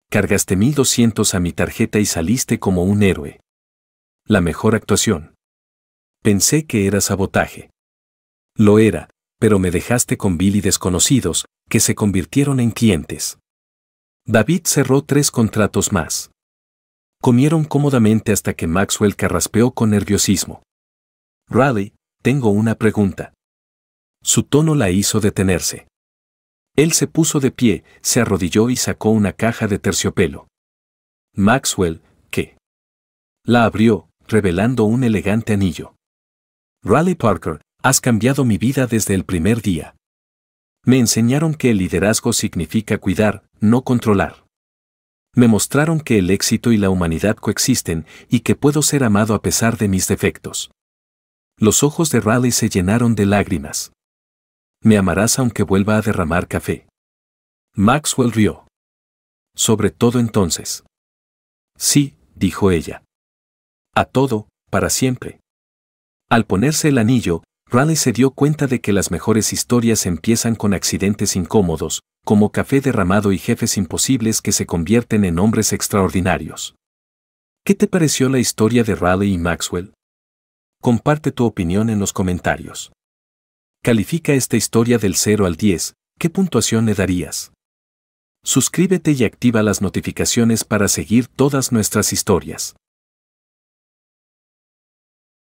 Cargaste 1,200 a mi tarjeta y saliste como un héroe. La mejor actuación. Pensé que era sabotaje. Lo era, pero me dejaste con Bill y desconocidos, que se convirtieron en clientes. David cerró 3 contratos más. Comieron cómodamente hasta que Maxwell carraspeó con nerviosismo. Raleigh, tengo una pregunta. Su tono la hizo detenerse. Él se puso de pie, se arrodilló y sacó una caja de terciopelo. Maxwell, ¿qué? La abrió, revelando un elegante anillo. Raleigh Parker, has cambiado mi vida desde el primer día. Me enseñaron que el liderazgo significa cuidar, no controlar. Me mostraron que el éxito y la humanidad coexisten y que puedo ser amado a pesar de mis defectos. Los ojos de Raleigh se llenaron de lágrimas. Me amarás aunque vuelva a derramar café. Maxwell rió. Sobre todo entonces. Sí, dijo ella. A todo, para siempre. Al ponerse el anillo, Raleigh se dio cuenta de que las mejores historias empiezan con accidentes incómodos, como café derramado y jefes imposibles que se convierten en hombres extraordinarios. ¿Qué te pareció la historia de Raleigh y Maxwell? Comparte tu opinión en los comentarios. Califica esta historia del 0 al 10, ¿qué puntuación le darías? Suscríbete y activa las notificaciones para seguir todas nuestras historias.